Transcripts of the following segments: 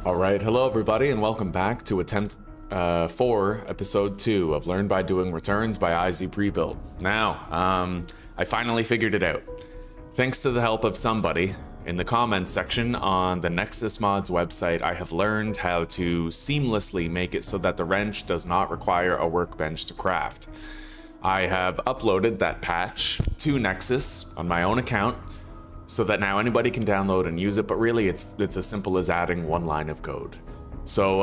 Alright, hello everybody and welcome back to attempt 4, episode 2 of Learn by Doing Returns by IzPrebuilt's. Now, I finally figured it out. Thanks to the help of somebody, in the comments section on the Nexus Mods website, I have learned how to seamlessly make it so that the wrench does not require a workbench to craft. I have uploaded that patch to Nexus on my own account, so that now anybody can download and use it, but really it's as simple as adding one line of code. So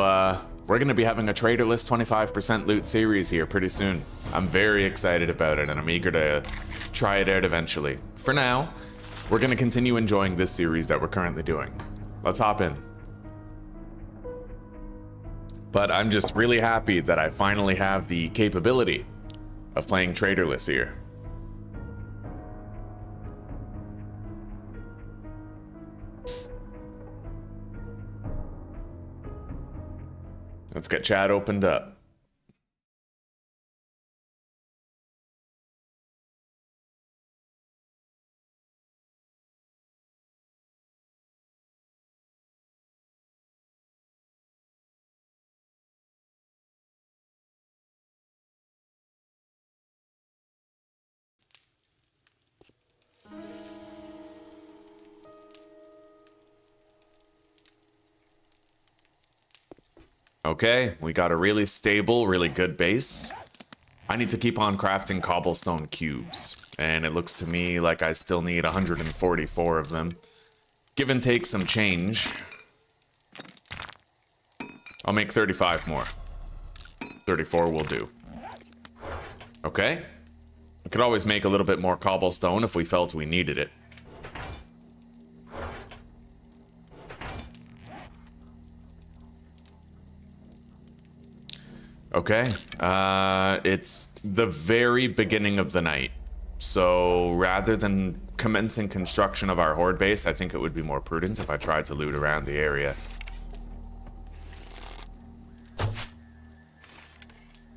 we're gonna be having a traderless 25% loot series here pretty soon. I'm very excited about it and I'm eager to try it out eventually. For now, we're gonna continue enjoying this series that we're currently doing. Let's hop in. But I'm just really happy that I finally have the capability of playing traderless here. Let's get chat opened up. Okay, we got a really stable, really good base. I need to keep on crafting cobblestone cubes, and it looks to me like I still need 144 of them. Give and take some change. I'll make 35 more. 34 will do. Okay. I could always make a little bit more cobblestone if we felt we needed it. Okay, it's the very beginning of the night, so rather than commencing construction of our horde base, I think it would be more prudent if I tried to loot around the area.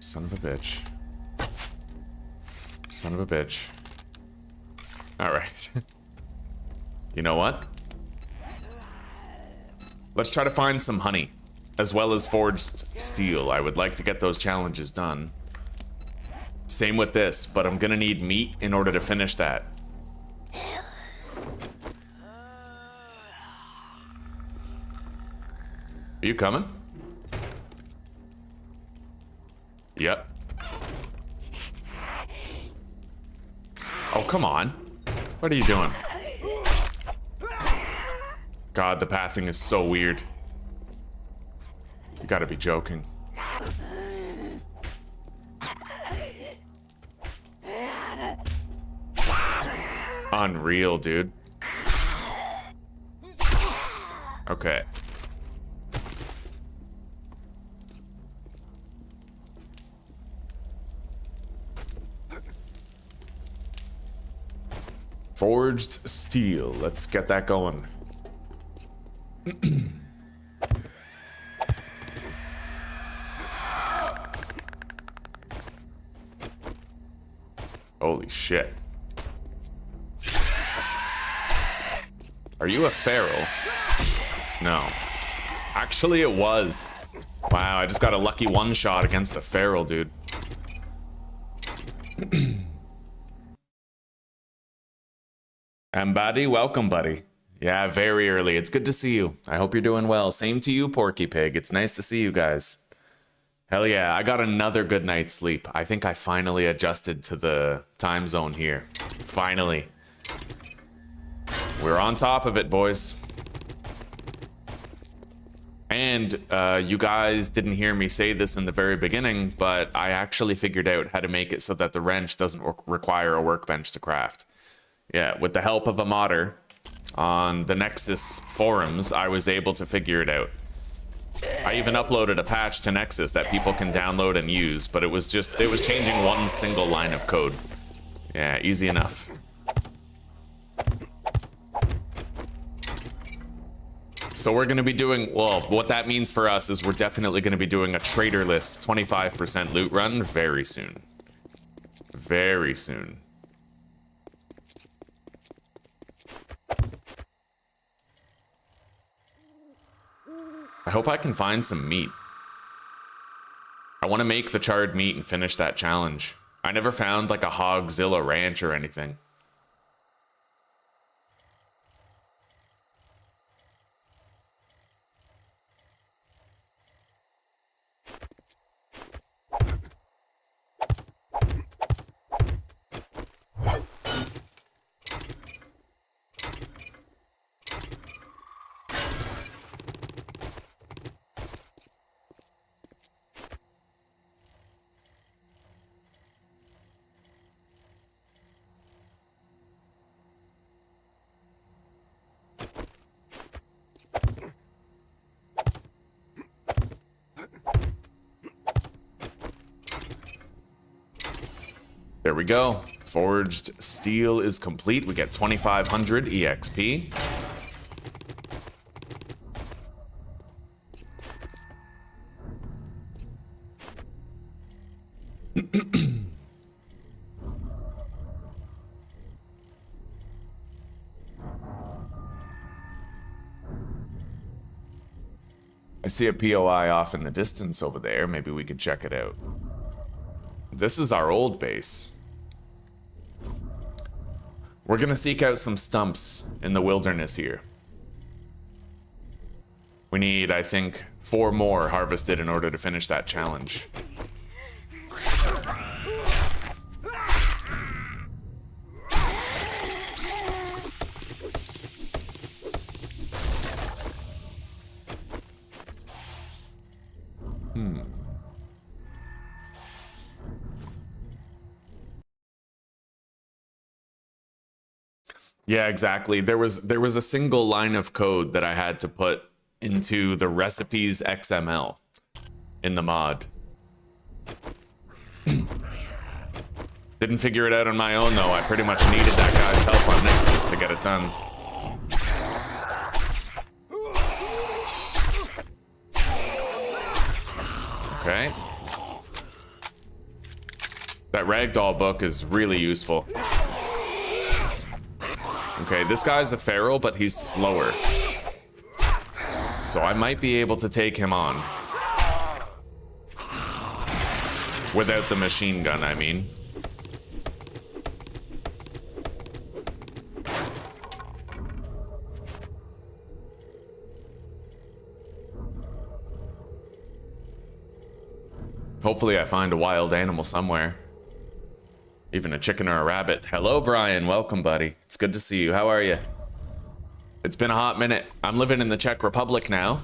Son of a bitch. Son of a bitch. Alright. You know what? Let's try to find some honey. As well as forged steel. I would like to get those challenges done. Same with this, but I'm gonna need meat in order to finish that. Are you coming? Yep. Oh, come on. What are you doing? God, the pathing is so weird. You gotta be joking. Unreal, dude. Okay. Forged steel. Let's get that going. Holy shit. Are you a feral? No. Actually, it was. Wow, I just got a lucky one-shot against a feral, dude. And buddy, welcome, buddy. Yeah, very early. It's good to see you. I hope you're doing well. Same to you, Porky Pig. It's nice to see you guys. Hell yeah, I got another good night's sleep. I think I finally adjusted to the time zone here. Finally. We're on top of it, boys. And you guys didn't hear me say this in the very beginning, but I actually figured out how to make it so that the wrench doesn't require a workbench to craft. Yeah, with the help of a modder on the Nexus forums, I was able to figure it out. I even uploaded a patch to Nexus that people can download and use, but it was changing one single line of code. Yeah, easy enough. So we're going to be doing, well, what that means for us is we're definitely going to be doing a traderless 25% loot run very soon. Very soon. I hope I can find some meat. I want to make the charred meat and finish that challenge. I never found like a Hogzilla ranch or anything. There we go. Forged steel is complete. We get 2,500 EXP. I see a POI off in the distance over there. Maybe we could check it out. This is our old base. We're gonna seek out some stumps in the wilderness here. We need, I think, 4 more harvested in order to finish that challenge. Yeah, exactly. There was a single line of code that I had to put into the recipes XML in the mod. Didn't figure it out on my own though. I pretty much needed that guy's help on Nexus to get it done. Okay. That ragdoll book is really useful. Okay, this guy's a feral, but he's slower. So I might be able to take him on. Without the machine gun, I mean. Hopefully I find a wild animal somewhere. Even a chicken or a rabbit. Hello, Brian. Welcome, buddy. It's good to see you. How are you? It's been a hot minute. I'm living in the Czech Republic now.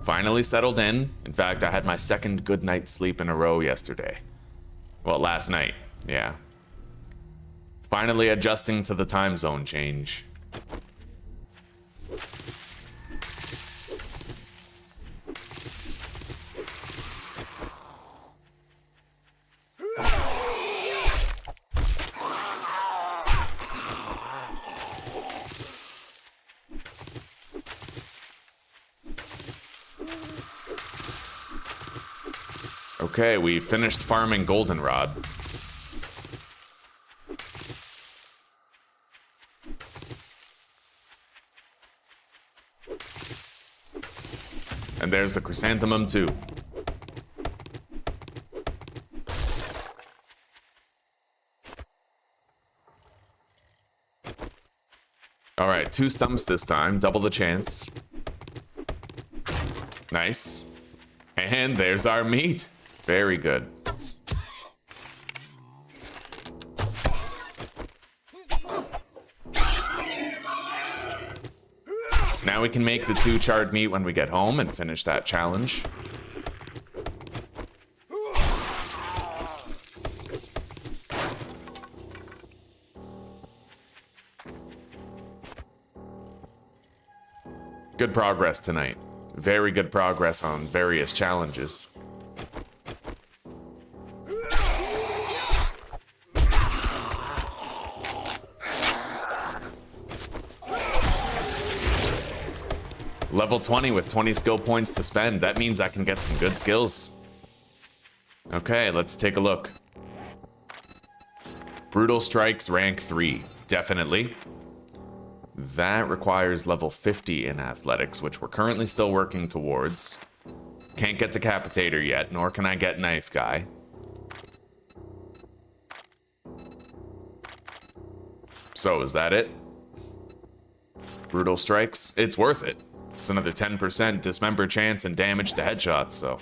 Finally settled in. In fact, I had my second good night's sleep in a row yesterday. Well, last night. Yeah. Finally adjusting to the time zone change. Okay, we finished farming goldenrod. And there's the chrysanthemum too. All right, 2 stumps this time, double the chance. Nice. And there's our meat. Very good. Now we can make the 2 charred meat when we get home and finish that challenge. Good progress tonight. Very good progress on various challenges. Level 20 with 20 skill points to spend. That means I can get some good skills. Okay, let's take a look. Brutal Strikes rank 3. Definitely. That requires level 50 in athletics, which we're currently still working towards. Can't get Decapitator yet, nor can I get Knife Guy. So, is that it? Brutal Strikes? It's worth it. It's another 10% dismember chance and damage to headshots, so...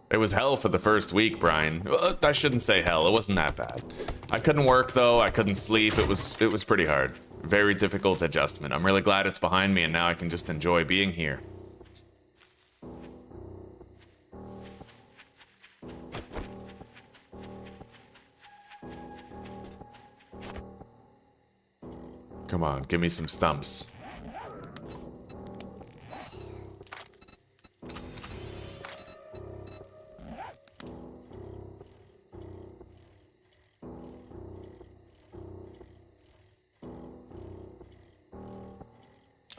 It was hell for the first week, Brian. I shouldn't say hell, it wasn't that bad. I couldn't work though, I couldn't sleep, it was pretty hard. Very difficult adjustment. I'm really glad it's behind me and now I can just enjoy being here. Come on, give me some stumps.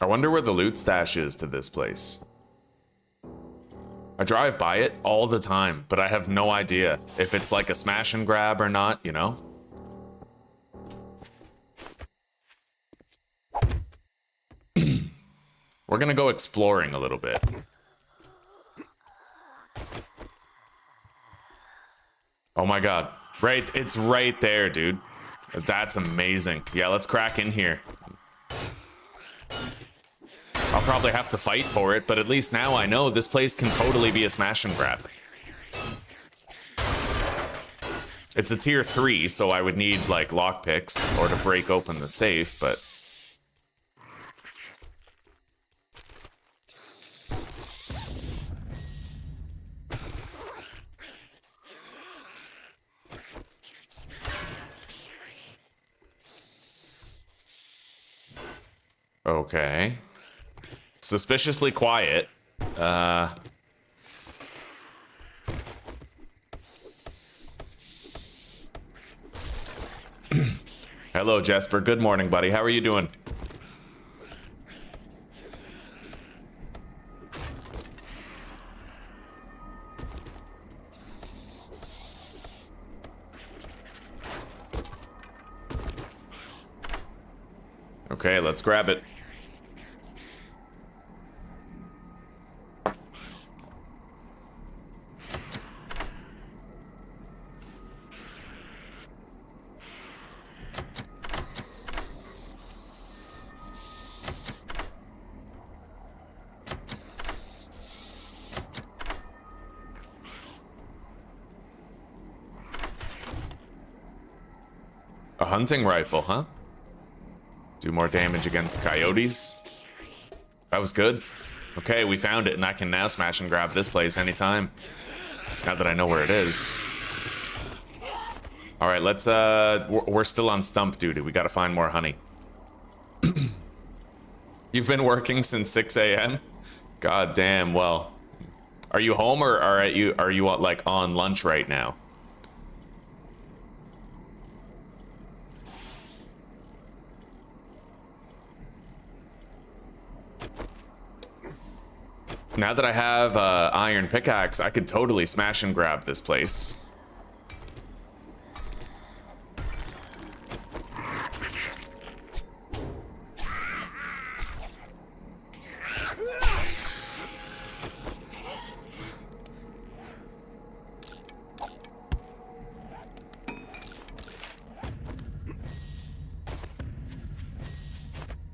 I wonder where the loot stash is to this place. I drive by it all the time, but I have no idea if it's like a smash and grab or not, you know? We're gonna go exploring a little bit. Oh my god. Right, it's right there, dude. That's amazing. Yeah, let's crack in here. I'll probably have to fight for it, but at least now I know this place can totally be a smash and grab. It's a tier 3, so I would need, like, lockpicks or to break open the safe, but... Okay. Suspiciously quiet. Hello, Jesper. Good morning, buddy. How are you doing? Okay, let's grab it. A hunting rifle, huh? Do more damage against coyotes. That was good. Okay, we found it, and I can now smash and grab this place anytime. Now that I know where it is. All right, let's, we're still on stump duty. We gotta find more honey. You've been working since 6 a.m.? God damn, well. Are you home or are you like on lunch right now? Now that I have iron pickaxe, I could totally smash and grab this place.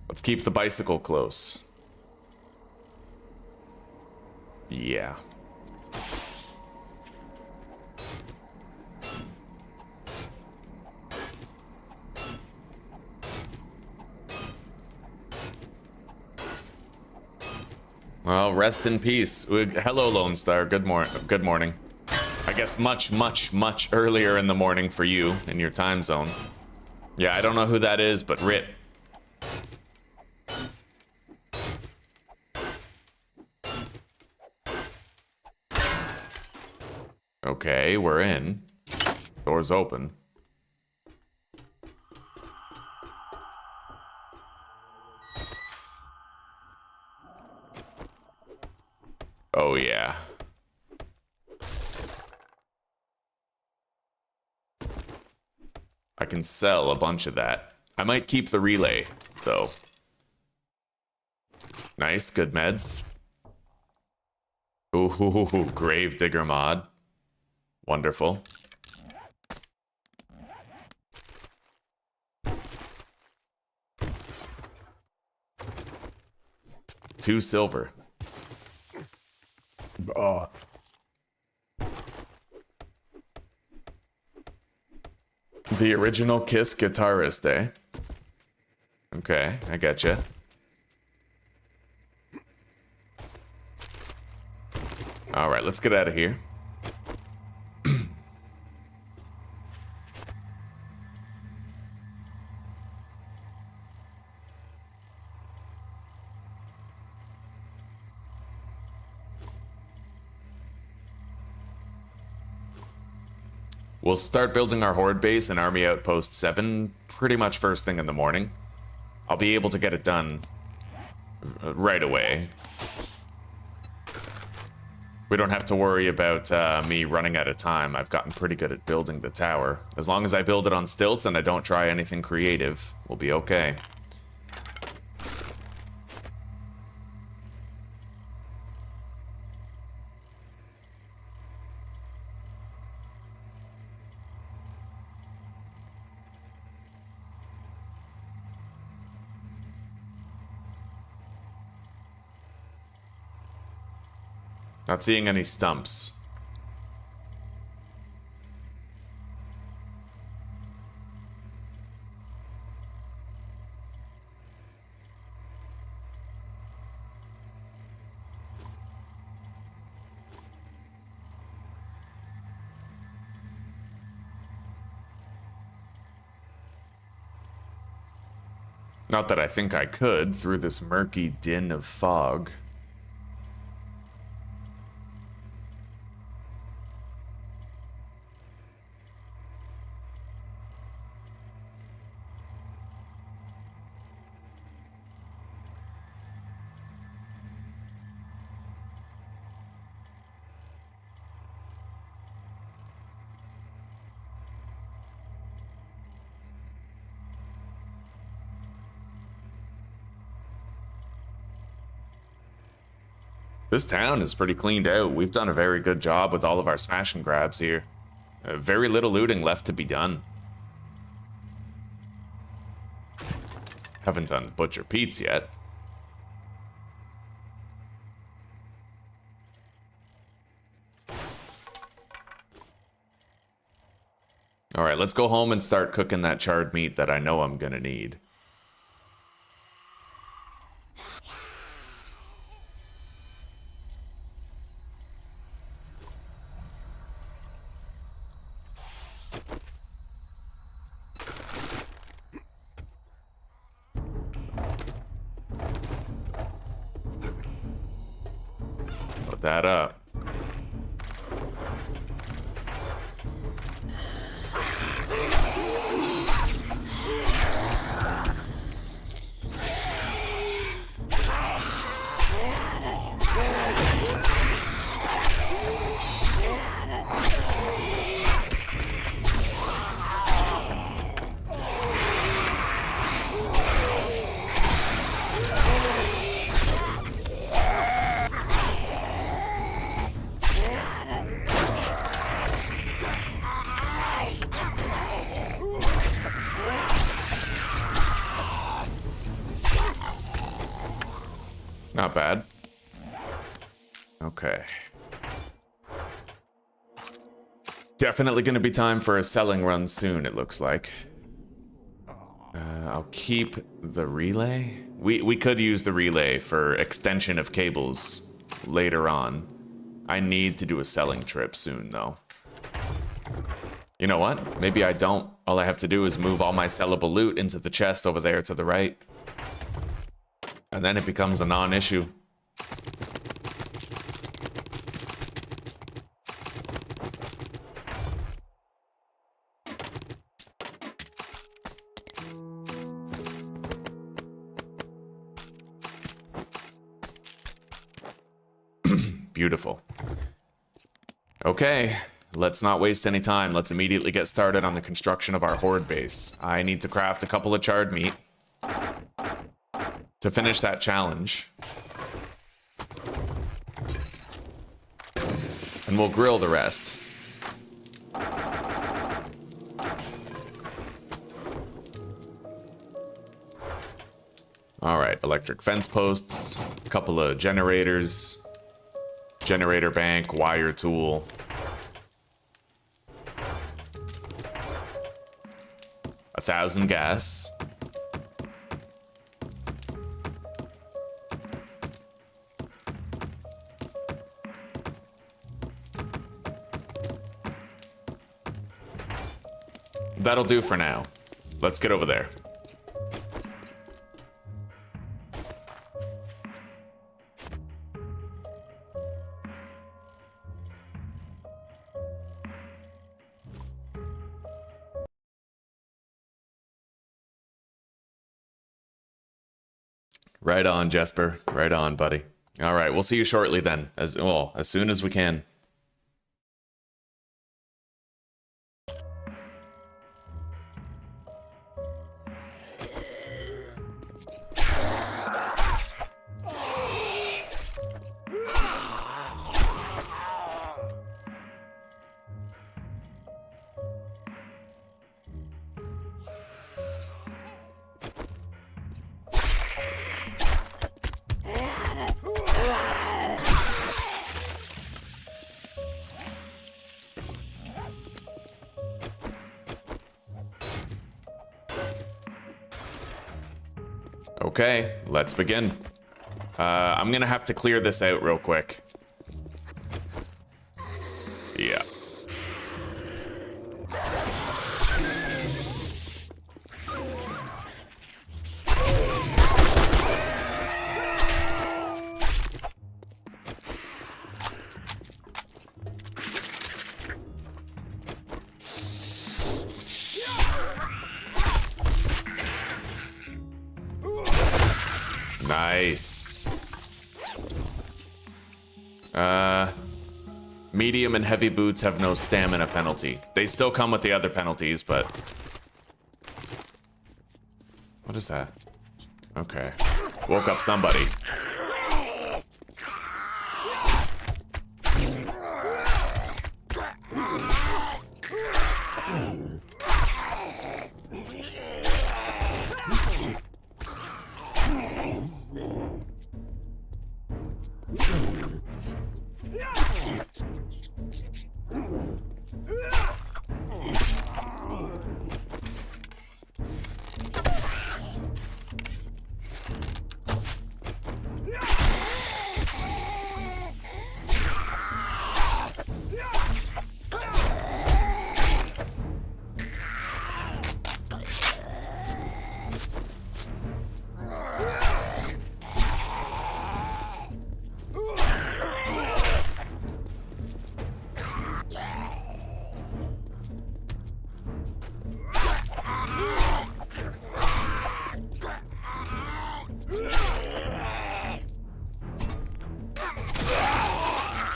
Let's keep the bicycle close. Yeah. Well, rest in peace. Hello, Lone Star. Good morning. I guess much earlier in the morning for you in your time zone. Yeah, I don't know who that is, but RIP. Okay, we're in. Door's open. Oh, yeah. I can sell a bunch of that. I might keep the relay, though. Nice, good meds. Ooh, grave digger mod. Wonderful. $2 silver. The original Kiss guitarist, eh? Okay, I getcha. Alright, let's get out of here. We'll start building our horde base and army outpost 7 pretty much first thing in the morning. I'll be able to get it done right away. We don't have to worry about me running out of time. I've gotten pretty good at building the tower. As long as I build it on stilts and I don't try anything creative, we'll be okay. Not seeing any stumps. Not that I think I could through this murky din of fog. This town is pretty cleaned out. We've done a very good job with all of our smash and grabs here. Very little looting left to be done. Haven't done Butcher Pete's yet. Alright, let's go home and start cooking that charred meat that I know I'm gonna need. Put that up. Not bad. Okay. Definitely going to be time for a selling run soon, it looks like. I'll keep the relay. We could use the relay for extension of cables later on. I need to do a selling trip soon, though. You know what? Maybe I don't. All I have to do is move all my sellable loot into the chest over there to the right. And then it becomes a non-issue. Beautiful. Okay, let's not waste any time. Let's immediately get started on the construction of our horde base. I need to craft a couple of charred meat to finish that challenge. And we'll grill the rest. All right, electric fence posts, a couple of generators, generator bank, wire tool. A 1,000 gas. That'll do for now. Let's get over there. Right on, Jesper. Right on, buddy. All right, we'll see you shortly then, as soon as we can. Okay, let's begin. I'm gonna have to clear this out real quick. Yeah. Nice. Medium and heavy boots have no stamina penalty. They still come with the other penalties, but... What is that? Okay. Woke up somebody.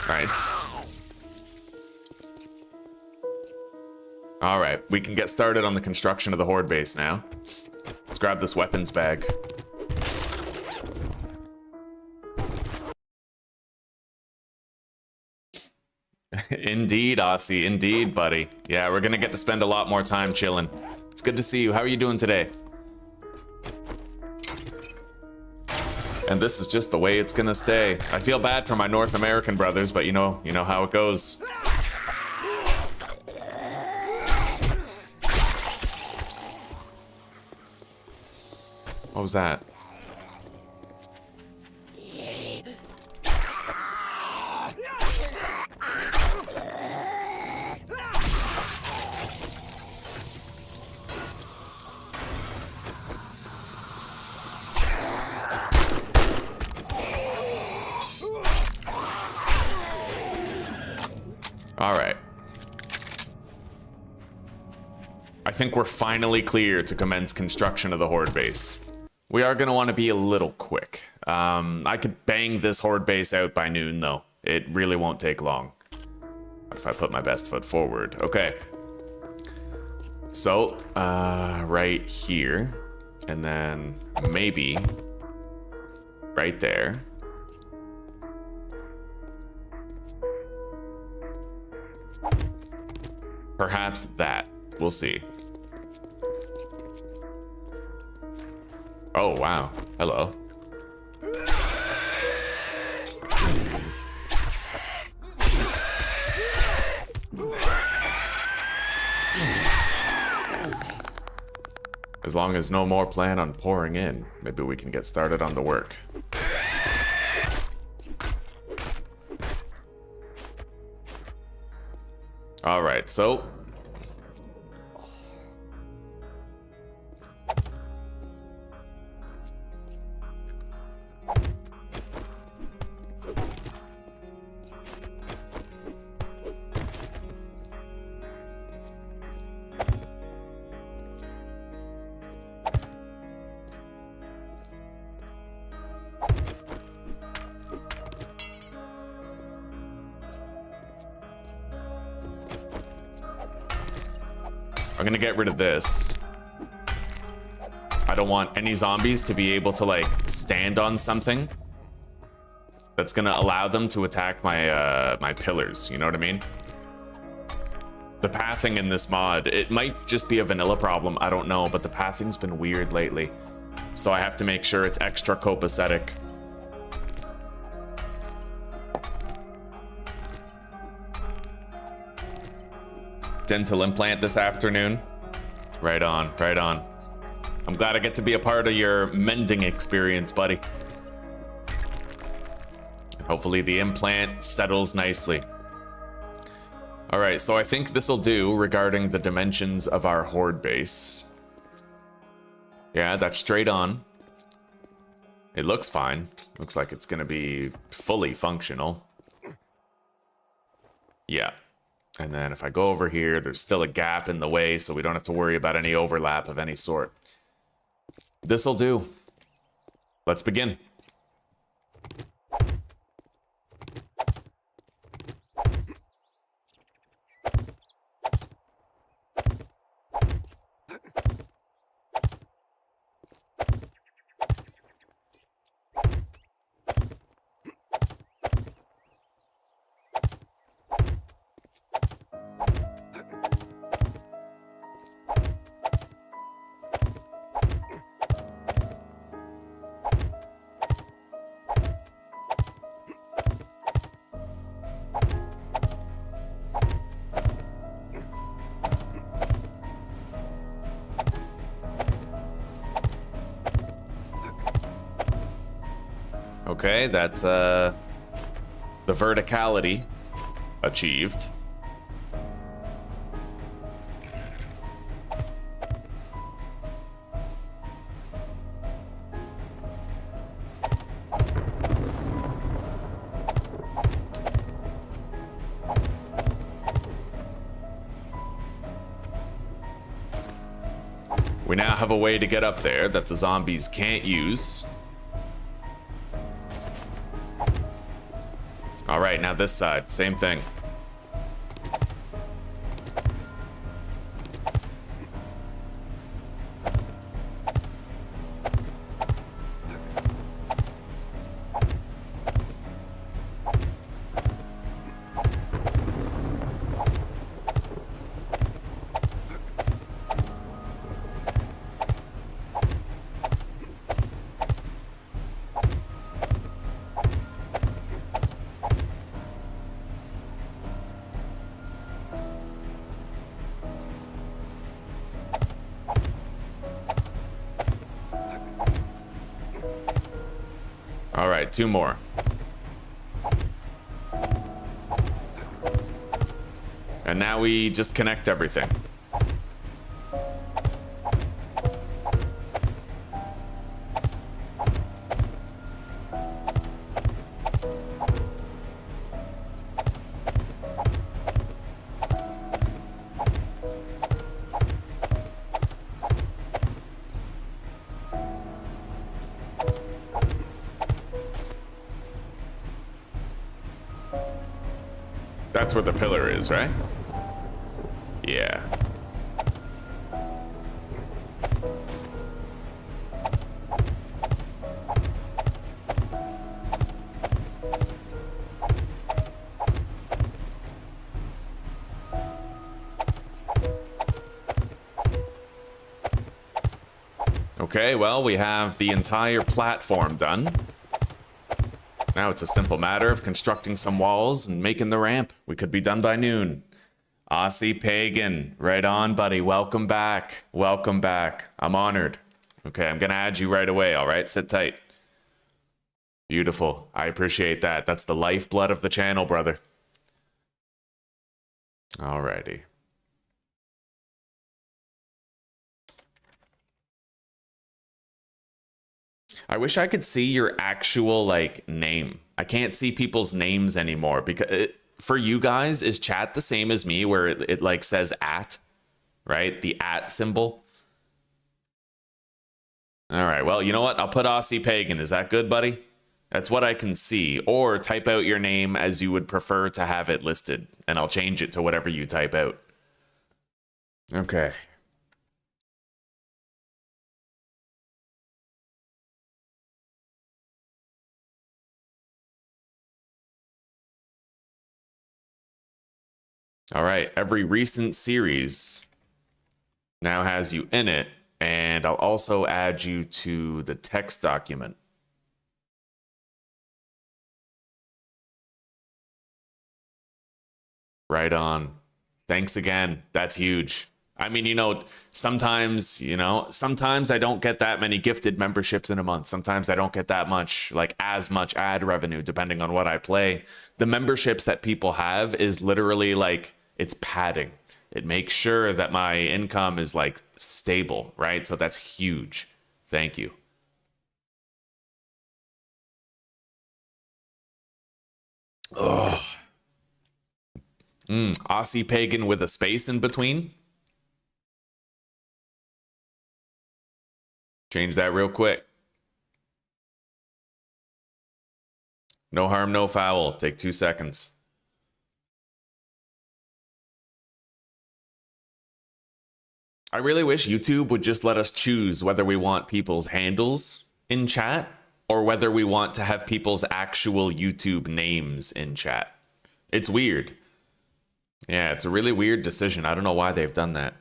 Nice. All right, we can get started on the construction of the horde base now. Let's grab this weapons bag. Indeed, Aussie. Indeed, buddy. Yeah, we're gonna get to spend a lot more time chilling. It's good to see you. How are you doing today? And this is just the way it's gonna stay. I feel bad for my North American brothers, but you know how it goes. What was that? All right. I think we're finally clear to commence construction of the horde base. We are going to want to be a little quick. I could bang this horde base out by noon, though. It really won't take long. If I put my best foot forward. Okay. So, right here. And then maybe right there. Perhaps that. We'll see. Oh, wow. Hello. As long as no more plan on pouring in, maybe we can get started on the work. All right, so I'm gonna get rid of this. I don't want any zombies to be able to like stand on something that's gonna allow them to attack my my pillars, you know what I mean? The pathing in this mod, it might just be a vanilla problem, I don't know, but the pathing's been weird lately. So I have to make sure it's extra copacetic. Dental implant this afternoon. Right on, right on. I'm glad I get to be a part of your mending experience, buddy. Hopefully the implant settles nicely. All right, so I think this will do regarding the dimensions of our horde base. Yeah, that's straight on. It looks fine. Looks like it's gonna be fully functional. Yeah. And then if I go over here, there's still a gap in the way, so we don't have to worry about any overlap of any sort. This'll do. Let's begin. Okay, that's the verticality achieved. We now have a way to get up there that the zombies can't use. All right, now this side, same thing. All right, two more. And now we just connect everything. That's where the pillar is, right? Yeah. Okay, well, we have the entire platform done. Now it's a simple matter of constructing some walls and making the ramp. We could be done by noon. Aussie Pagan, right on, buddy. Welcome back. Welcome back. I'm honored. Okay, I'm gonna add you right away, all right? Sit tight. Beautiful. I appreciate that. That's the lifeblood of the channel, brother. Alrighty. I wish I could see your actual, like, name. I can't see people's names anymore because for you guys, is chat the same as me where it like says at, right? The at symbol. All right, well, you know what? I'll put Aussie Pagan. Is that good, buddy? That's what I can see. Or type out your name as you would prefer to have it listed, and I'll change it to whatever you type out. Okay. All right, every recent series now has you in it, and I'll also add you to the text document. Right on. Thanks again. That's huge. I mean, sometimes I don't get that many gifted memberships in a month. Sometimes I don't get that much, like as much ad revenue, depending on what I play. The memberships that people have is literally like, it's padding. It makes sure that my income is like stable, right? So that's huge. Thank you. Oh. Aussie Pagan with a space in between. Change that real quick. No harm, no foul. Take 2 seconds. I really wish YouTube would just let us choose whether we want people's handles in chat or whether we want to have people's actual YouTube names in chat. It's weird. Yeah, it's a really weird decision. I don't know why they've done that.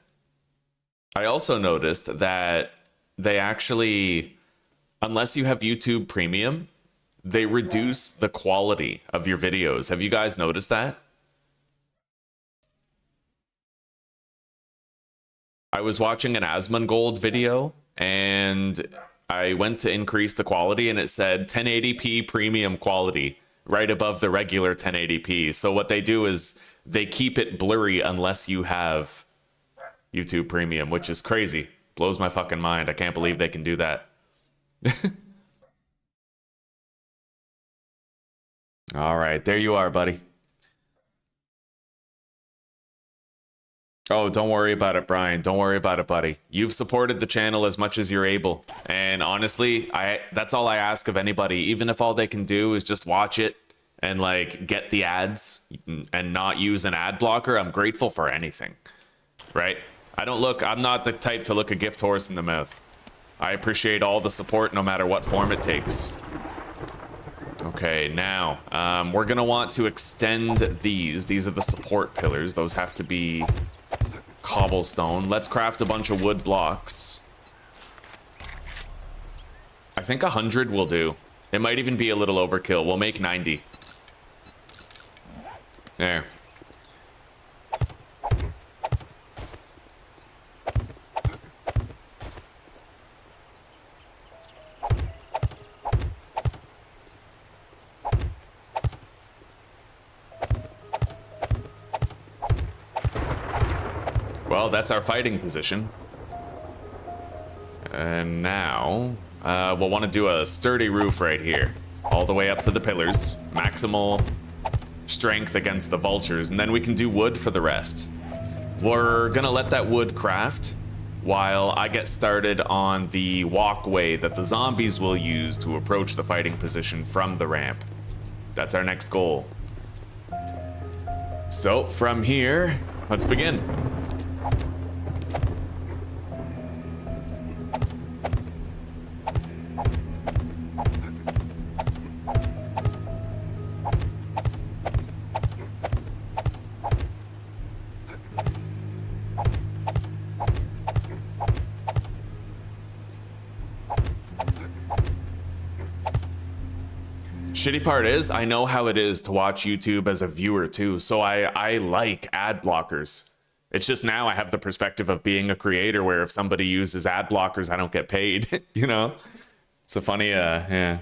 I also noticed that they actually, unless you have YouTube Premium, they reduce the quality of your videos. Have you guys noticed that? I was watching an Asmongold video and I went to increase the quality and it said 1080p premium quality right above the regular 1080p. So what they do is they keep it blurry unless you have YouTube Premium, which is crazy. Blows my fucking mind. I can't believe they can do that. All right, there you are, buddy. Oh, don't worry about it, Brian. Don't worry about it, buddy. You've supported the channel as much as you're able. And honestly, that's all I ask of anybody. Even if all they can do is just watch it and like get the ads and not use an ad blocker, I'm grateful for anything. Right? I'm not the type to look a gift horse in the mouth. I appreciate all the support no matter what form it takes. Okay, now, we're gonna want to extend these. These are the support pillars. Those have to be cobblestone. Let's craft a bunch of wood blocks. I think 100 will do. It might even be a little overkill. We'll make 90. There. Well, that's our fighting position. And now, we'll want to do a sturdy roof right here. All the way up to the pillars. Maximal strength against the vultures. And then we can do wood for the rest. We're gonna let that wood craft while I get started on the walkway that the zombies will use to approach the fighting position from the ramp. That's our next goal. So from here, let's begin. Shitty part is, I know how it is to watch YouTube as a viewer too, so I like ad blockers. It's just now I have the perspective of being a creator where if somebody uses ad blockers, I don't get paid, you know? It's a funny, yeah.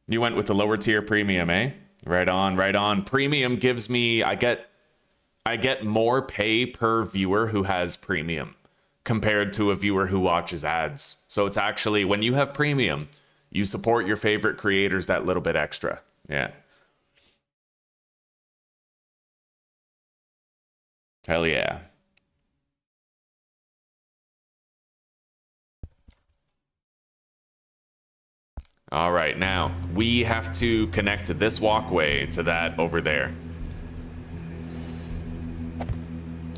You went with the lower tier premium, eh? Right on, right on. Premium gives me, I get more pay per viewer who has premium compared to a viewer who watches ads. So it's actually, when you have premium, you support your favorite creators that little bit extra. Yeah. Hell yeah. All right, now we have to connect this walkway to that over there.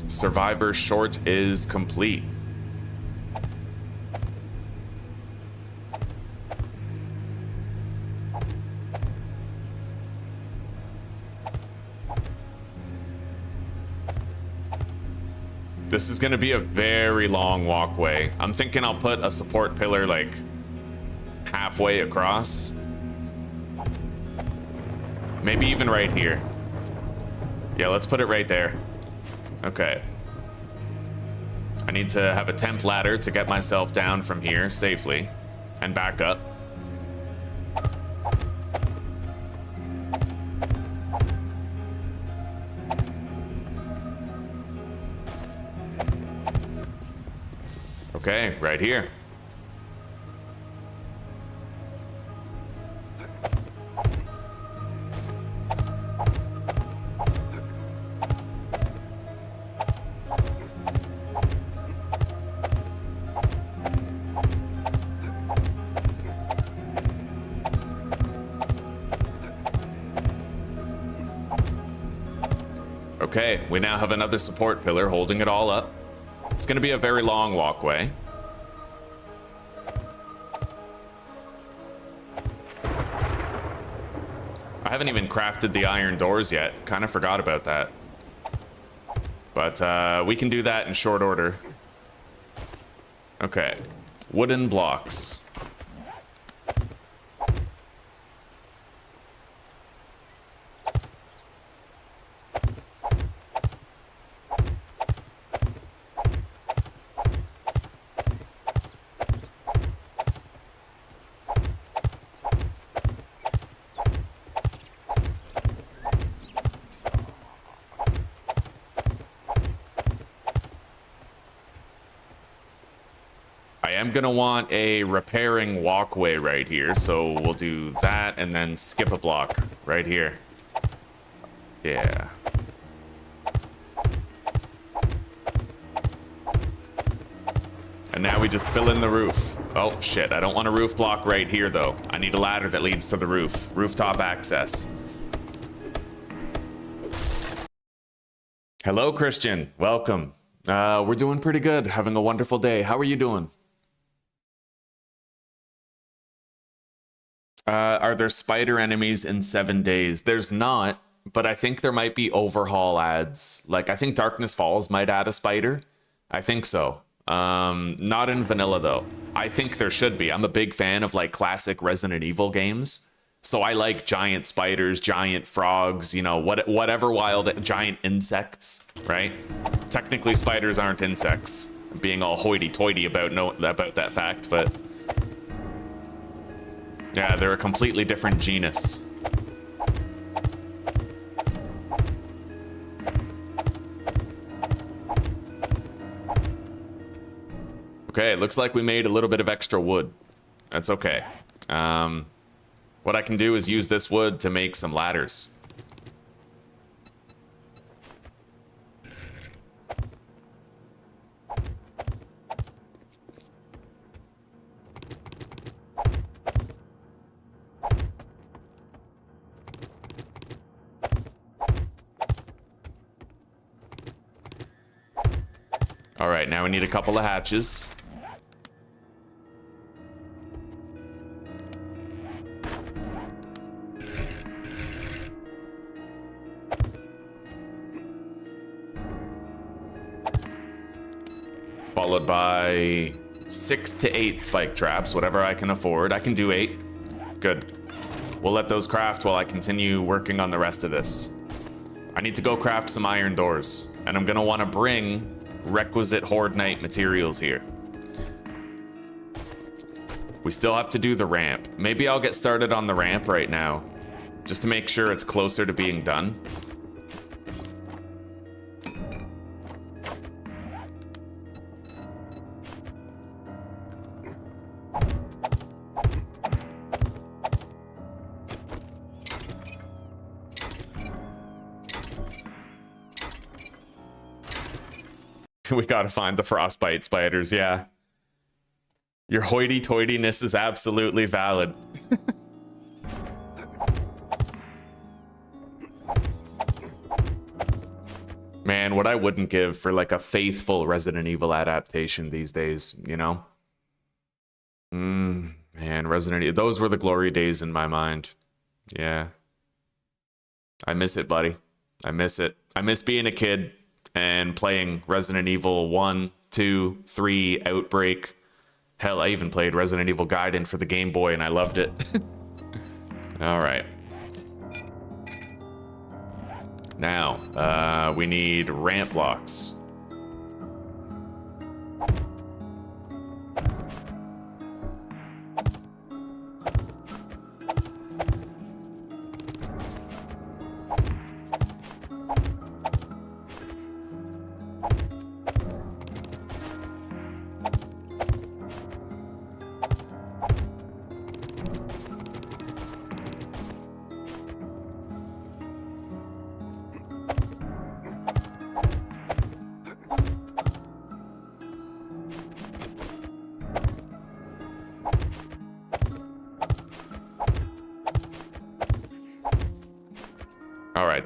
Survivor short is complete. This is gonna be a very long walkway. I'm thinking I'll put a support pillar like halfway across. Maybe even right here. Yeah, let's put it right there. Okay. I need to have a temp ladder to get myself down from here safely and back up. Okay, right here. Okay, we now have another support pillar holding it all up. It's going to be a very long walkway. I haven't even crafted the iron doors yet. Kind of forgot about that. But we can do that in short order. Okay. Wooden blocks. I'm gonna want a repairing walkway right here, so we'll do that and then skip a block right here. Yeah. And now we just fill in the roof. Oh shit, I don't want a roof block right here though. I need a ladder that leads to the roof. Rooftop access. Hello, Christian. Welcome. We're doing pretty good. Having a wonderful day. How are you doing? Are there spider enemies in 7 days? There's not, but I think there might be overhaul ads. Like, I think Darkness Falls might add a spider. I think so. Not in vanilla, though. I think there should be. I'm a big fan of, like, classic Resident Evil games. So I like giant spiders, giant frogs, you know, whatever wild giant insects, right? Technically, spiders aren't insects. I'm being all hoity-toity about that fact, but... yeah, they're a completely different genus. Okay, it looks like we made a little bit of extra wood. That's okay. What I can do is use this wood to make some ladders. right, now we need a couple of hatches. Followed by 6 to 8 spike traps, whatever I can afford. I can do 8. Good. We'll let those craft while I continue working on the rest of this. I need to go craft some iron doors, and I'm gonna want to bring requisite Horde Knight materials here. We still have to do the ramp. Maybe I'll get started on the ramp right now, just to make sure it's closer to being done. We gotta find the frostbite spiders, yeah. Your hoity-toityness is absolutely valid. Man, what I wouldn't give for like a faithful Resident Evil adaptation these days, you know? Man, Resident Evil, those were the glory days in my mind. Yeah. I miss it, buddy. I miss it. I miss being a kid and playing Resident Evil 1, 2, 3, Outbreak. Hell, I even played Resident Evil Gaiden for the Game Boy and I loved it. All right. Now, we need ramp blocks.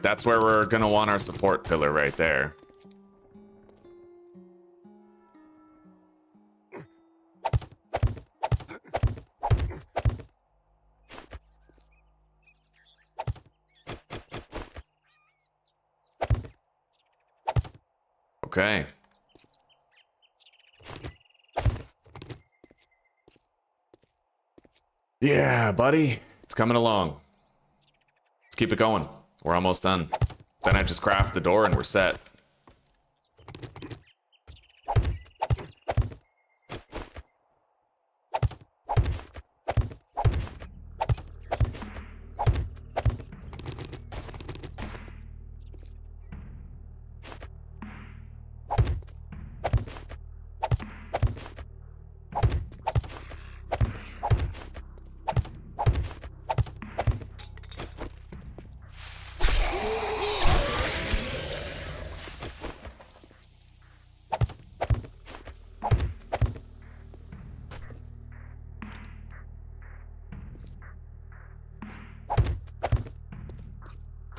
That's where we're gonna want our support pillar right there. Okay. Yeah, buddy. It's coming along. Let's keep it going. We're almost done. Then I just craft the door and we're set.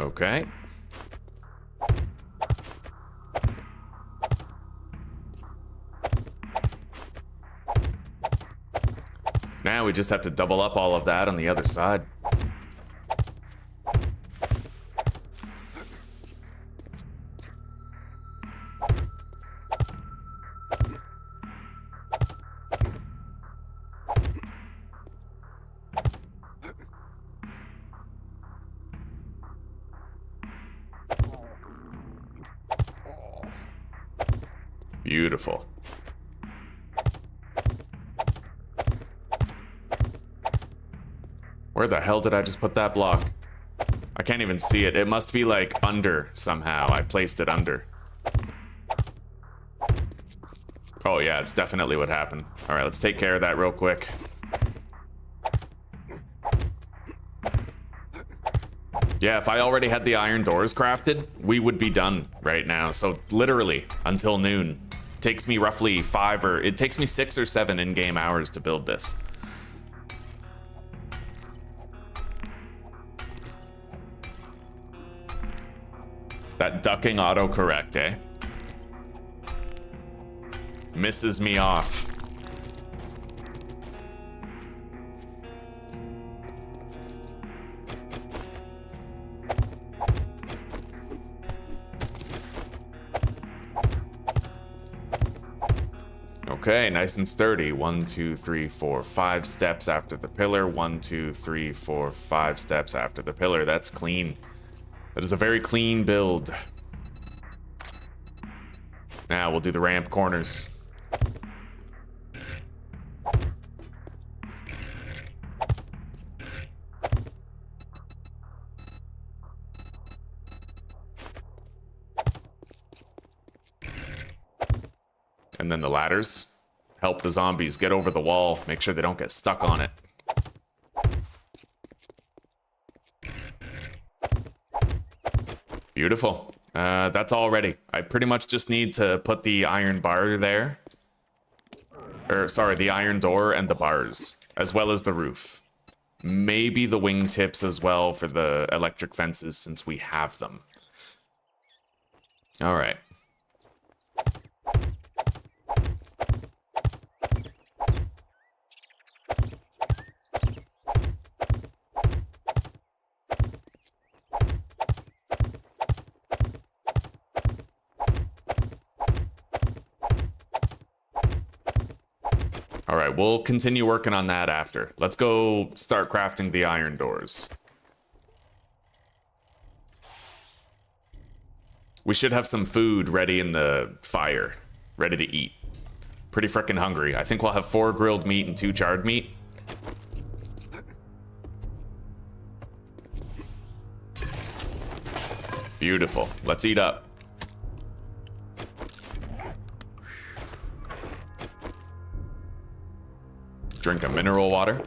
Okay. Now we just have to double up all of that on the other side. Beautiful. Where the hell did I just put that block? I can't even see it. It must be like under somehow. I placed it under. Oh yeah, it's definitely what happened. All right, let's take care of that real quick. Yeah, if I already had the iron doors crafted, we would be done right now. So literally until noon. Takes me roughly it takes me 6 or 7 in-game hours to build this. That ducking autocorrect, eh? misses me off. Okay, nice and sturdy. 1, 2, 3, 4, 5 steps after the pillar. 1, 2, 3, 4, 5 steps after the pillar. That's clean. That is a very clean build. Now we'll do the ramp corners. And then the ladders. Help the zombies get over the wall. Make sure they don't get stuck on it. Beautiful. That's all ready. I pretty much just need to put the iron bar there. Or, sorry, the iron door and the bars, as well as the roof. Maybe the wingtips as well for the electric fences, since we have them. All right. All right, we'll continue working on that after. Let's go start crafting the iron doors. We should have some food ready in the fire, ready to eat. Pretty frickin' hungry. I think we'll have 4 grilled meat and 2 charred meat. Beautiful. Let's eat up. Drink a mineral water.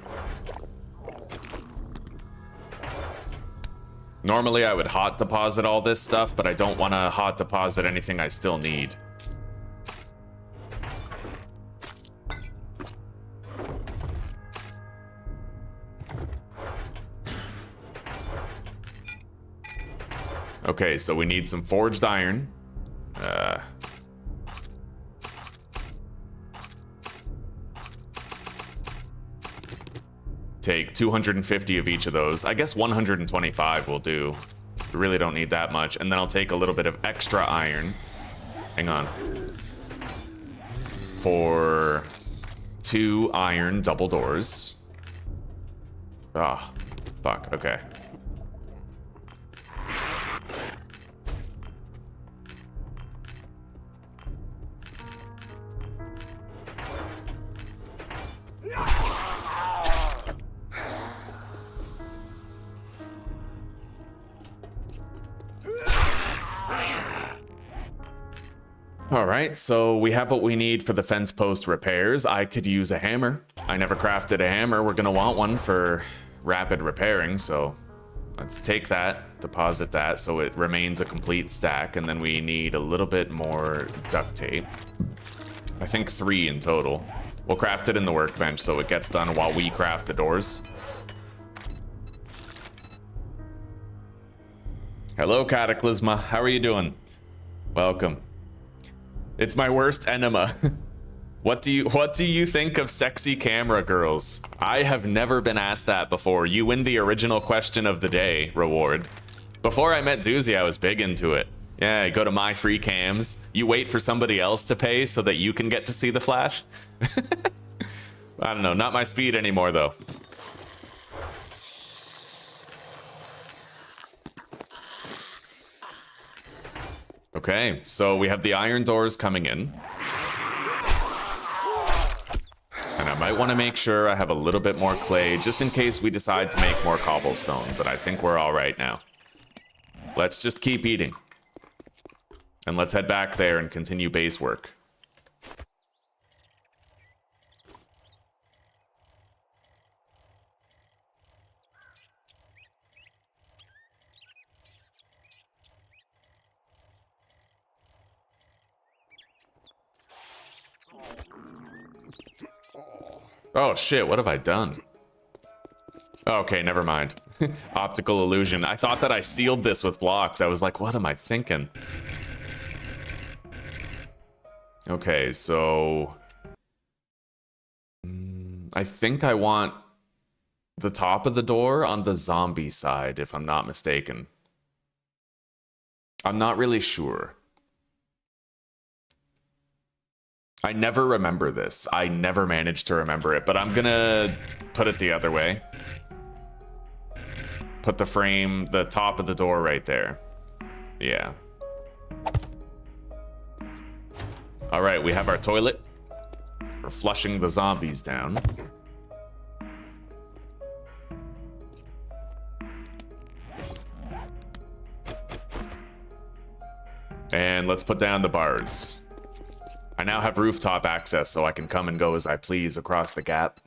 Normally I would hot deposit all this stuff, but I don't want to hot deposit anything I still need. Okay, so we need some forged iron. Take 250 of each of those. I guess 125 will do. We really don't need that much. And then I'll take a little bit of extra iron. Hang on. For 2 iron double doors. Ah, fuck, okay. Alright, so we have what we need for the fence post repairs. I could use a hammer. I never crafted a hammer. We're gonna want one for rapid repairing, so let's take that, deposit that so it remains a complete stack, and then we need a little bit more duct tape. I think 3 in total. We'll craft it in the workbench so it gets done while we craft the doors. Hello, Cataclysma. How are you doing? Welcome. It's my worst enema. What do you think of sexy camera girls? I have never been asked that before. You win the original question of the day reward. Before I met Zuzi, I was big into it. Yeah, go to my free cams. You wait for somebody else to pay so that you can get to see the flash. I don't know, not my speed anymore though. Okay, so we have the iron doors coming in. And I might want to make sure I have a little bit more clay, just in case we decide to make more cobblestone, but I think we're all right now. Let's just keep eating. And let's head back there and continue base work. Oh shit, what have I done? Okay, never mind. Optical illusion. I thought that I sealed this with blocks. I was like, what am I thinking? Okay, so I think I want the top of the door on the zombie side, if I'm not mistaken. I'm not really sure. I never remember this. I never managed to remember it, but I'm gonna put it the other way. Put the frame, the top of the door right there. Yeah. All right, we have our toilet. We're flushing the zombies down. And let's put down the bars. I now have rooftop access, so I can come and go as I please across the gap.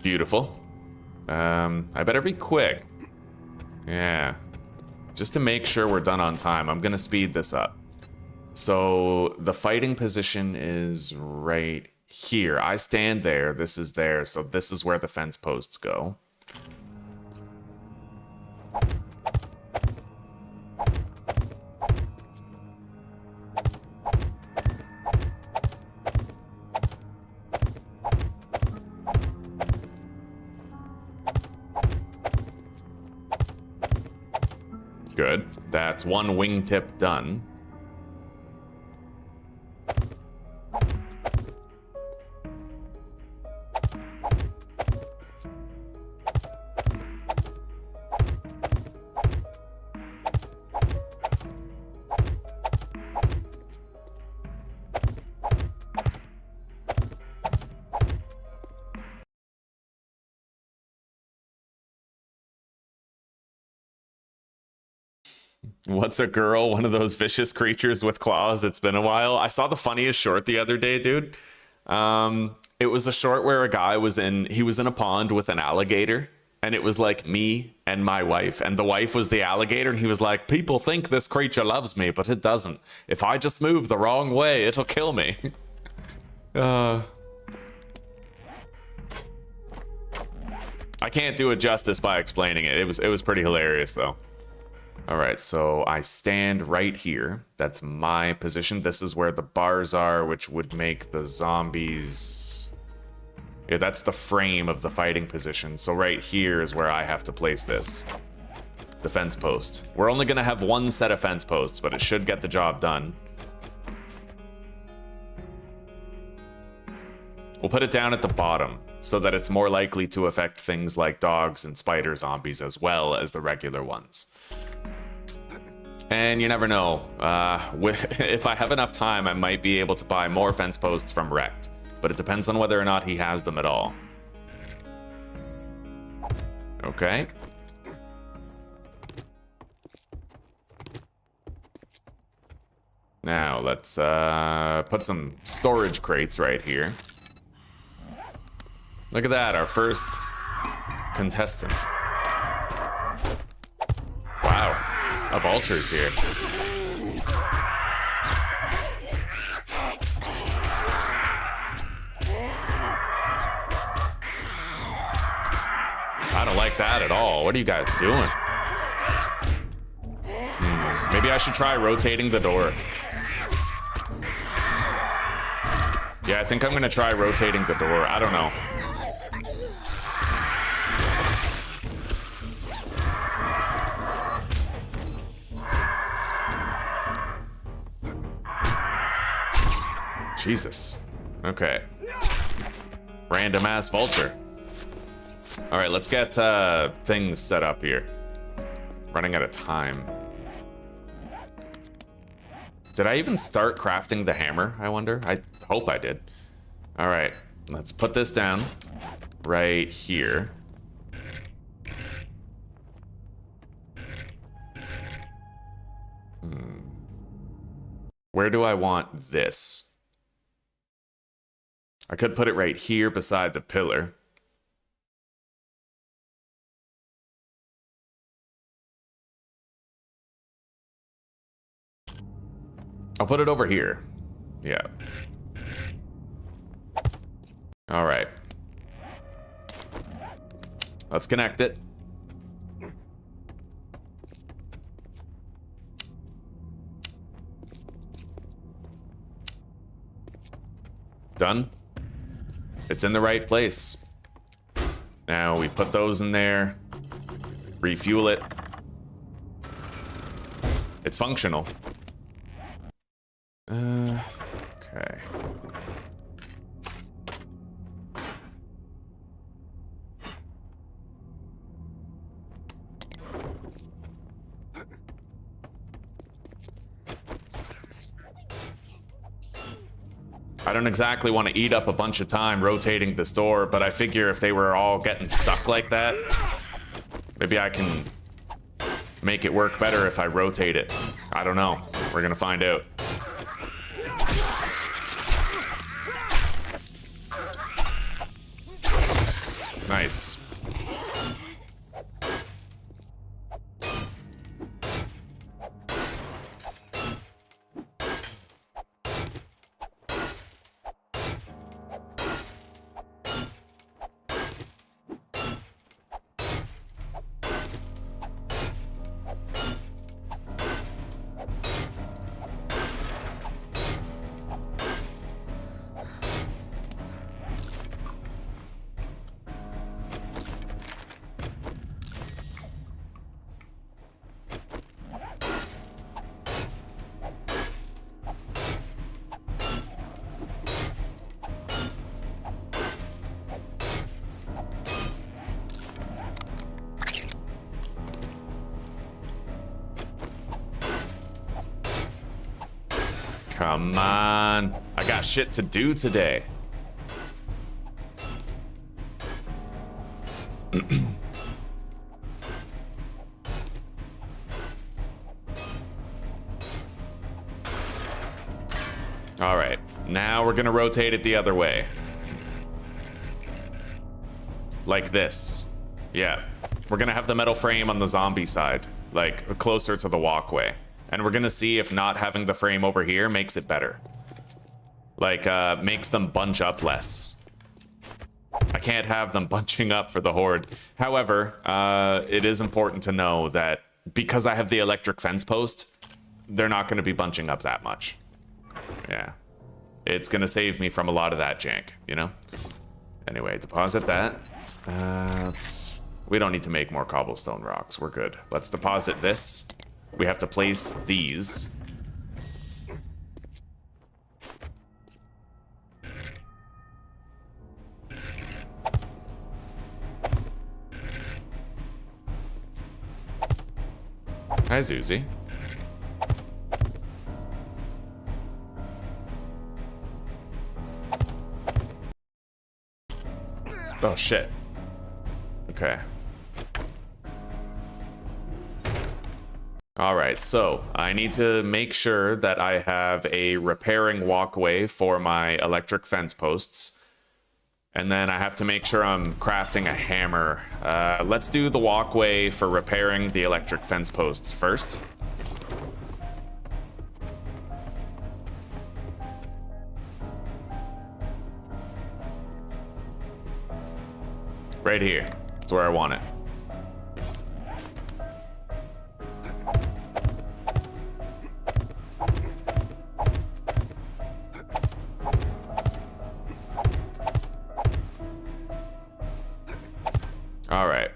Beautiful. I better be quick. Yeah. Just to make sure we're done on time, I'm gonna speed this up. So the fighting position is right here. I stand there, this is there, so this is where the fence posts go. Good. That's one wingtip done. What's a girl? One of those vicious creatures with claws. It's been a while. I saw the funniest short the other day, dude. It was a short where a guy was in a pond with an alligator, and it was like me and my wife, and the wife was the alligator, and he was like, people think this creature loves me, but it doesn't. If I just move the wrong way, it'll kill me. I can't do it justice by explaining it. It was pretty hilarious though. All right, so I stand right here. That's my position. This is where the bars are, which would make the zombies... Yeah, that's the frame of the fighting position. So right here is where I have to place this. The fence post. We're only gonna have one set of fence posts, but it should get the job done. We'll put it down at the bottom so that it's more likely to affect things like dogs and spider zombies as well as the regular ones. And you never know, if I have enough time, I might be able to buy more fence posts from Rect, but it depends on whether or not he has them at all. Okay. Now let's put some storage crates right here. Look at that, our first contestant. Wow. A vulture's here. I don't like that at all. What are you guys doing? Maybe I should try rotating the door. Yeah, I think I'm gonna try rotating the door. I don't know. Jesus. Okay. Random ass vulture. All right, let's get things set up here. Running out of time. Did I even start crafting the hammer, I wonder? I hope I did. All right, let's put this down right here. Where do I want this? I could put it right here beside the pillar. I'll put it over here. Yeah. All right. let's connect it. Done. It's in the right place. Now we put those in there, refuel it. It's functional. Okay. I don't exactly want to eat up a bunch of time rotating this door, but I figure if they were all getting stuck like that, maybe I can make it work better if I rotate it. I don't know. We're gonna find out. Nice. Come on. I got shit to do today. All right, now we're gonna rotate it the other way. Like this. Yeah, we're gonna have the metal frame on the zombie side, like closer to the walkway. And we're gonna see if not having the frame over here makes it better. Like, makes them bunch up less. I can't have them bunching up for the horde. However, it is important to know that because I have the electric fence post, they're not gonna be bunching up that much. Yeah. It's gonna save me from a lot of that jank, you know? Anyway, deposit that. We don't need to make more cobblestone rocks. We're good. Let's deposit this. We have to place these. Hi, Zuzi. Oh, shit. Okay. All right, so I need to make sure that I have a repairing walkway for my electric fence posts. And then I have to make sure I'm crafting a hammer. Let's do the walkway for repairing the electric fence posts first. Right here. That's where I want it. All right.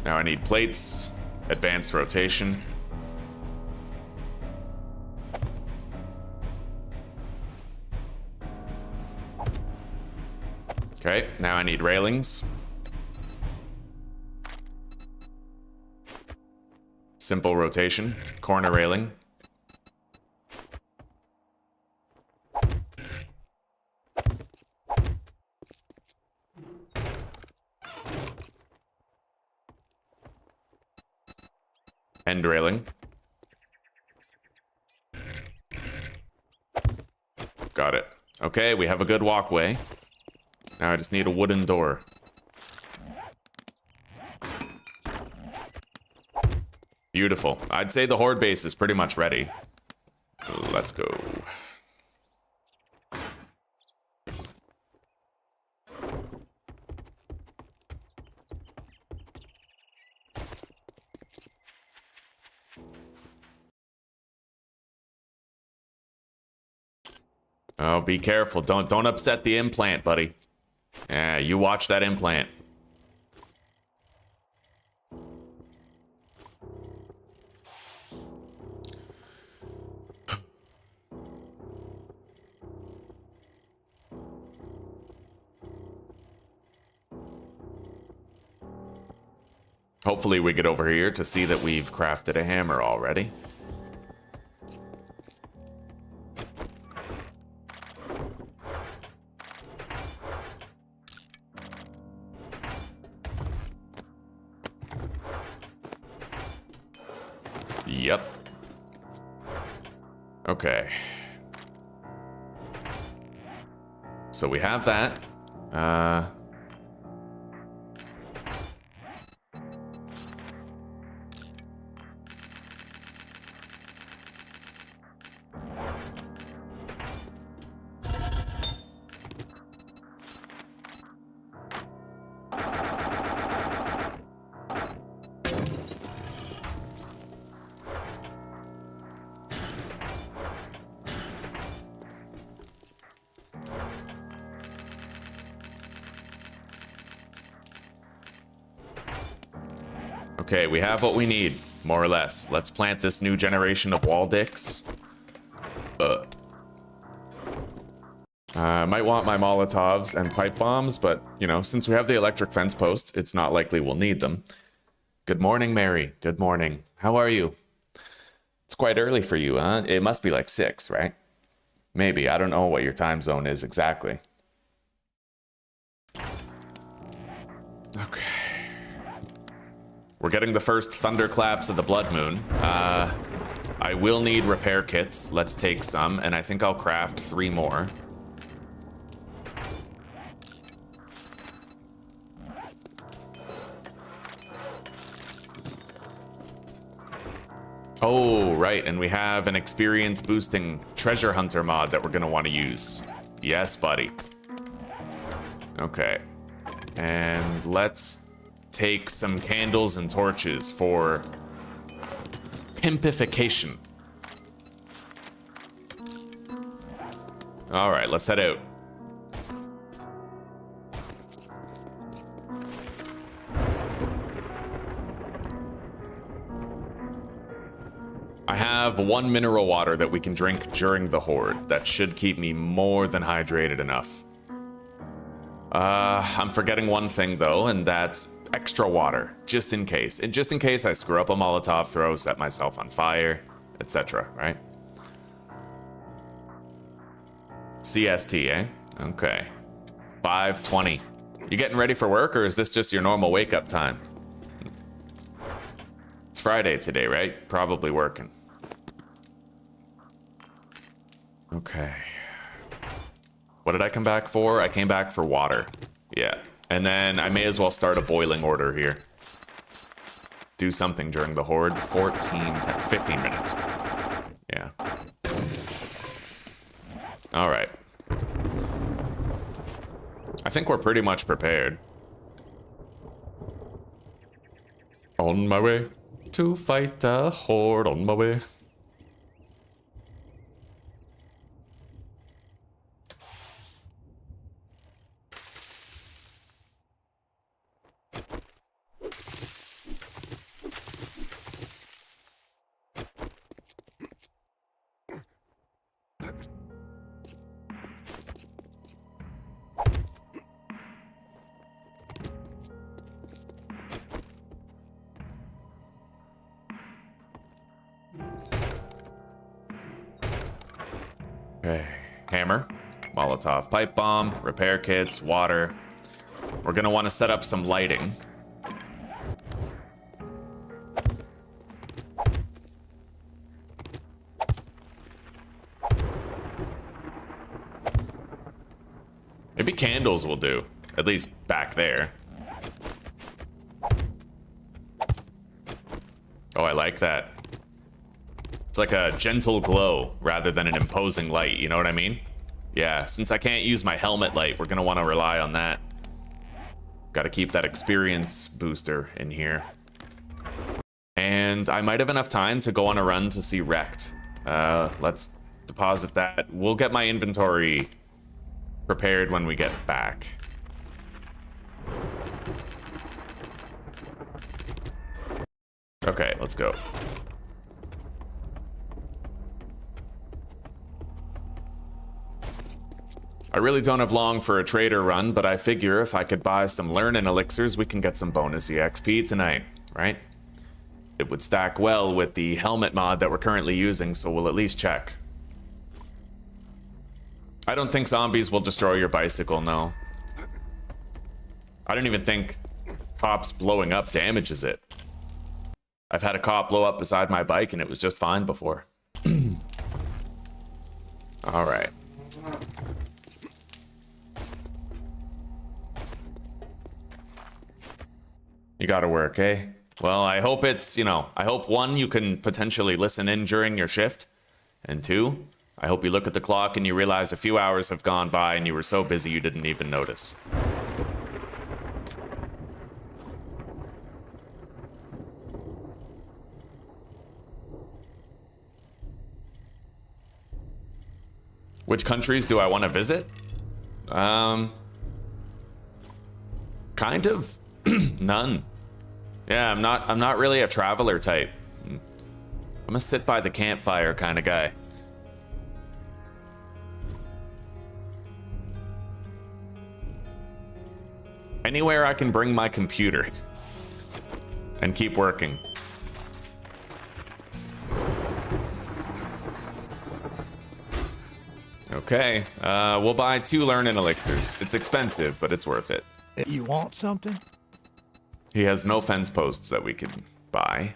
Now I need plates, advanced rotation. Okay, now I need railings. Simple rotation, corner railing. End railing. Got it. Okay, we have a good walkway. Now I just need a wooden door. Beautiful. I'd say the horde base is pretty much ready. Let's go. Oh, be careful. Don't upset the implant, buddy. Yeah, you watch that implant. Hopefully we get over here to see that we've crafted a hammer already. Yep. Okay. So we have that. Okay, we have what we need, more or less. Let's plant this new generation of wall dicks. I might want my Molotovs and pipe bombs, but, you know, since we have the electric fence post, it's not likely we'll need them. Good morning, Mary. Good morning. How are you? It's quite early for you, huh? It must be like 6, right? Maybe. I don't know what your time zone is exactly. Okay. We're getting the first thunderclaps of the blood moon. I will need repair kits. Let's take some, and I think I'll craft 3 more. Oh, right, and we have an experience boosting treasure hunter mod that we're gonna want to use. Yes, buddy. Okay. And let's take some candles and torches for pimpification. All right, let's head out. I have 1 mineral water that we can drink during the horde. That should keep me more than hydrated enough. I'm forgetting one thing though, and that's extra water, just in case. And just in case I screw up a Molotov throw, set myself on fire, etc., right? CST, eh? Okay. 5:20. You getting ready for work, or is this just your normal wake-up time? It's Friday today, right? Probably working. Okay. What did I come back for? I came back for water. Yeah. And then I may as well start a boiling order here. Do something during the horde. 15 minutes. Yeah. All right. I think we're pretty much prepared. On my way to fight a horde, on my way. Okay, hammer, Molotov pipe bomb, repair kits, water. We're gonna want to set up some lighting. Maybe candles will do, at least back there. Oh, I like that. It's like a gentle glow rather than an imposing light, you know what I mean? Yeah, since I can't use my helmet light, we're gonna want to rely on that. Gotta keep that experience booster in here. And I might have enough time to go on a run to see Wrecked. Let's deposit that. We'll get my inventory prepared when we get back. Okay, let's go. I really don't have long for a trader run, but I figure if I could buy some learning elixirs, we can get some bonus EXP tonight, right? It would stack well with the helmet mod that we're currently using, so we'll at least check. I don't think zombies will destroy your bicycle, no. I don't even think cops blowing up damages it. I've had a cop blow up beside my bike and it was just fine before. All right. You gotta work, eh? Well, I hope it's, I hope one, you can potentially listen in during your shift. And two, I hope you look at the clock and you realize a few hours have gone by and you were so busy you didn't even notice. Which countries do I want to visit? Kind of none. Yeah, I'm not really a traveler type. I'm a sit by the campfire kind of guy. Anywhere I can bring my computer and keep working. Okay, we'll buy 2 learning elixirs. It's expensive, but it's worth it. You want something? He has no fence posts that we can buy.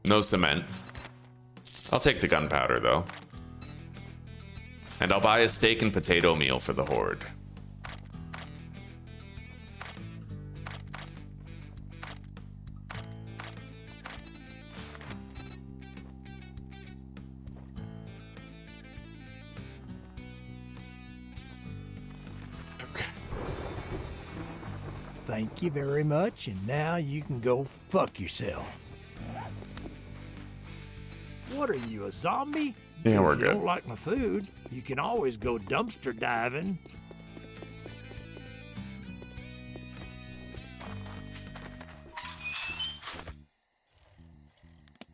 No cement. I'll take the gunpowder, though. And I'll buy a steak and potato meal for the horde. Thank you very much, and now you can go fuck yourself. What are you, a zombie? Yeah, we're If you good. don't like my food, you can always go dumpster diving.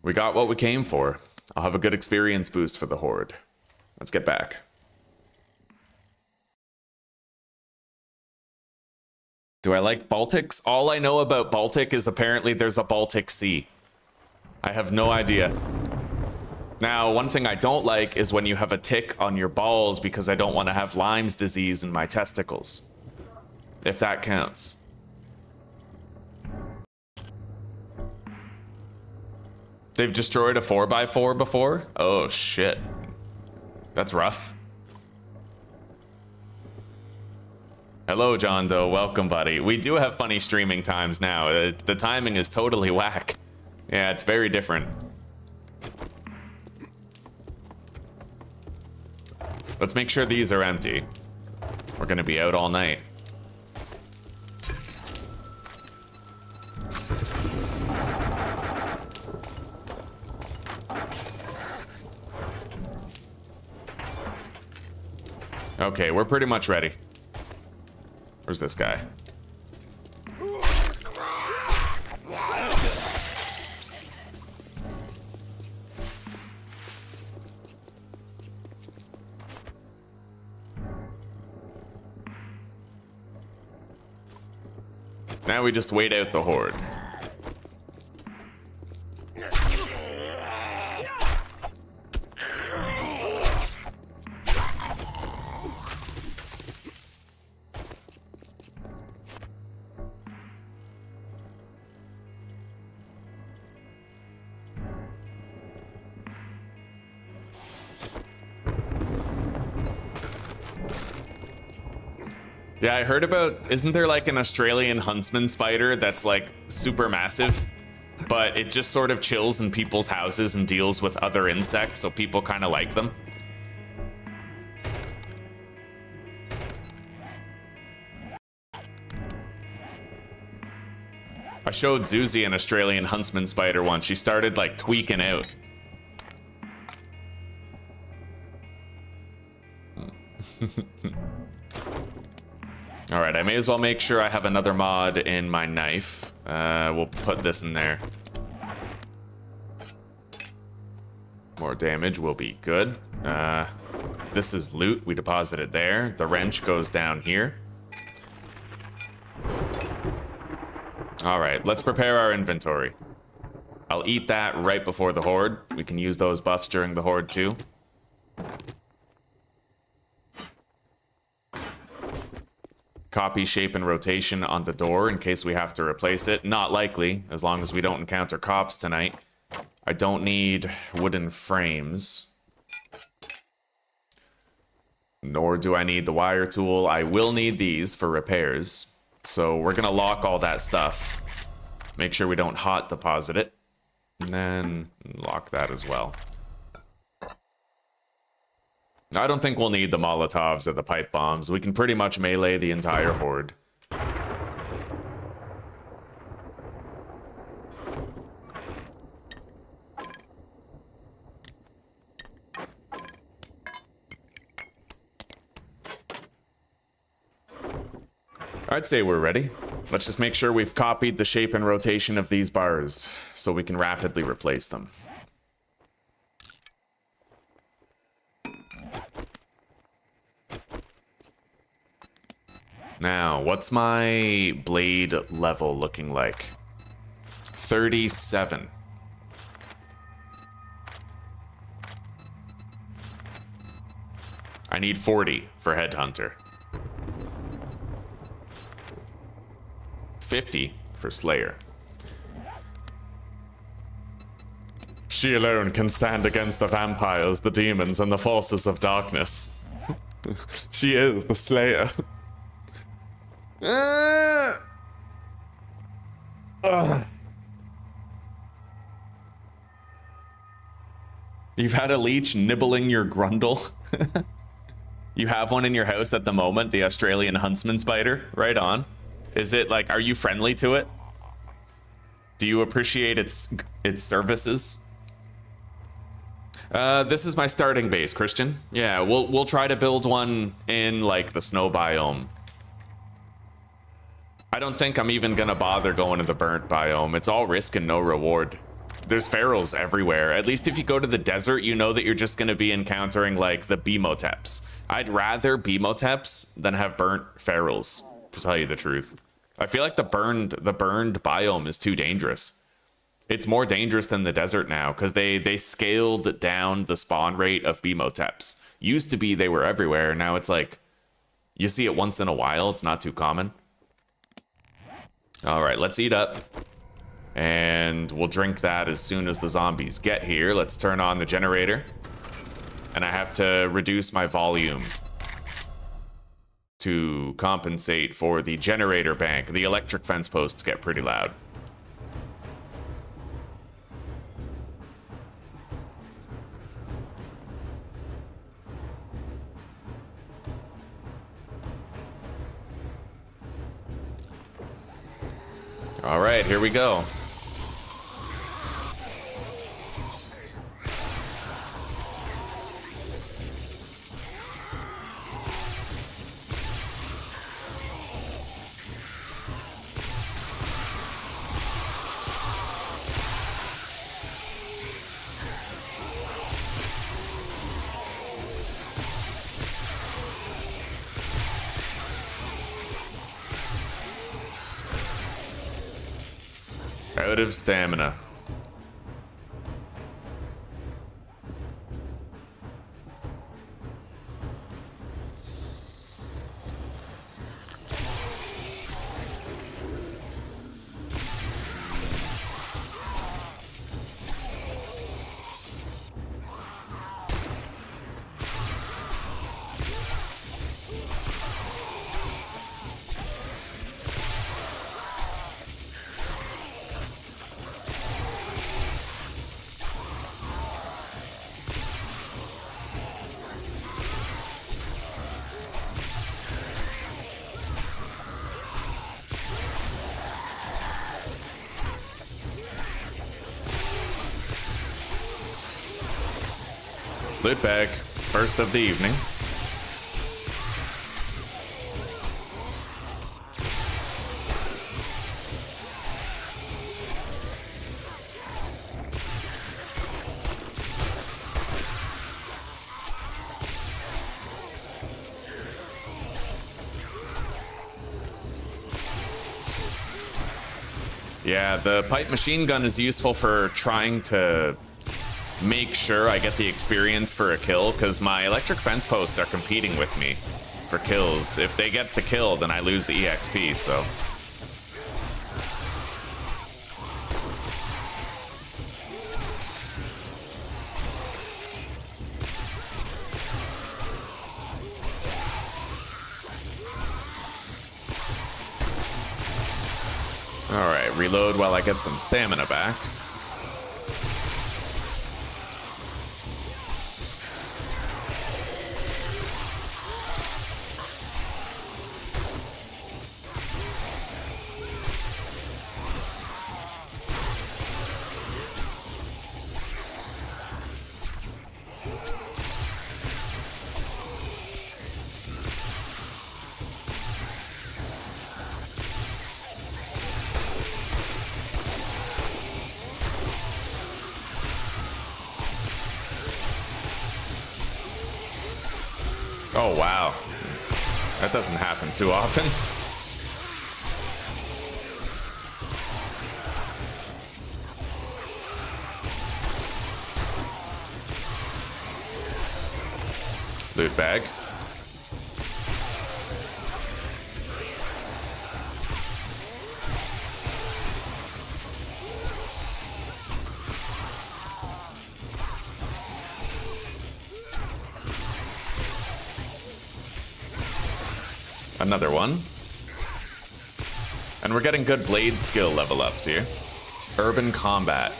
We got what we came for. I'll have a good experience boost for the horde. Let's get back. Do I like Baltics? All I know about Baltic is apparently there's a Baltic Sea. I have no idea. Now, one thing I don't like is when you have a tick on your balls because I don't want to have Lyme's disease in my testicles. If that counts. They've destroyed a 4x4 before? Oh, shit. That's rough. Hello, John Doe. Welcome, buddy. We do have funny streaming times now. The timing is totally whack. Yeah, it's very different. Let's make sure these are empty. We're gonna be out all night. Okay, we're pretty much ready. Where's this guy? Now we just wait out the horde. Yeah, I heard about, isn't there like an Australian huntsman spider that's like super massive, but it just sort of chills in people's houses and deals with other insects, so people kind of like them? I showed Zuzi an Australian huntsman spider once. She started like tweaking out. Alright, I may as well make sure I have another mod in my knife. We'll put this in there. More damage will be good. This is loot. We deposit it there. The wrench goes down here. Alright, let's prepare our inventory. I'll eat that right before the horde. We can use those buffs during the horde too. Copy shape and rotation on the door in case we have to replace it. Not likely, as long as we don't encounter cops tonight. I don't need wooden frames. Nor do I need the wire tool. I will need these for repairs. So we're gonna lock all that stuff. Make sure we don't hot deposit it. And then lock that as well. I don't think we'll need the Molotovs or the pipe bombs. We can pretty much melee the entire horde. I'd say we're ready. Let's just make sure we've copied the shape and rotation of these bars so we can rapidly replace them. Now, what's my blade level looking like? 37. I need 40 for Headhunter. 50 for Slayer. She alone can stand against the vampires, the demons, and the forces of darkness. She is the Slayer. You've had a leech nibbling your grundle? You have one in your house at the moment, the Australian huntsman spider? Right on. Is it like, are you friendly to it? Do you appreciate its services? This is my starting base, Christian. Yeah, we'll try to build one in like the snow biome. I don't think I'm even gonna bother going to the burnt biome. It's all risk and no reward. There's ferals everywhere. At least if you go to the desert, you know that you're just gonna be encountering like the Bemoteps. I'd rather Bemoteps than have burnt ferals, to tell you the truth. I feel like the burned biome is too dangerous. It's more dangerous than the desert now because they scaled down the spawn rate of Bemoteps. Used to be they were everywhere. Now it's like you see it once in a while. It's not too common. All right, let's eat up. And we'll drink that as soon as the zombies get here. Let's turn on the generator. And I have to reduce my volume to compensate for the generator bank. The electric fence posts get pretty loud. All right, here we go. Out of stamina. Loot bag, first of the evening. Yeah, the pipe machine gun is useful for trying to make sure I get the experience for a kill, because my electric fence posts are competing with me for kills. If they get the kill, then I lose the EXP, so... Alright, reload while I get some stamina back. Oh, wow. That doesn't happen too often. Loot bag. Another one. And we're getting good blade skill level ups here. Urban combat.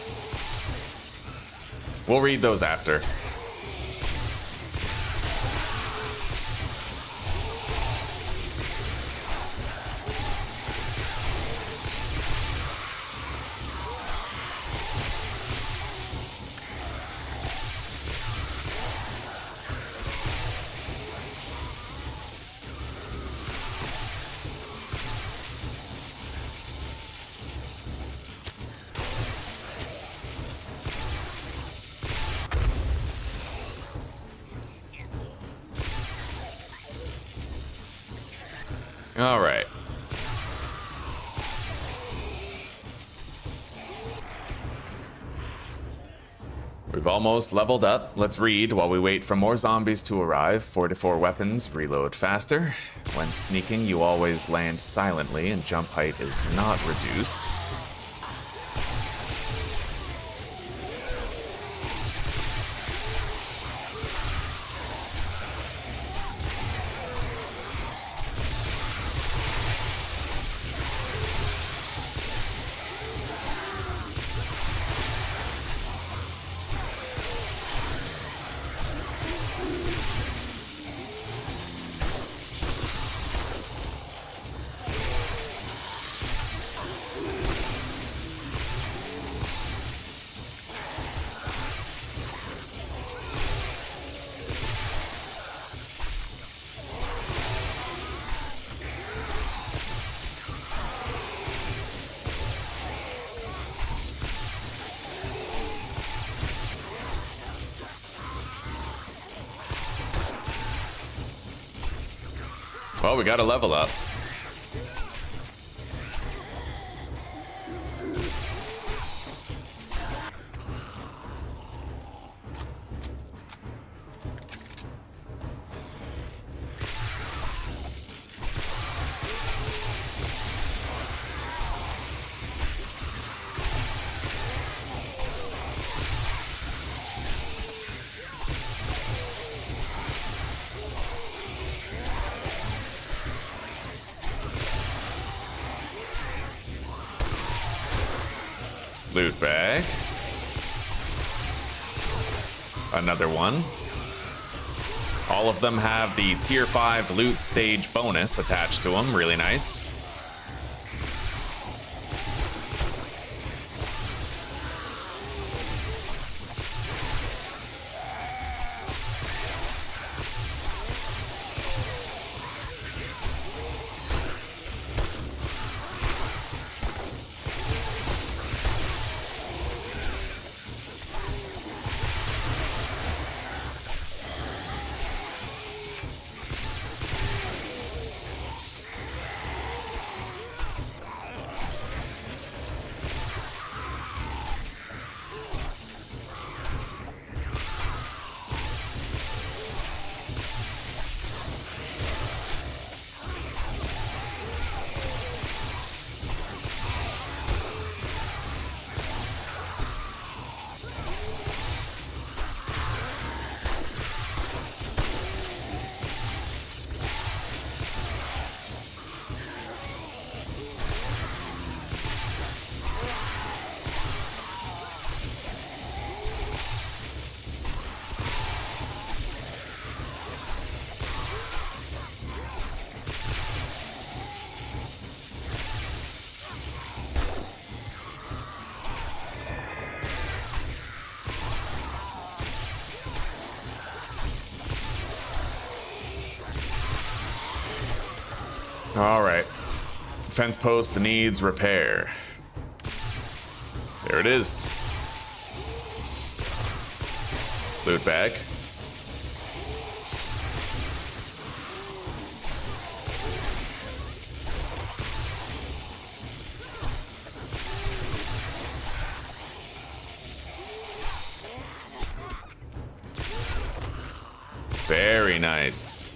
We'll read those after. All right. We've almost leveled up. Let's read while we wait for more zombies to arrive. 4-4 weapons, reload faster. When sneaking, you always land silently and jump height is not reduced. Well, we got to level up. Loot bag. Another one. All of them have the tier 5 loot stage bonus attached to them. Really nice. All right. Fence post needs repair. There it is. Loot bag. Very nice.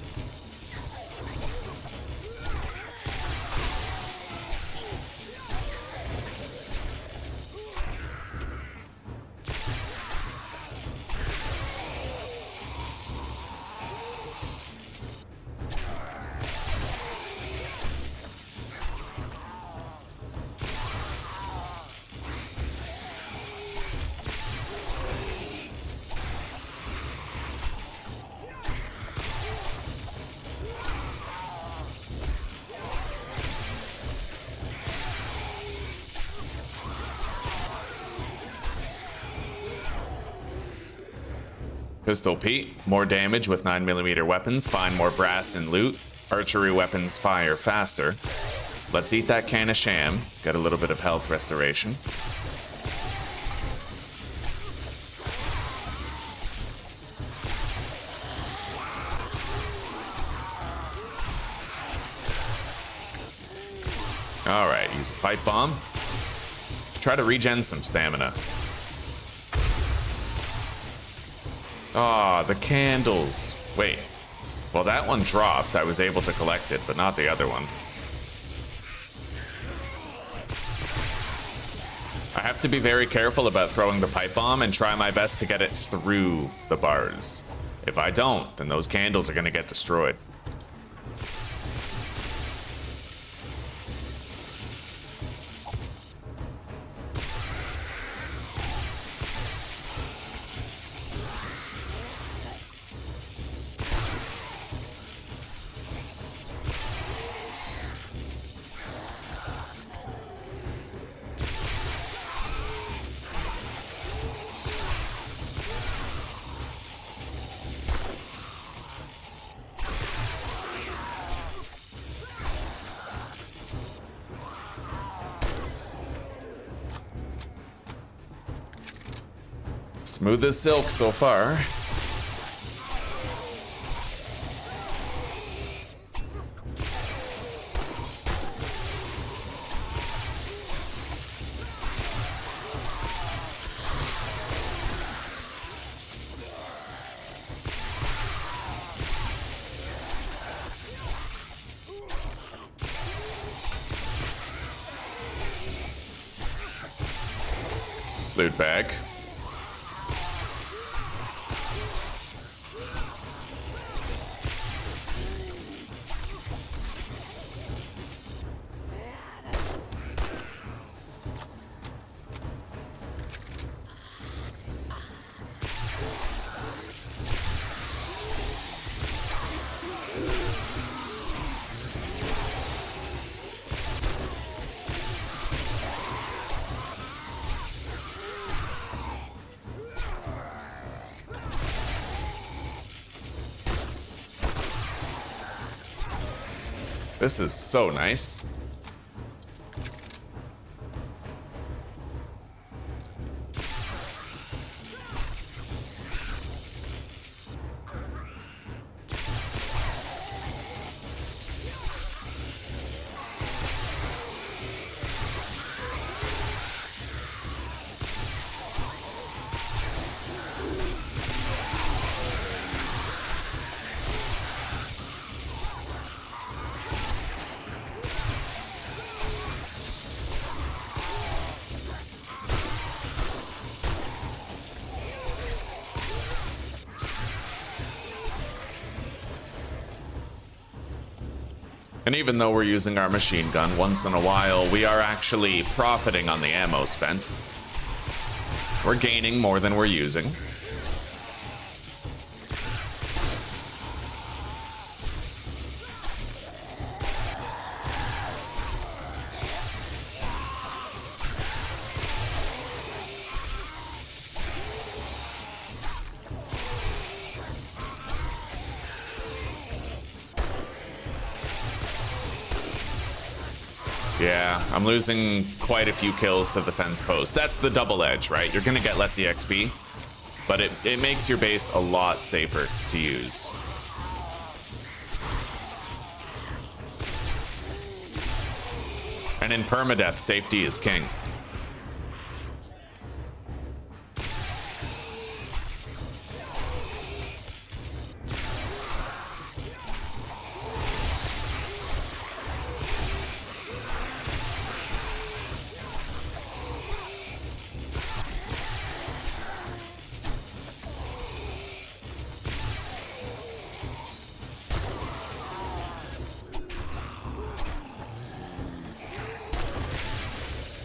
Pistol Pete, more damage with 9mm weapons, find more brass and loot. Archery weapons fire faster. Let's eat that can of sham, get a little bit of health restoration. Alright, use a pipe bomb. Try to regen some stamina. Ah, the candles. Wait. Well, that one dropped. I was able to collect it, but not the other one. I have to be very careful about throwing the pipe bomb and try my best to get it through the bars. If I don't, then those candles are going to get destroyed. Smooth as silk so far. Loot bag. This is so nice. And even though we're using our machine gun once in a while, we are actually profiting on the ammo spent. We're gaining more than we're using. Yeah, I'm losing quite a few kills to the fence post. That's the double edge, right? You're gonna get less EXP, but it makes your base a lot safer to use. And in permadeath, safety is king.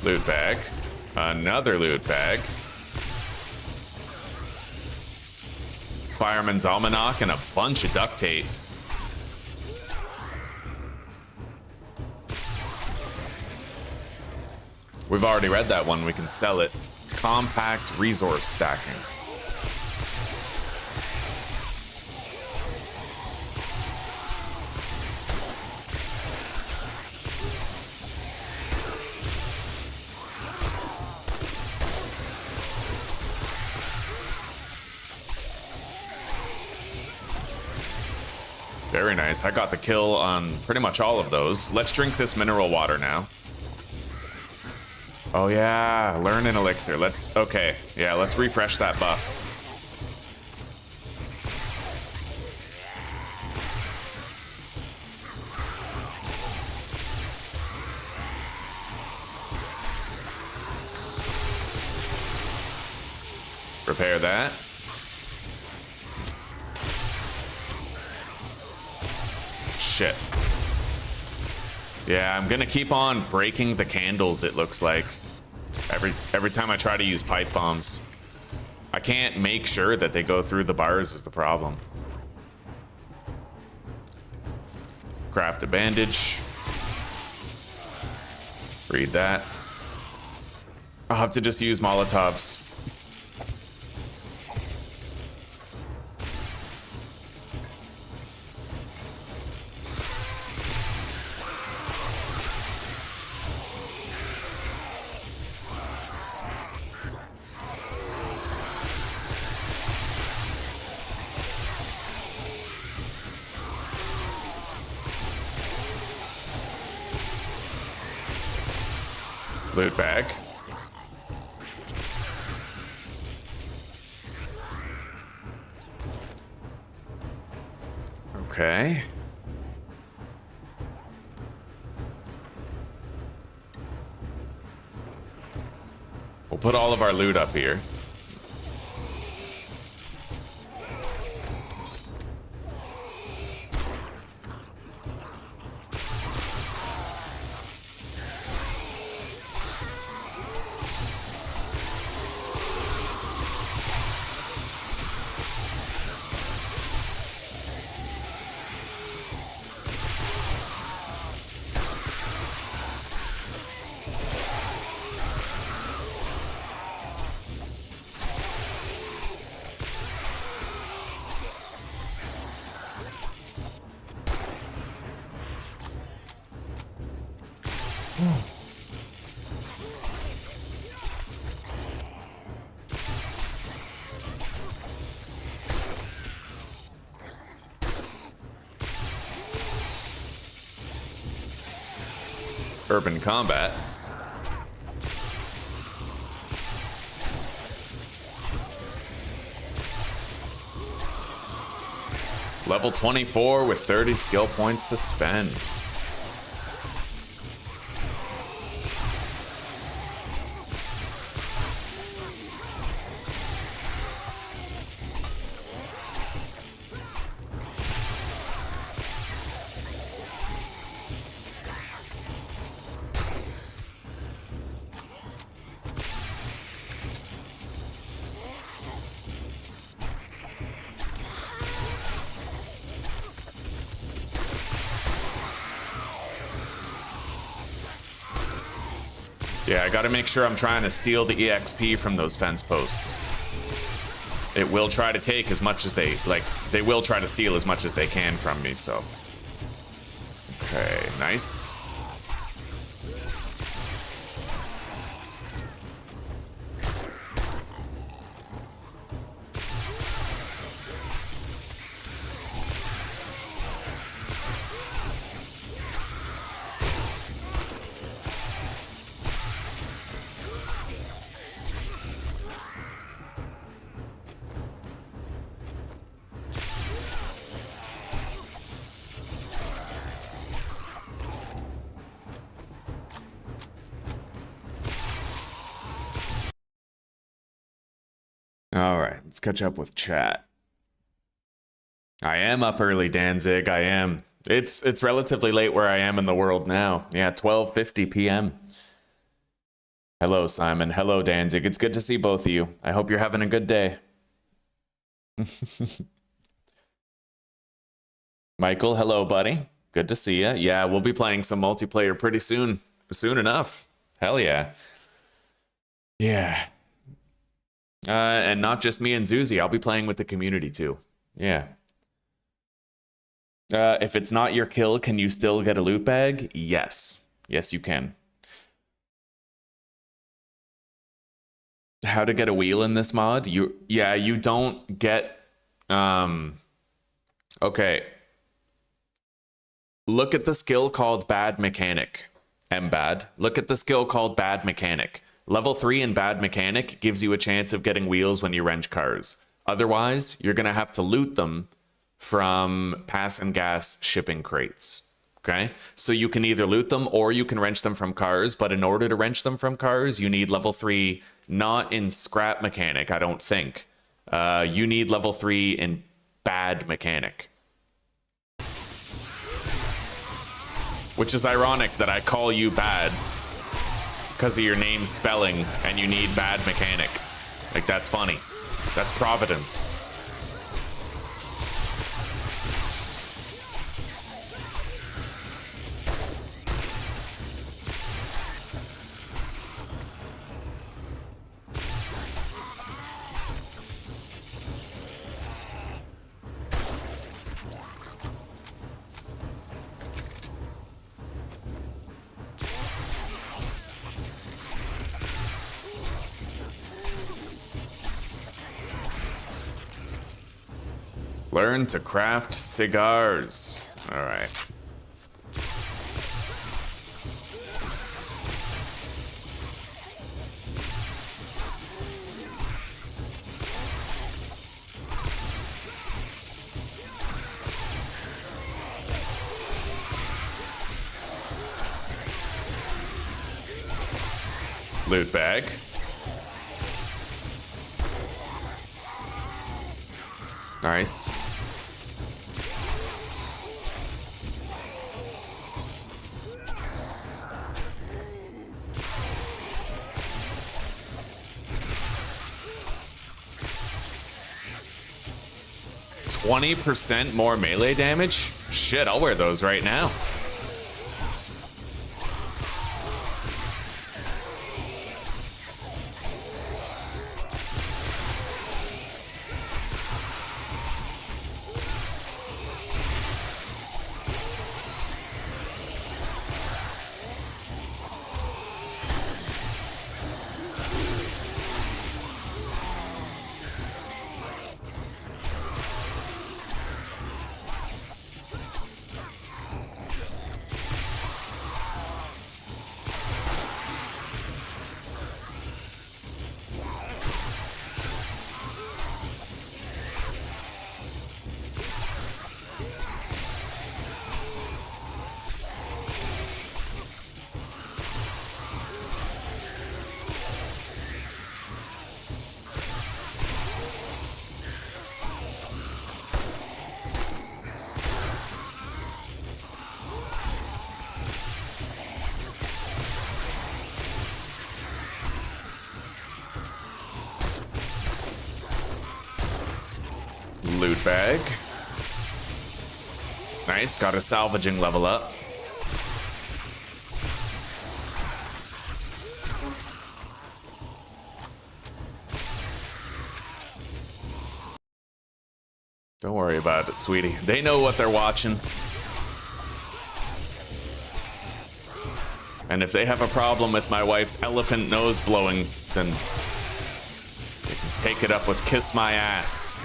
Loot bag. Another loot bag. Fireman's Almanac and a bunch of duct tape. We've already read that one. We can sell it. Compact resource stacking. Very nice. I got the kill on pretty much all of those. Let's drink this mineral water now. Oh yeah, learn an elixir. Okay. Yeah, let's refresh that buff. Repair that. Shit. Yeah, I'm gonna keep on breaking the candles, it looks like. Every time I try to use pipe bombs. I can't make sure that they go through the bars is the problem. Craft a bandage. Read that. I'll have to just use Molotovs. Loot bag. Okay. We'll put all of our loot up here. Urban combat. Level 24 with 30 skill points to spend. Yeah, I gotta make sure I'm trying to steal the EXP from those fence posts. It will try to take as much as they will try to steal as much as they can from me, so. Okay, nice. catch up with chat. I am up early, Danzig. I am. It's relatively late where I am in the world now. Yeah, 12:50 p.m. Hello, Simon. Hello, Danzig. It's good to see both of you. I hope you're having a good day. Michael, hello, buddy. Good to see you. Yeah, we'll be playing some multiplayer pretty soon. Soon enough. Hell yeah. Yeah. And not just me and Zuzi. I'll be playing with the community too. Yeah. If it's not your kill, can you still get a loot bag? Yes. Yes, you can. How to get a wheel in this mod? You don't get... Okay. Look at the skill called Bad Mechanic. M-Bad. Look at the skill called Bad Mechanic. Level 3 in Bad Mechanic gives you a chance of getting wheels when you wrench cars. Otherwise, you're going to have to loot them from pass and gas shipping crates. Okay? So you can either loot them or you can wrench them from cars, but in order to wrench them from cars, you need level 3, not in Scrap Mechanic, I don't think. You need level 3 in Bad Mechanic. Which is ironic that I call you bad because of your name's spelling and you need Bad Mechanic. Like, that's funny. That's Providence. Learn to craft cigars. All right. Loot bag. Nice. %20 more melee damage? Shit, I'll wear those right now. Loot bag. Nice, got a salvaging level up. Don't worry about it, sweetie. They know what they're watching. And if they have a problem with my wife's elephant nose blowing, then they can take it up with Kiss My Ass.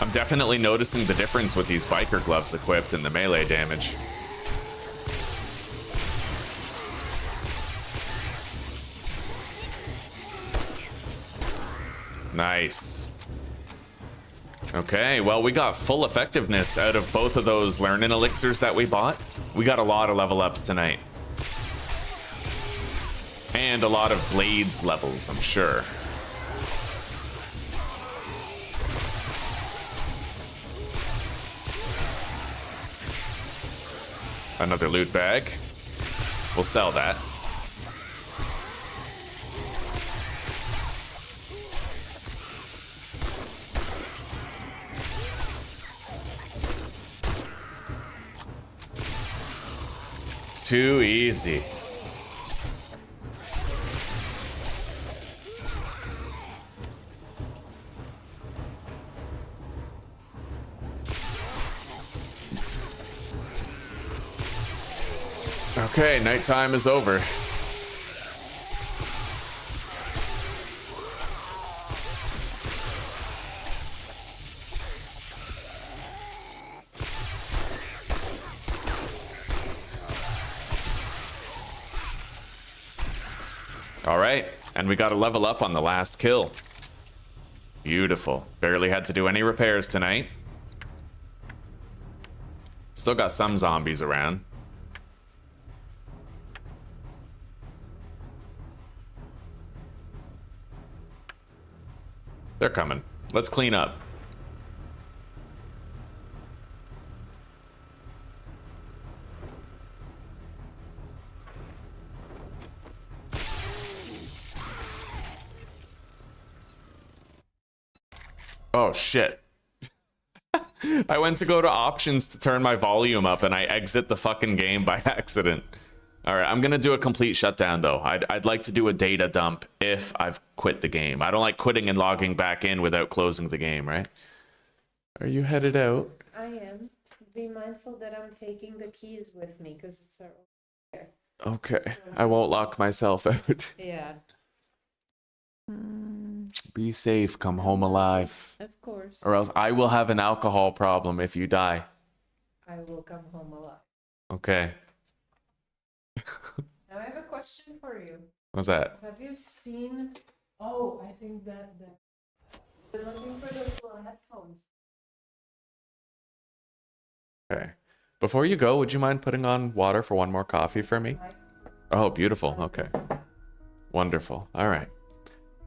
I'm definitely noticing the difference with these biker gloves equipped and the melee damage. Nice. Okay, well, we got full effectiveness out of both of those learning elixirs that we bought. We got a lot of level ups tonight. And a lot of blades levels, I'm sure. Another loot bag. We'll sell that. Too easy. Okay, nighttime is over. All right, and we got a level up on the last kill. Beautiful. Barely had to do any repairs tonight. Still got some zombies around. They're coming. Let's clean up. Oh, shit. I went to go to options to turn my volume up and I exit the fucking game by accident. All right, I'm gonna do a complete shutdown though. I'd like to do a data dump if I've quit the game. I don't like quitting and logging back in without closing the game, right? Are you headed out? I am. Be mindful that I'm taking the keys with me because it's our there. Okay, So, I won't lock myself out. yeah. Be safe, come home alive. Of course. Or else I will have an alcohol problem if you die. I will come home alive. Okay. Now I have a question for you. What's that? Have you seen? Oh, I think that I've been looking for those little headphones. Okay. Before you go, would you mind putting on water for one more coffee for me? Oh, beautiful. Okay. Wonderful. All right.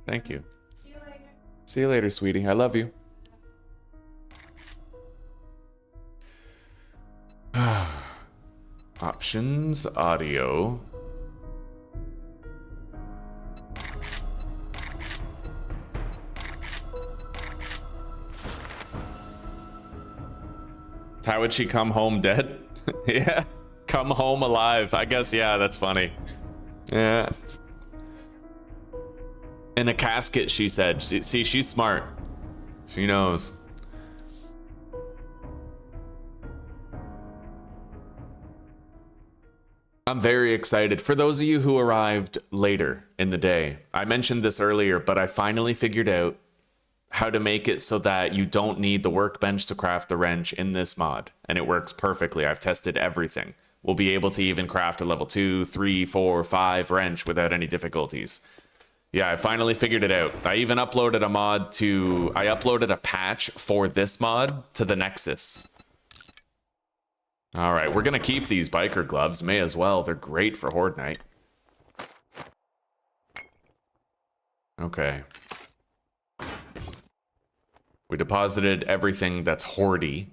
Thank you. See you later. See you later, sweetie. I love you. Options, audio. How would she come home dead? Yeah. Come home alive. I guess, yeah, that's funny. Yeah. In a casket, she said. See, she's smart. She knows. I'm very excited. For those of you who arrived later in the day, I mentioned this earlier, but I finally figured out how to make it so that you don't need the workbench to craft the wrench in this mod. And it works perfectly. I've tested everything. We'll be able to even craft a level 2, 3, 4, 5 wrench without any difficulties. Yeah, I finally figured it out. I even uploaded a mod to... I uploaded a patch for this mod to the Nexus. All right, we're gonna keep these biker gloves. May as well. They're great for Horde Night. Okay. We deposited everything that's Horde-y.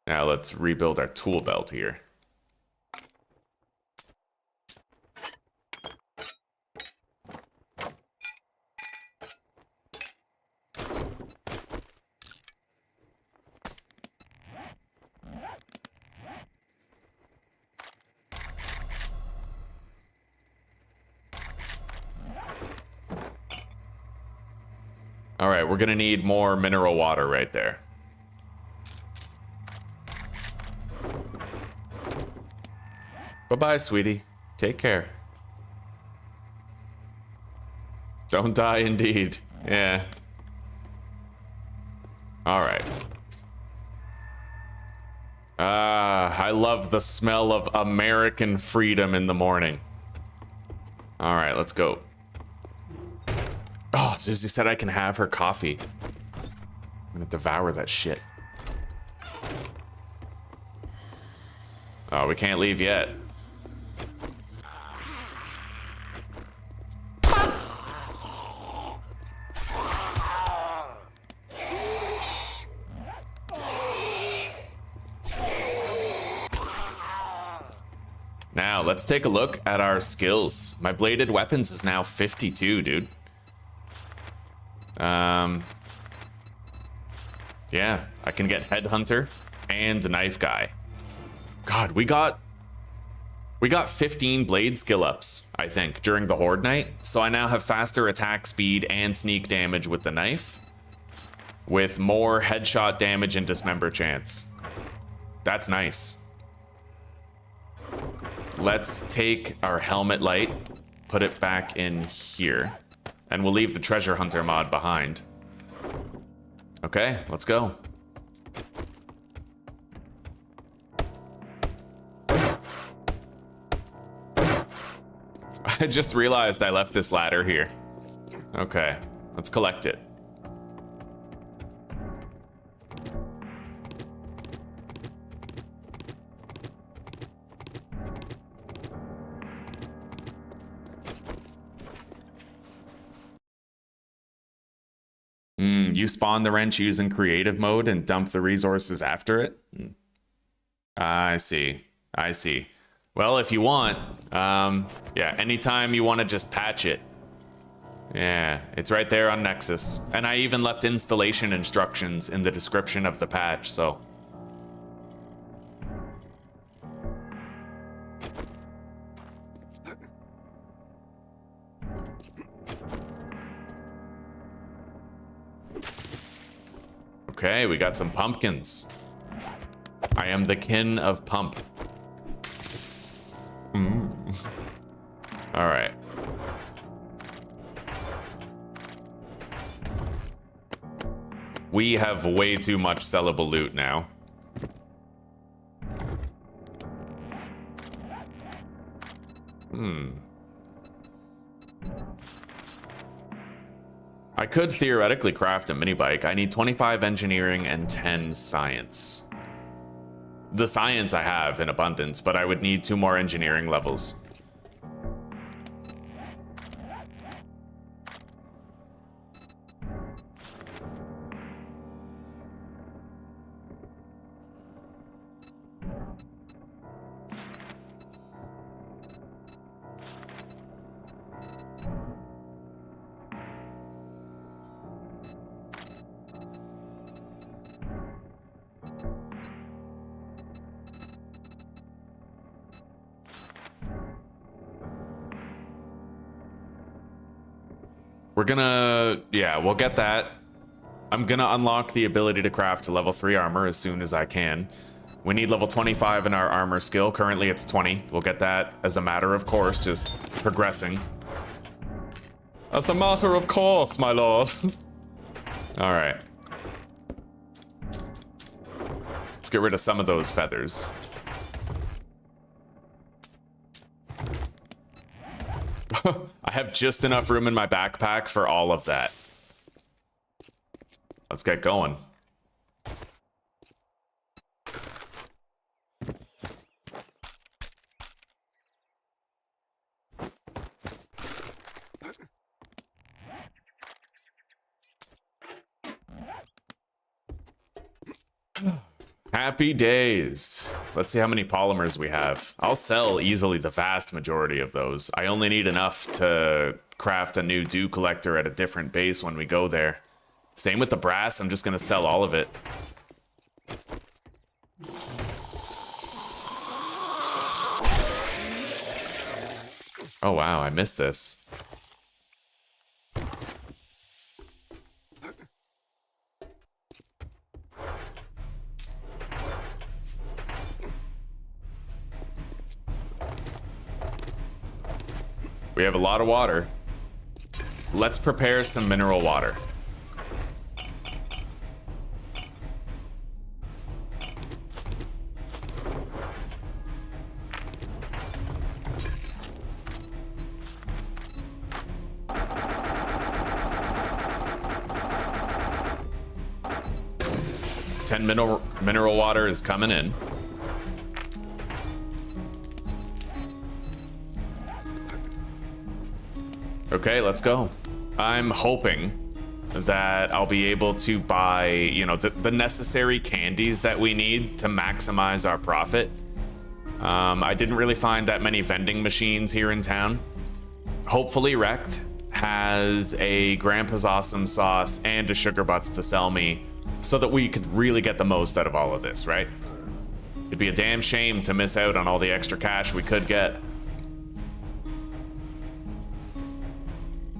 Now let's rebuild our tool belt here. All right, we're gonna need more mineral water right there. Bye-bye, sweetie. Take care. Don't die, indeed. Yeah. All right. I love the smell of American freedom in the morning. All right, let's go. Oh, Susie said I can have her coffee. gonna devour that shit. Oh, we can't leave yet. Now, let's take a look at our skills. My bladed weapons is now 52, dude. Yeah, I can get Headhunter and Knife Guy. God, we got 15 blade skill ups, I think, during the Horde night. So I now have faster attack speed and sneak damage with the knife, with more headshot damage and dismember chance. That's nice. Let's take our helmet light, put it back in here, and we'll leave the treasure hunter mod behind. Okay, let's go. I just realized I left this ladder here. Okay, let's collect it. You spawn the wrench using creative mode and dump the resources after it? I see. I see. Well, if you want, yeah, anytime you want to just patch it. Yeah, it's right there on Nexus. And I even left installation instructions in the description of the patch, so. Okay, we got some pumpkins. I am the kin of pump. All right. We have way too much sellable loot now. I could theoretically craft a mini bike. I need 25 engineering and 10 science. The science I have in abundance, but I would need 2 more engineering levels. We're gonna, yeah, we'll get that. I'm gonna unlock the ability to craft level 3 armor as soon as I can. We need level 25 in our armor skill. Currently it's 20. We'll get that as a matter of course, just progressing. As a matter of course, my lord. All right. Let's get rid of some of those feathers. I have just enough room in my backpack for all of that. Let's get going. Happy days. Let's see how many polymers we have. I'll sell easily the vast majority of those. I only need enough to craft a new dew collector at a different base when we go there. Same with the brass, I'm just gonna sell all of it. Oh wow, I missed this. We have a lot of water. Let's prepare some mineral water. 10 mineral water is coming in. Okay, let's go. I'm hoping that I'll be able to buy, you know, the necessary candies that we need to maximize our profit. I didn't really find that many vending machines here in town. Hopefully Wrecked has a Grandpa's Awesome Sauce and a Sugar Butts to sell me so that we could really get the most out of all of this, right? It'd be a damn shame to miss out on all the extra cash we could get.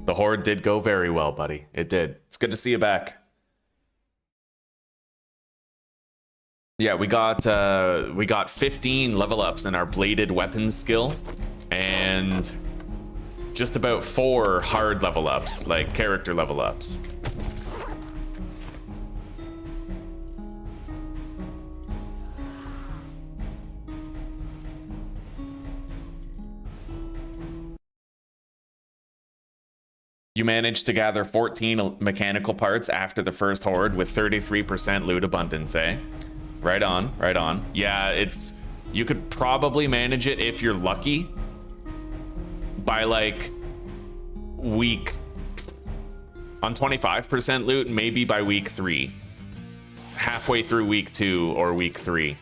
The horde did go very well, buddy. It did. It's good to see you back. Yeah, we got 15 level ups in our bladed weapons skill, and just about 4 hard level ups, like character level ups. You managed to gather 14 mechanical parts after the first horde with 33% loot abundance, eh? Right on, right on. Yeah, you could probably manage it if you're lucky by like on 25% loot, maybe by week 3. Halfway through week 2 or week 3.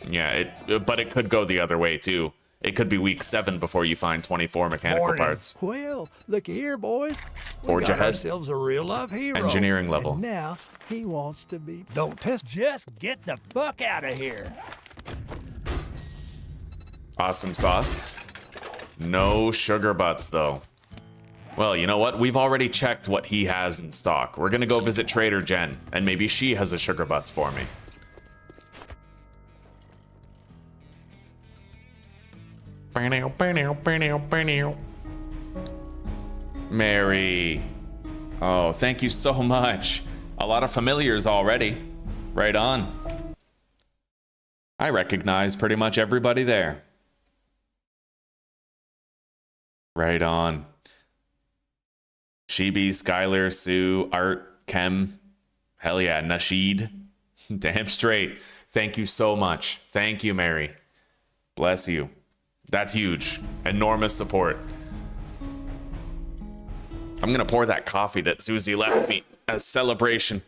Yeah, but it could go the other way too. It could be week 7 before you find 24 mechanical parts. Well, looky here, boys. Forge we got ahead. ourselves a real life hero. Engineering level. And now he wants to be. Don't test. Just get the fuck out of here. Awesome sauce. No sugar butts though. Well, you know what? We've already checked what he has in stock. We're gonna go visit Trader Jen, and maybe she has a sugar butts for me. Mary. Oh, thank you so much. A lot of familiars already. Right on. I recognize pretty much everybody there. Right on. Shibi, Skylar, Sue, Art, Kem. Hell yeah, Nasheed. Damn straight. Thank you so much. Thank you, Mary. Bless you. That's huge. Enormous support. I'm gonna pour that coffee that Susie left me as celebration.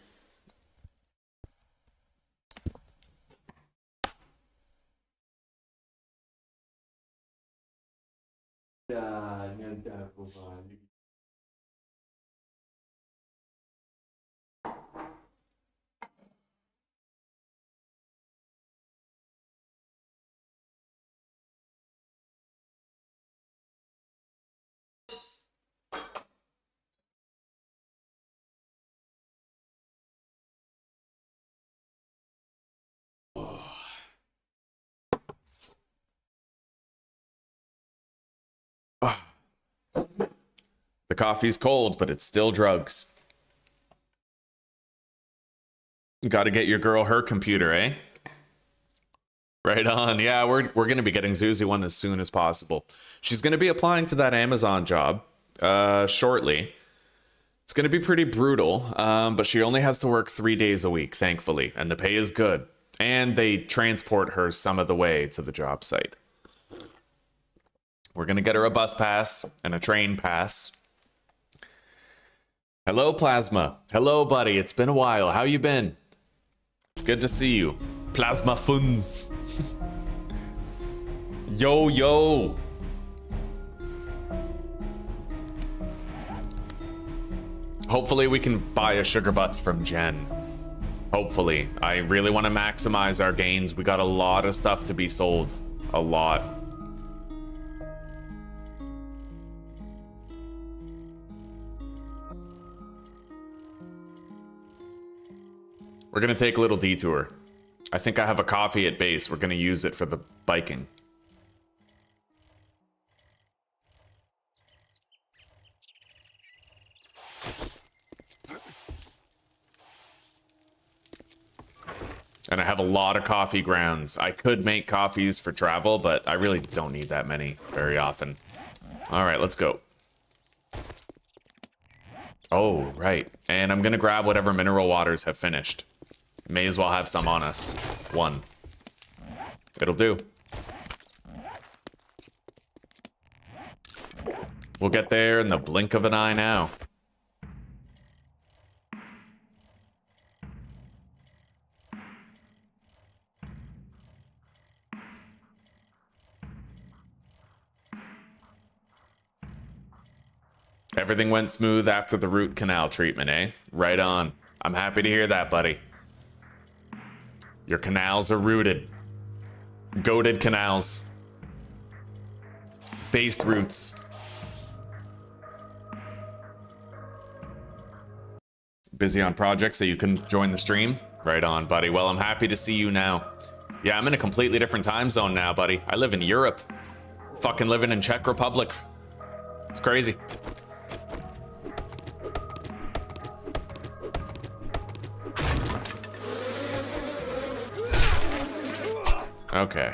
The coffee's cold, but it's still drugs. Got to get your girl her computer, eh? Right on. Yeah, we're going to be getting Zuzi one as soon as possible. She's going to be applying to that Amazon job shortly. It's going to be pretty brutal, but she only has to work 3 days a week, thankfully, and the pay is good. And they transport her some of the way to the job site. We're going to get her a bus pass and a train pass. Hello, Plasma. Hello, buddy. It's been a while. How you been? It's good to see you. Plasma Funs. Yo, yo. Hopefully we can buy a sugar butts from Jen. Hopefully. I really want to maximize our gains. We got a lot of stuff to be sold. A lot. We're going to take a little detour. I think I have a coffee at base. We're going to use it for the biking. And I have a lot of coffee grounds. I could make coffees for travel, but I really don't need that many very often. All right, let's go. Oh, right. And I'm going to grab whatever mineral waters have finished. May as well have some on us. 1. It'll do. We'll get there in the blink of an eye now. Everything went smooth after the root canal treatment, eh? Right on. I'm happy to hear that, buddy. Your canals are rooted. Goated canals. Based roots. Busy on projects so you can join the stream? Right on, buddy. Well, I'm happy to see you now. Yeah, I'm in a completely different time zone now, buddy. I live in Europe. Fucking living in Czech Republic. It's crazy. Okay.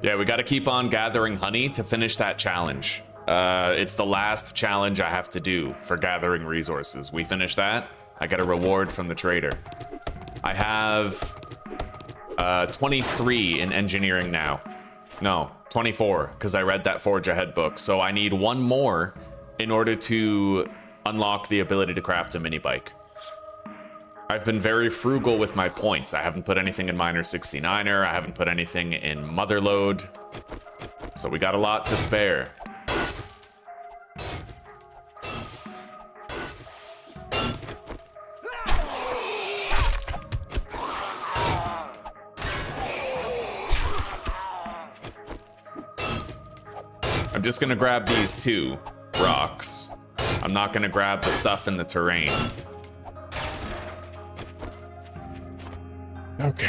Yeah, we gotta keep on gathering honey to finish that challenge. It's the last challenge I have to do for gathering resources. We finish that, I get a reward from the trader. I have 23 in engineering now. No, 24, because I read that Forge Ahead book. So I need 1 more in order to unlock the ability to craft a mini bike. I've been very frugal with my points. I haven't put anything in Miner 69er. I haven't put anything in Motherload. So we got a lot to spare. I'm just gonna grab these 2 rocks. I'm not gonna grab the stuff in the terrain. Okay.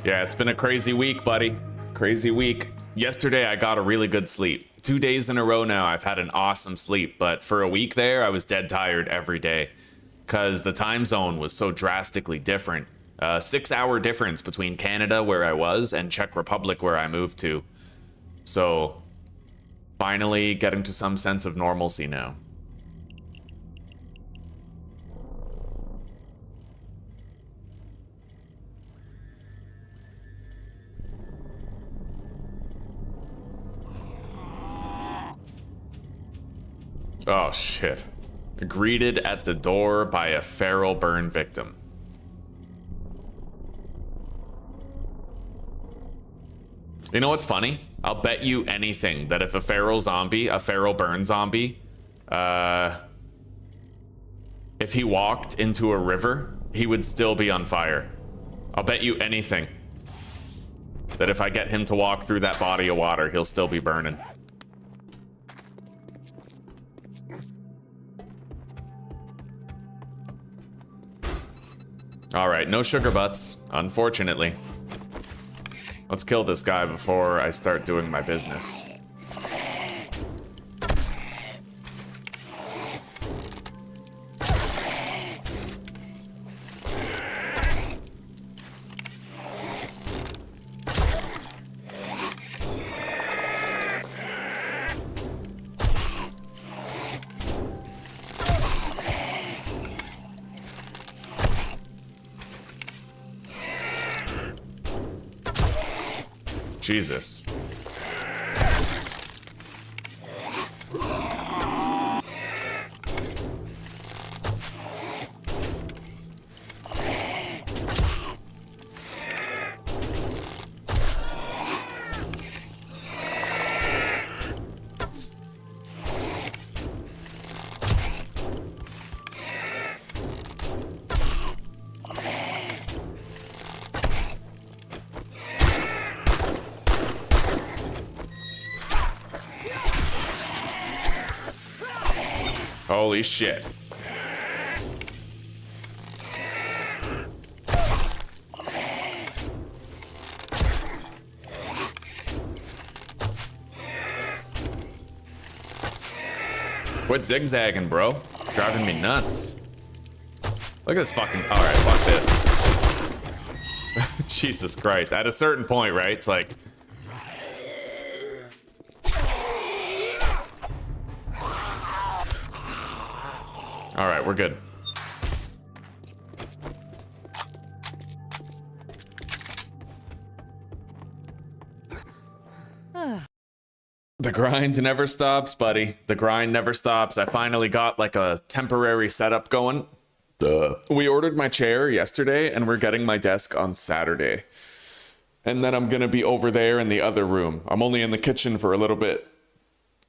Yeah, it's been a crazy week, buddy. Crazy week. Yesterday, I got a really good sleep. 2 days in a row now, I've had an awesome sleep, but for a week there, I was dead tired every day because the time zone was so drastically different. 6-hour difference between Canada, where I was, and Czech Republic, where I moved to. So, finally getting to some sense of normalcy now. Oh, shit. Greeted at the door by a feral burn victim. You know what's funny? I'll bet you anything that if a feral burn zombie, if he walked into a river, he would still be on fire. I'll bet you anything that if I get him to walk through that body of water, he'll still be burning. All right, no sugar butts, unfortunately. Let's kill this guy before I start doing my business. Jesus. Holy shit. Quit zigzagging, bro. Driving me nuts. Look at this fucking... Alright, fuck this. Jesus Christ. At a certain point, right? It's like... Alright, we're good. The grind never stops, buddy. The grind never stops. I finally got like a temporary setup going. We ordered my chair yesterday and we're getting my desk on Saturday. And then I'm gonna be over there in the other room. I'm only in the kitchen for a little bit.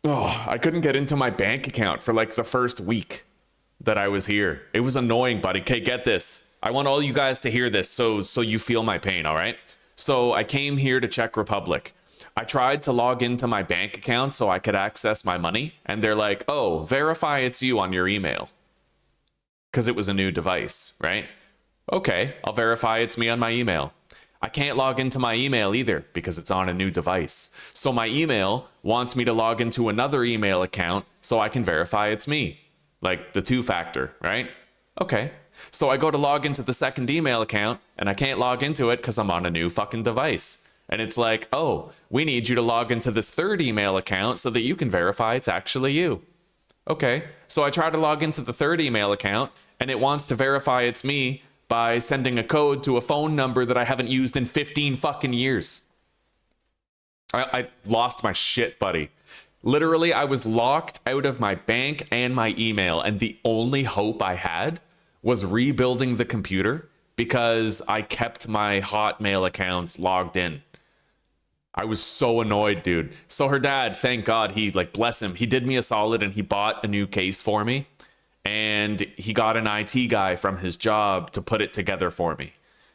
Oh, I couldn't get into my bank account for like the first week that I was here. It was annoying, buddy. Okay, get this. I want all you guys to hear this so you feel my pain, all right? So I came here to Czech Republic. I tried to log into my bank account so I could access my money, and they're like, oh, verify it's you on your email. Because it was a new device, right? Okay, I'll verify it's me on my email. I can't log into my email either because it's on a new device. So my email wants me to log into another email account so I can verify it's me. Like the two-factor, right? Okay. So I go to log into the second email account and I can't log into it because I'm on a new fucking device. And it's like, oh, we need you to log into this third email account so that you can verify it's actually you. Okay, so I try to log into the third email account and it wants to verify it's me by sending a code to a phone number that I haven't used in 15 fucking years. I lost my shit, buddy. Literally, I was locked out of my bank and my email, and the only hope I had was rebuilding the computer because I kept my Hotmail accounts logged in. I was so annoyed, dude. So her dad, thank God, he, like, bless him, he did me a solid and he bought a new case for me. And he got an IT guy from his job to put it together for me.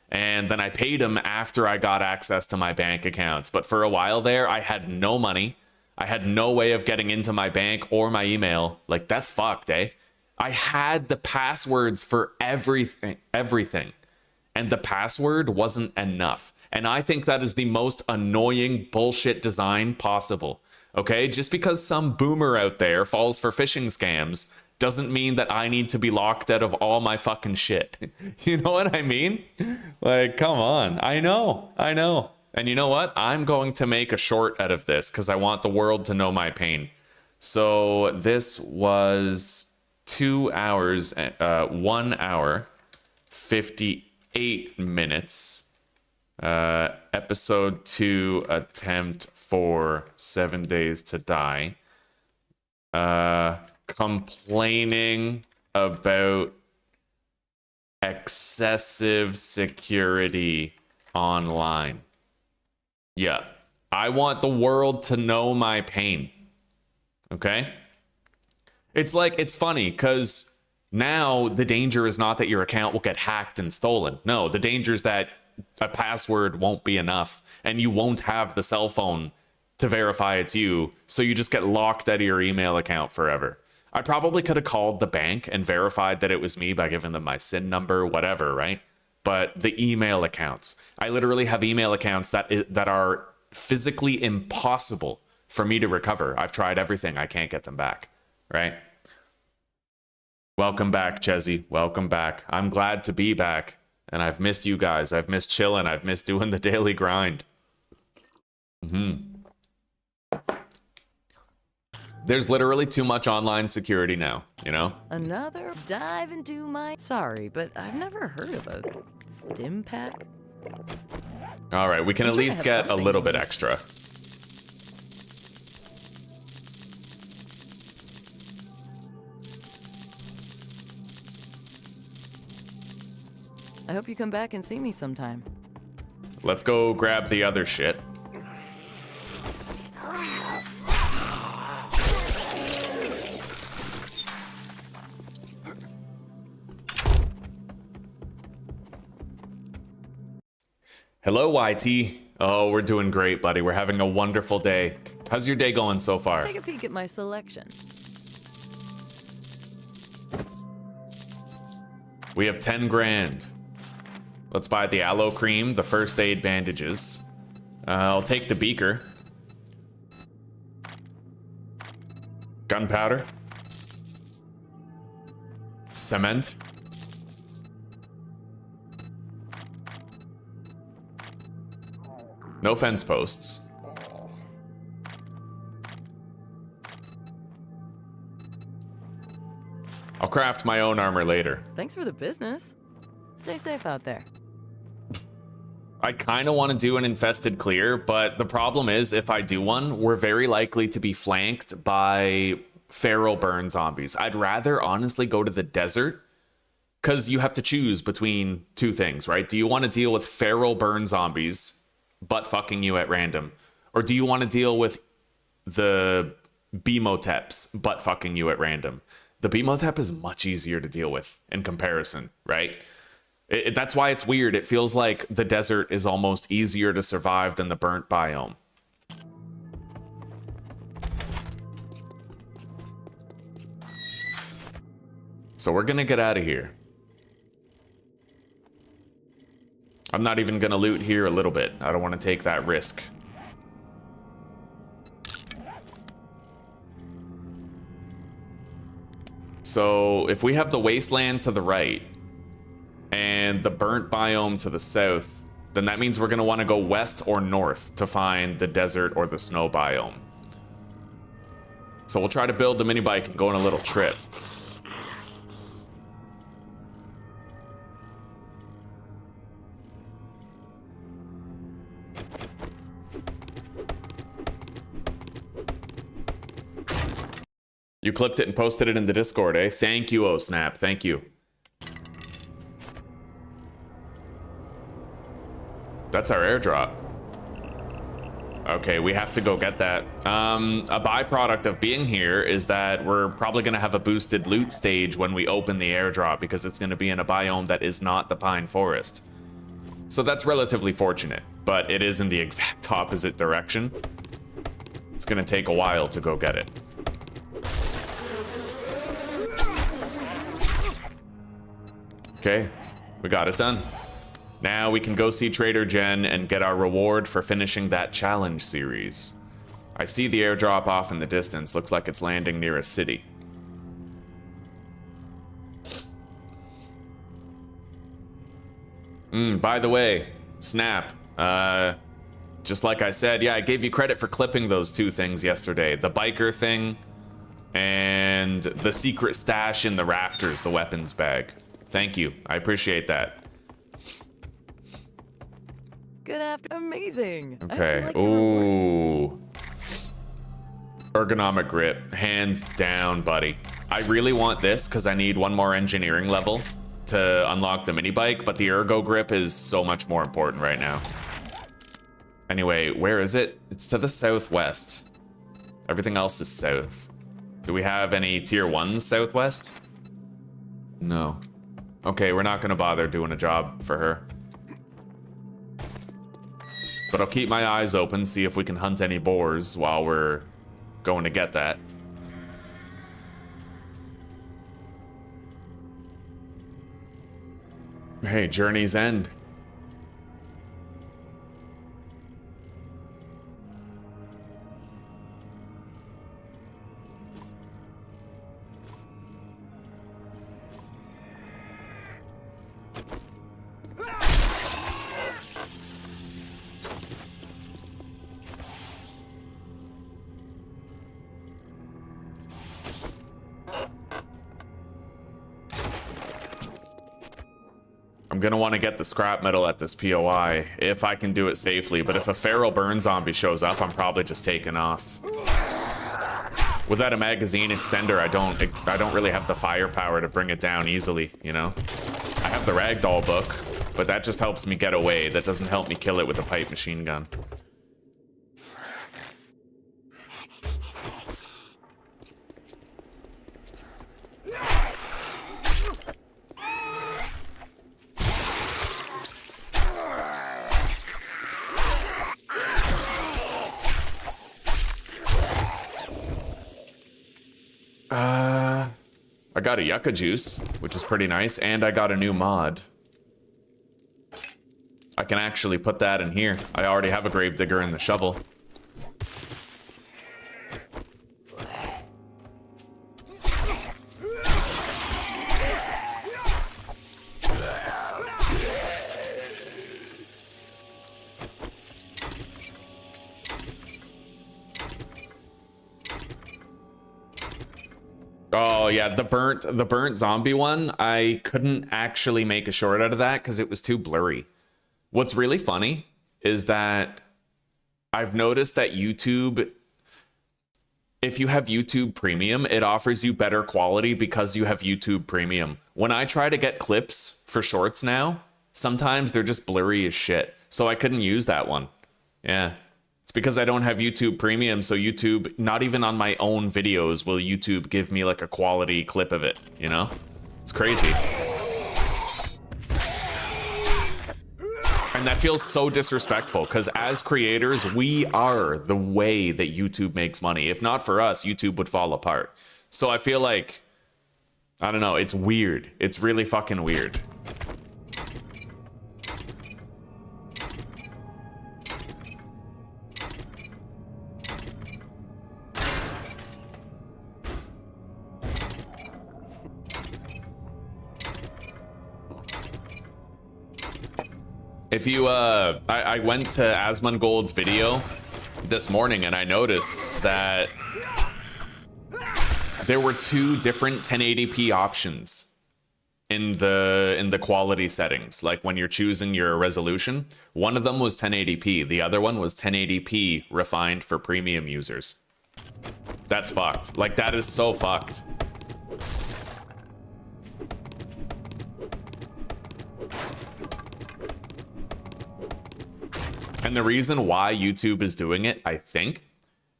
And then I paid him after I got access to my bank accounts. But for a while there, I had no money. I had no way of getting into my bank or my email. Like, that's fucked, eh? I had the passwords for everything. And the password wasn't enough. And I think that is the most annoying bullshit design possible. Okay? Just because some boomer out there falls for phishing scams doesn't mean that I need to be locked out of all my fucking shit. You know what I mean? Like, come on. I know. And you know what? I'm going to make a short out of this because I want the world to know my pain. So this was 2 hours, 1 hour, 58 minutes. Episode 2, attempt for 7 days to die. Complaining about excessive security online. Yeah, I want the world to know my pain. Okay? It's like, it's funny because now the danger is not that your account will get hacked and stolen. No, the danger is that a password won't be enough and you won't have the cell phone to verify it's you. So you just get locked out of your email account forever. I probably could have called the bank and verified that it was me by giving them my SIN number, whatever, right? But the email accounts, I literally have email accounts that are physically impossible for me to recover. I've tried everything. I can't get them back, right? Welcome back, Chezzy. Welcome back. I'm glad to be back. And I've missed you guys. I've missed chilling. I've missed doing the daily grind. There's literally too much online security now, you know? Another dive into my... Sorry, but I've never heard of a stim pack. All right, we can at least get a little bit extra. I hope you come back and see me sometime. Let's go grab the other shit. Hello, YT. Oh, we're doing great, buddy. We're having a wonderful day. How's your day going so far? Take a peek at my selection. We have 10 grand. Let's buy the aloe cream, the first aid bandages. I'll take the beaker. Gunpowder. Cement. No fence posts. I'll craft my own armor later. Thanks for the business. Stay safe out there. I kind of want to do an infested clear, but the problem is if I do one, we're very likely to be flanked by feral burn zombies. I'd rather honestly go to the desert because you have to choose between two things, right? Do you want to deal with feral burn zombies butt fucking you at random? Or do you want to deal with the Bemoteps butt fucking you at random? The Bemotep is much easier to deal with in comparison, right? That's why it's weird. It feels like the desert is almost easier to survive than the burnt biome. So we're gonna get out of here. I'm not even gonna loot here a little bit. I don't want to take that risk. So if we have the wasteland to the right and the burnt biome to the south, then that means we're gonna want to go west or north to find the desert or the snow biome. So we'll try to build the mini bike and go on a little trip. You clipped it and posted it in the Discord, eh? Thank you, oh snap. Thank you. That's our airdrop. Okay, we have to go get that. A byproduct of being here is that we're probably going to have a boosted loot stage when we open the airdrop because it's going to be in a biome that is not the pine forest. So that's relatively fortunate, but it is in the exact opposite direction. It's going to take a while to go get it. Okay, we got it done. Now we can go see Trader Jen and get our reward for finishing that challenge series. I see the airdrop off in the distance. Looks like it's landing near a city. By the way, Snap, just like I said, yeah, I gave you credit for clipping those two things yesterday. The biker thing and the secret stash in the rafters, the weapons bag. Thank you. I appreciate that. Good after. Amazing. Okay. Like your report. Ooh. Ergonomic grip. Hands down, buddy. I really want this because I need one more engineering level to unlock the mini bike, but the ergo grip is so much more important right now. Anyway, where is it? It's to the southwest. Everything else is south. Do we have any tier 1s southwest? No. Okay, we're not gonna bother doing a job for her. But I'll keep my eyes open, see if we can hunt any boars while we're going to get that. Hey, Journey's End. I'm gonna want to get the scrap metal at this POI if I can do it safely, but if a feral burn zombie shows up, I'm probably just taking off. Without a magazine extender, I don't really have the firepower to bring it down easily, you know? I have the ragdoll book, but that just helps me get away. That doesn't help me kill it with a pipe machine gun. I got a yucca juice, which is pretty nice, and I got a new mod. I can actually put that in here. I already have a gravedigger and the shovel. Oh yeah, the burnt zombie one, I couldn't actually make a short out of that because it was too blurry. What's really funny is that I've noticed that YouTube, if you have YouTube Premium, it offers you better quality because you have YouTube Premium. When I try to get clips for shorts now, sometimes they're just blurry as shit. So I couldn't use that one. Yeah. It's because I don't have YouTube Premium, so YouTube, not even on my own videos will YouTube give me like a quality clip of it, you know? It's crazy. And that feels so disrespectful because as creators, we are the way that YouTube makes money. If not for us, YouTube would fall apart. So I feel like, I don't know, it's weird. It's really fucking weird. If you, I went to Asmongold's video this morning and I noticed that there were 2 different 1080p options in the quality settings. Like when you're choosing your resolution, one of them was 1080p. The other one was 1080p refined for premium users. That's fucked. Like that is so fucked. And the reason why YouTube is doing it, I think,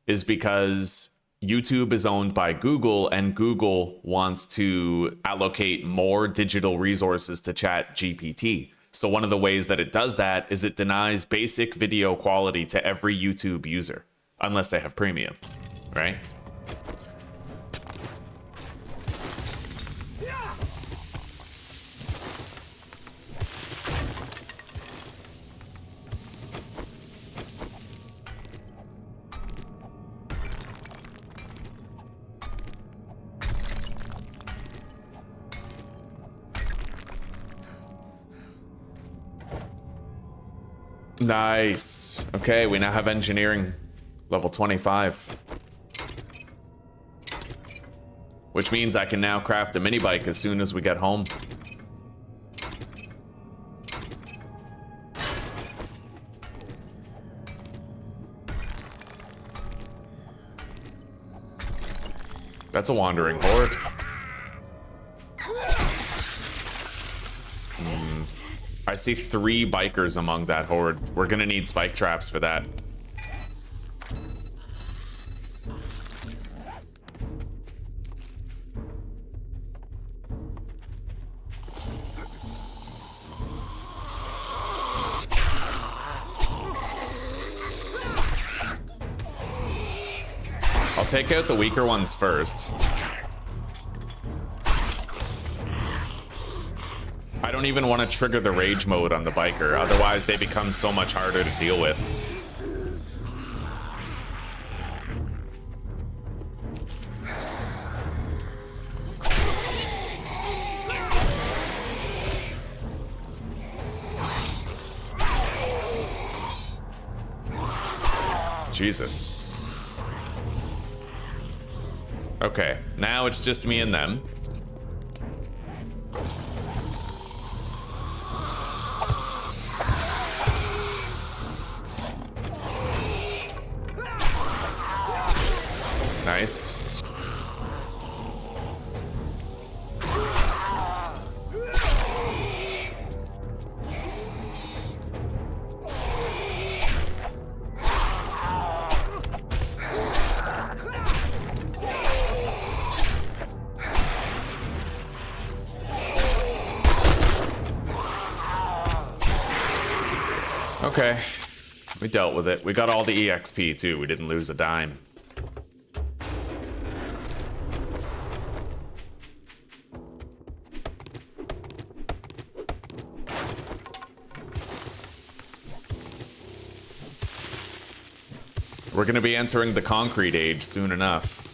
is because YouTube is owned by Google and Google wants to allocate more digital resources to ChatGPT. So one of the ways that it does that is it denies basic video quality to every YouTube user, unless they have premium, right? Nice. Okay, we now have engineering level 25. Which means I can now craft a mini bike as soon as we get home. That's a wandering horde. I see 3 bikers among that horde. We're gonna need spike traps for that. I'll take out the weaker ones first. I don't even want to trigger the rage mode on the biker, otherwise they become so much harder to deal with. Jesus. Okay, now it's just me and them. Nice. Okay, we dealt with it. We got all the EXP too. We didn't lose a dime. We're going to be entering the concrete age soon enough.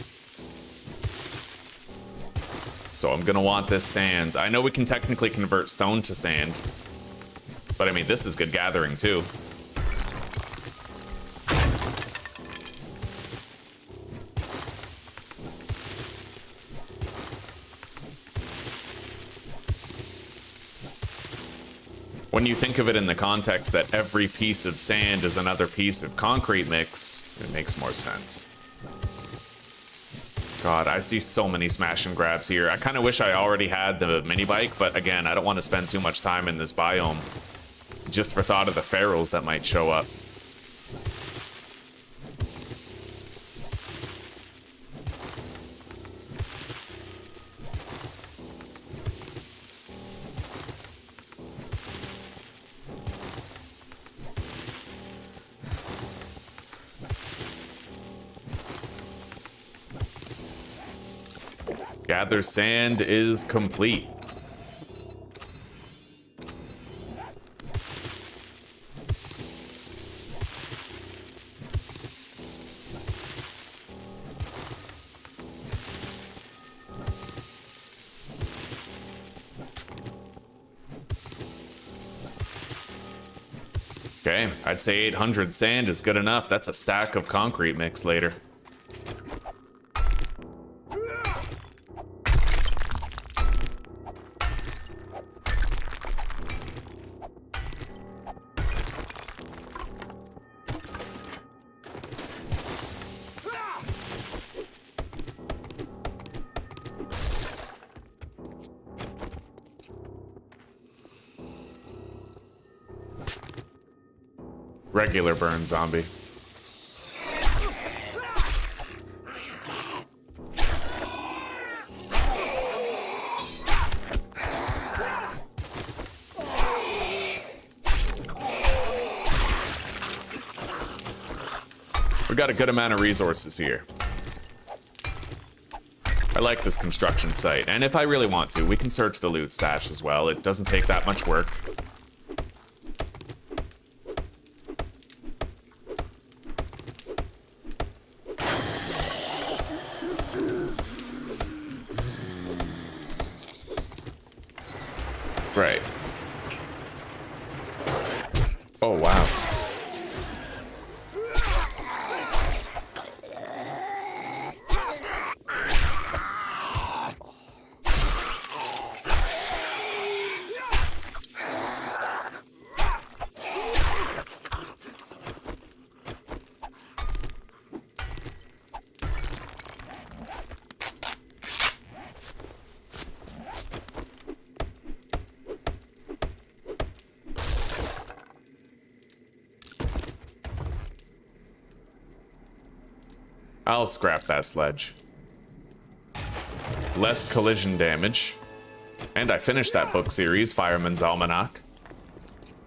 So I'm going to want this sand. I know we can technically convert stone to sand. But I mean, this is good gathering too. when you think of it in the context that every piece of sand is another piece of concrete mix, it makes more sense. God, I see so many smash and grabs here. I kind of wish I already had the mini bike, but again, I don't want to spend too much time in this biome just for thought of the pharaohs that might show up. Gather sand is complete. Okay, I'd say 800 sand is good enough. That's a stack of concrete mix later. Regular burn zombie. We got a good amount of resources here. I like this construction site, and if I really want to, we can search the loot stash as well. It doesn't take that much work. Right. Oh, wow. I'll scrap that sledge. Less collision damage. And I finished that book series, Fireman's Almanac.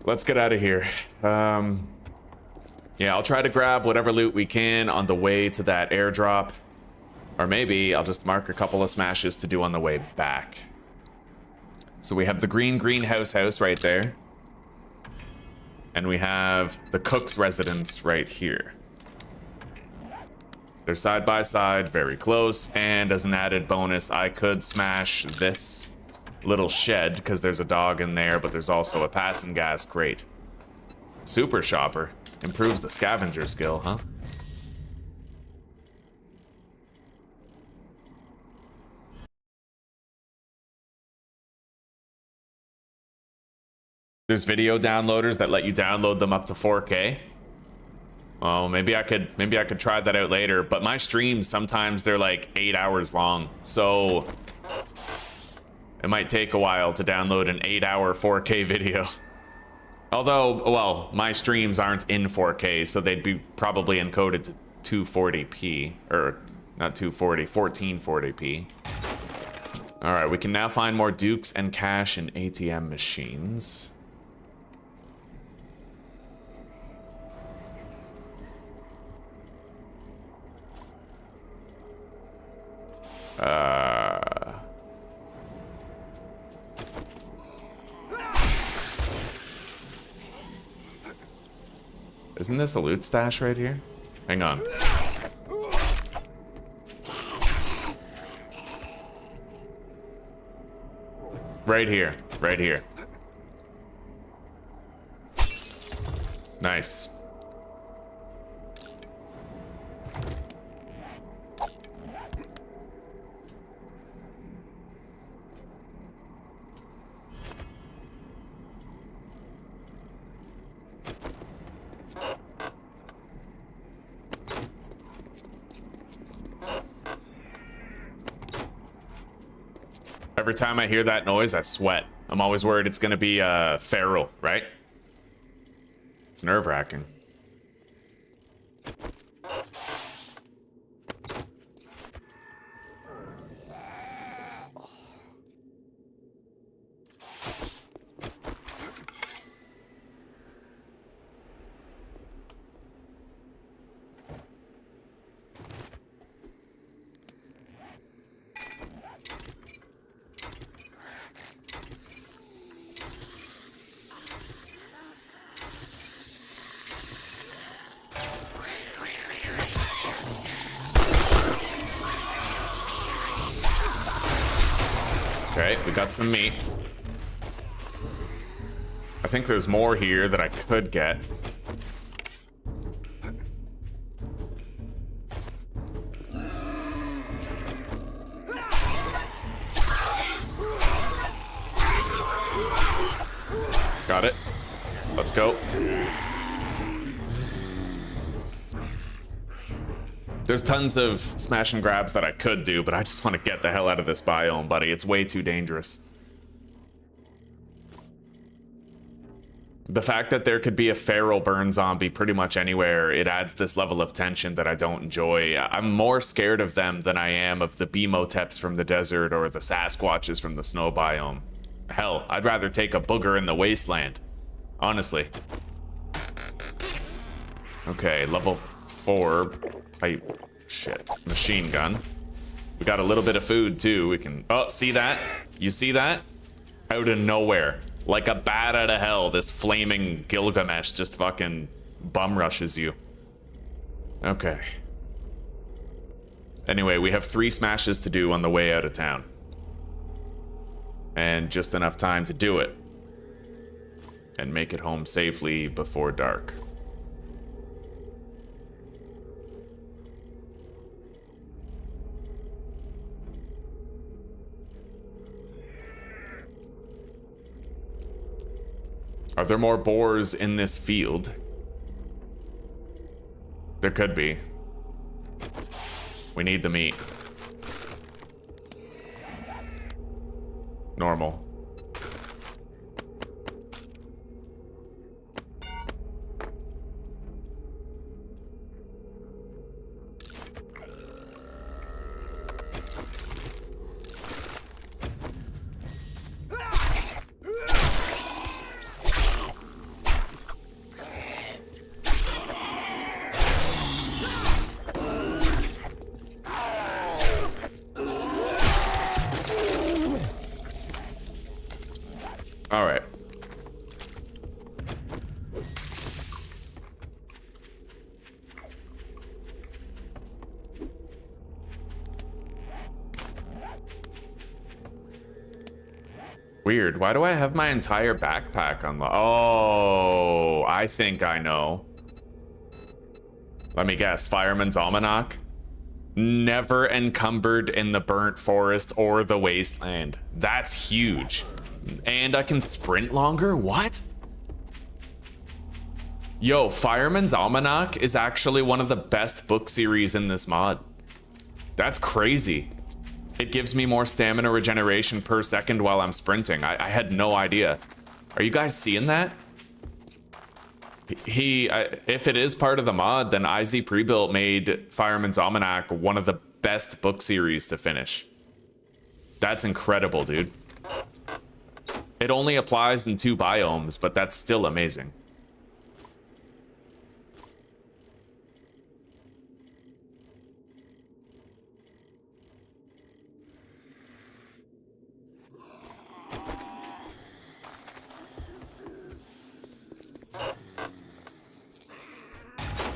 Let's get out of here. Yeah, I'll try to grab whatever loot we can on the way to that airdrop. Or maybe I'll just mark a couple of smashes to do on the way back. So we have the greenhouse house right there. And we have the cook's residence right here. They're side by side, very close, and as an added bonus, I could smash this little shed, because there's a dog in there, but there's also a passing gas crate. Super Shopper. Improves the scavenger skill, huh? There's video downloaders that let you download them up to 4K. Oh, maybe I could try that out later, but my streams sometimes they're like 8 hours long, so it might take a while to download an 8-hour 4K video. Although, well, my streams aren't in 4K, so they'd be probably encoded to 240p, or not 240, 1440p. All right, we can now find more dukes and cash in ATM machines. Isn't this a loot stash right here? Hang on. Right here, right here. Nice. Every time I hear that noise, I sweat. I'm always worried it's gonna be feral, right? It's nerve-wracking. Okay, we got some meat. I think there's more here that I could get. Got it. Let's go. There's tons of smash and grabs that I could do, but I just want to get the hell out of this biome, buddy. It's way too dangerous. The fact that there could be a feral burn zombie pretty much anywhere, it adds this level of tension that I don't enjoy. I'm more scared of them than I am of the Bemoteps from the desert or the Sasquatches from the snow biome. Hell, I'd rather take a booger in the wasteland. Honestly. Okay, level 4 pipe. Shit. Machine gun. We got a little bit of food too. We can. Oh, see that? You see that? Out of nowhere. Like a bat out of hell, this flaming Gilgamesh just fucking bum rushes you. Okay. Anyway, we have 3 smashes to do on the way out of town. And just enough time to do it. And make it home safely before dark. Are there more boars in this field? There could be. We need the meat. Normal. All right. Weird. Why do I have my entire backpack unlocked? Oh, I think I know. Let me guess. Fireman's Almanac? Never encumbered in the burnt forest or the wasteland. That's huge. And I can sprint longer? What? Yo, Fireman's Almanac is actually one of the best book series in this mod. That's crazy. It gives me more stamina regeneration per second while I'm sprinting. I had no idea. Are you guys seeing that? If it is part of the mod, then IzPrebuilt made Fireman's Almanac one of the best book series to finish. That's incredible, dude. It only applies in 2 biomes, but that's still amazing.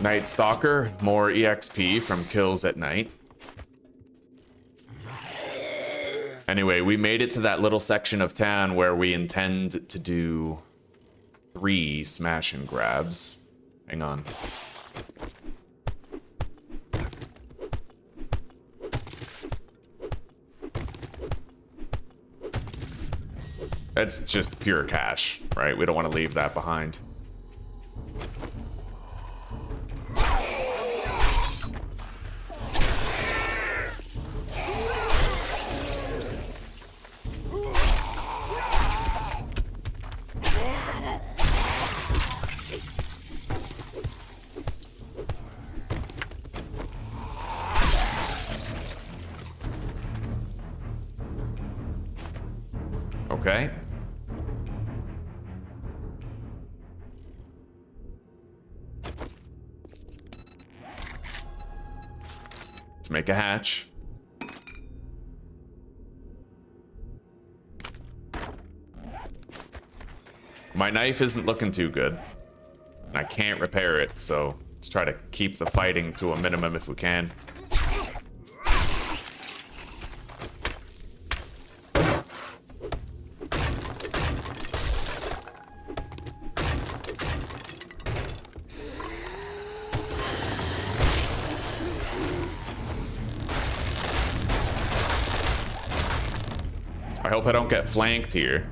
Night Stalker, more EXP from kills at night. Anyway, we made it to that little section of town where we intend to do 3 smash and grabs. Hang on. That's just pure cash, right? We don't want to leave that behind. Okay. Let's make a hatch. My knife isn't looking too good. And I can't repair it, so let's try to keep the fighting to a minimum if we can. I hope I don't get flanked here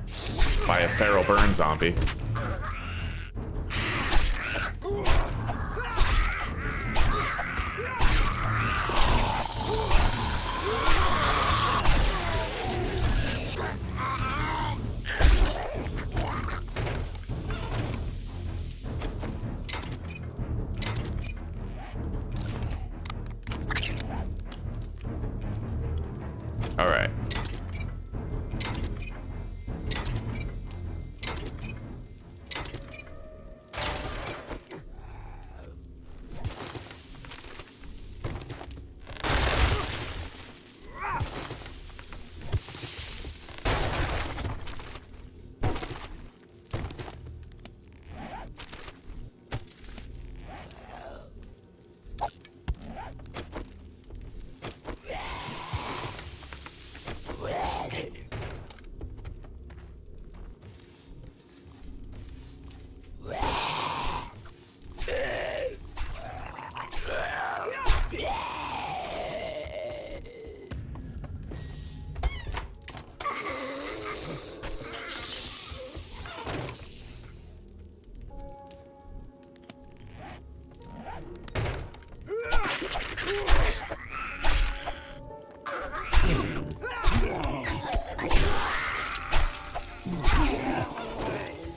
by a feral burn zombie. All right.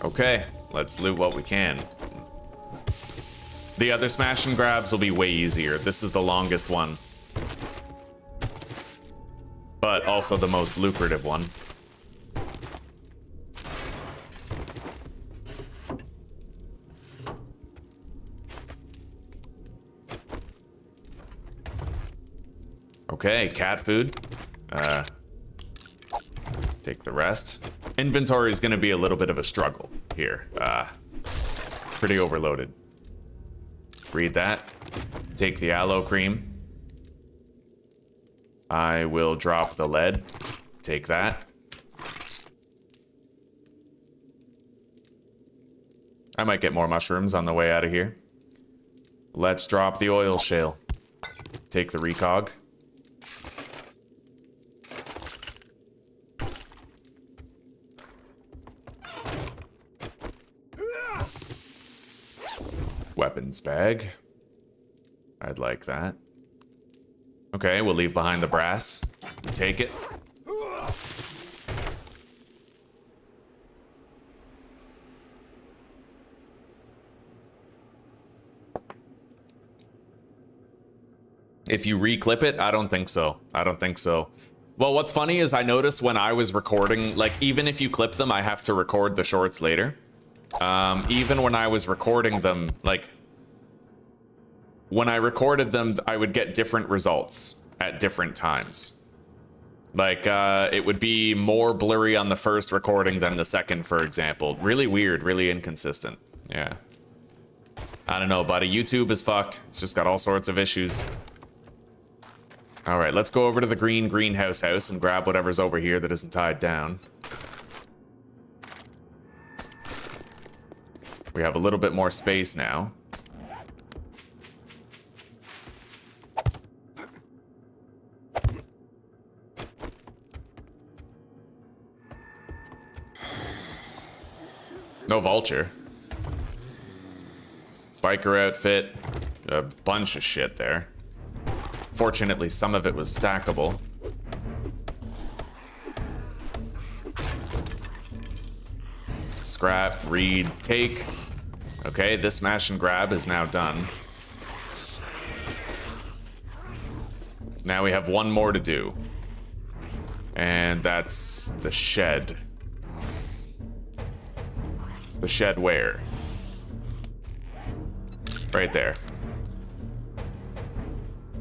Okay, let's loot what we can. The other smash and grabs will be way easier. This is the longest one. But also the most lucrative one. Okay, cat food. Take the rest. Inventory is going to be a little bit of a struggle here. Pretty overloaded. Read that. Take the aloe cream. I will drop the lead. Take that. I might get more mushrooms on the way out of here. Let's drop the oil shale. Take the recog. Weapons bag. I'd like that. Okay, we'll leave behind the brass. Take it. If you reclip it, I don't think so. I don't think so. Well, what's funny is I noticed when I was recording, like, even if you clip them, I have to record the shorts later. Even when I was recording them, like, when I recorded them, I would get different results at different times. Like, it would be more blurry on the first recording than the second, for example. Really weird, really inconsistent. Yeah. I don't know, buddy. YouTube is fucked. It's just got all sorts of issues. All right, let's go over to the greenhouse house and grab whatever's over here that isn't tied down. We have a little bit more space now. No vulture. Biker outfit. A bunch of shit there. Fortunately, some of it was stackable. Scrap, read, take. Okay, this smash and grab is now done. Now we have one more to do. And that's the shed. The shed where? Right there.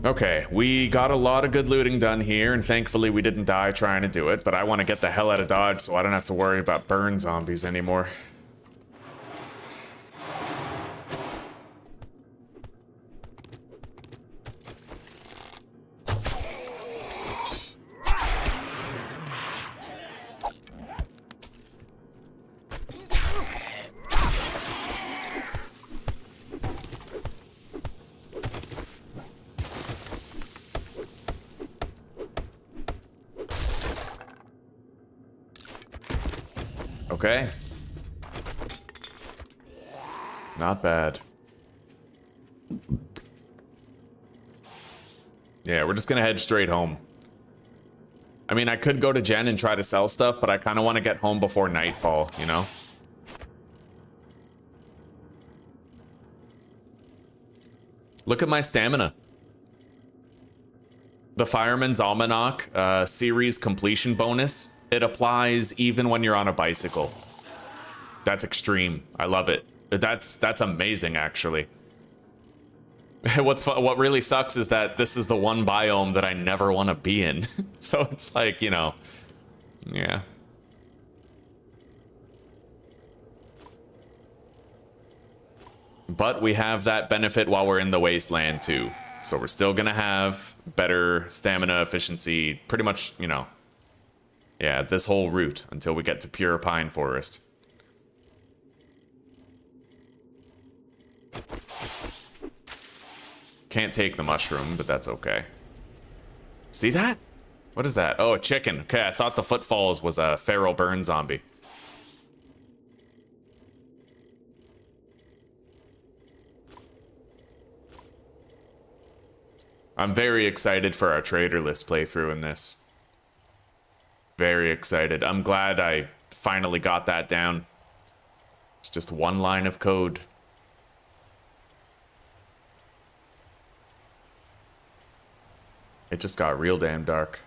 Okay, we got a lot of good looting done here, and thankfully we didn't die trying to do it, but I want to get the hell out of Dodge so I don't have to worry about burn zombies anymore. Okay. Not bad. Yeah, we're just gonna head straight home. I mean, I could go to Jen and try to sell stuff, but I kind of want to get home before nightfall, you know? Look at my stamina. The Fireman's Almanac series completion bonus. It applies even when you're on a bicycle. That's extreme. I love it. That's amazing, actually. What really sucks is that this is the one biome that I never want to be in. So it's like, you know, yeah. But we have that benefit while we're in the wasteland too. So we're still gonna have better stamina efficiency, pretty much, you know. Yeah, this whole route until we get to pure pine forest. Can't take the mushroom, but that's okay. See that? What is that? Oh, a chicken. Okay, I thought the footfalls was a feral burn zombie. I'm very excited for our traderless playthrough in this. Very excited. I'm glad I finally got that down. It's just one line of code. It just got real damn dark.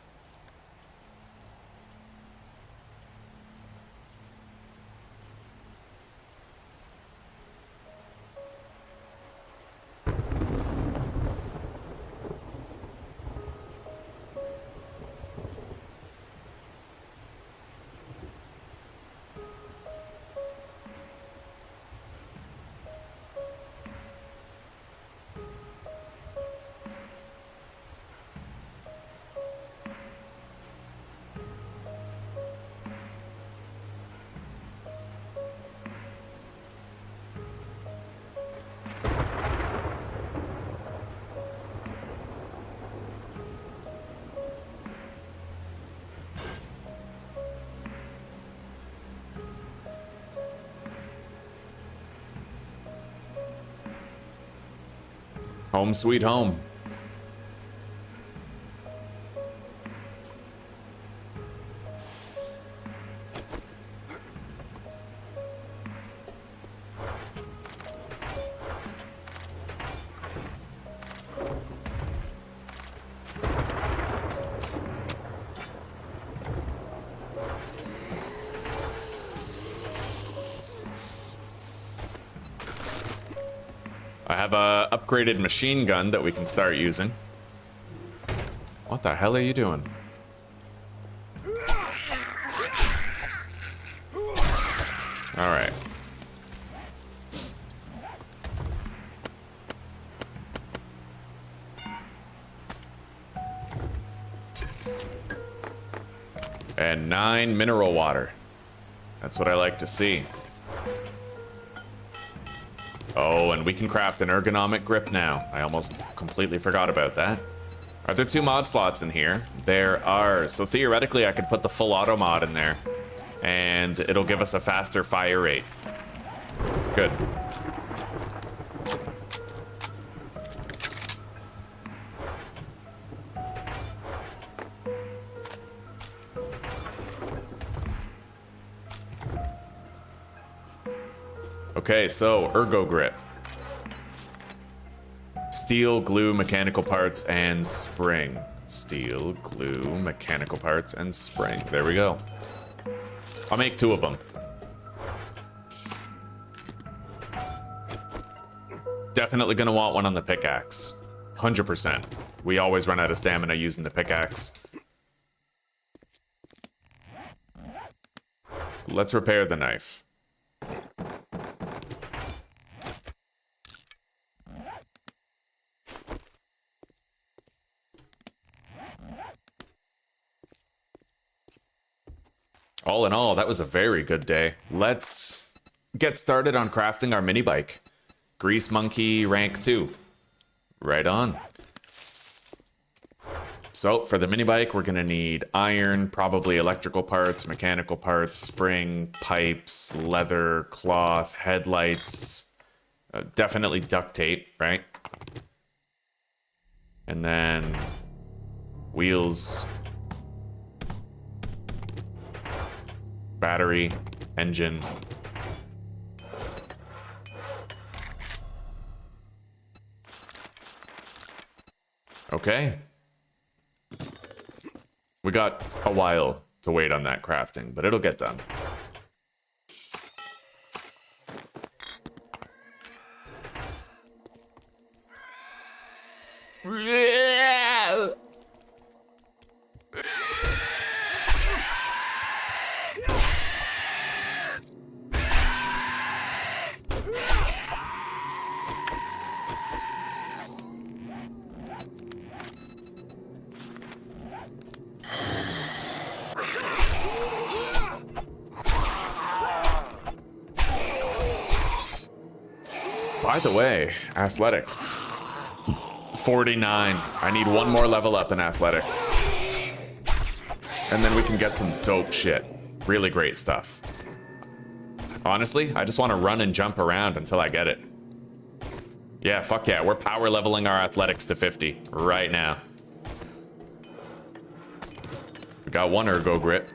Home sweet home. I have a upgraded machine gun that we can start using. What the hell are you doing? All right. And 9 mineral water. That's what I like to see. Oh, and we can craft an ergonomic grip now. I almost completely forgot about that. Are there 2 mod slots in here? There are. So theoretically, I could put the full auto mod in there, and it'll give us a faster fire rate. Good. Okay, so ergo grip. Steel, glue, mechanical parts, and spring. Steel, glue, mechanical parts, and spring. There we go. I'll make 2 of them. Definitely gonna want one on the pickaxe. 100%. We always run out of stamina using the pickaxe. Let's repair the knife. All in all, that was a very good day. Let's get started on crafting our mini bike. Grease Monkey rank 2. Right on. So for the mini bike, we're gonna need iron, probably electrical parts, mechanical parts, spring, pipes, leather, cloth, headlights, definitely duct tape, right? And then wheels, battery, engine. Okay. We got a while to wait on that crafting, but it'll get done. By the way, athletics. 49. I need one more level up in athletics. And then we can get some dope shit. Really great stuff. Honestly, I just want to run and jump around until I get it. Yeah, fuck yeah. We're power leveling our athletics to 50 right now. We got one ergo grip.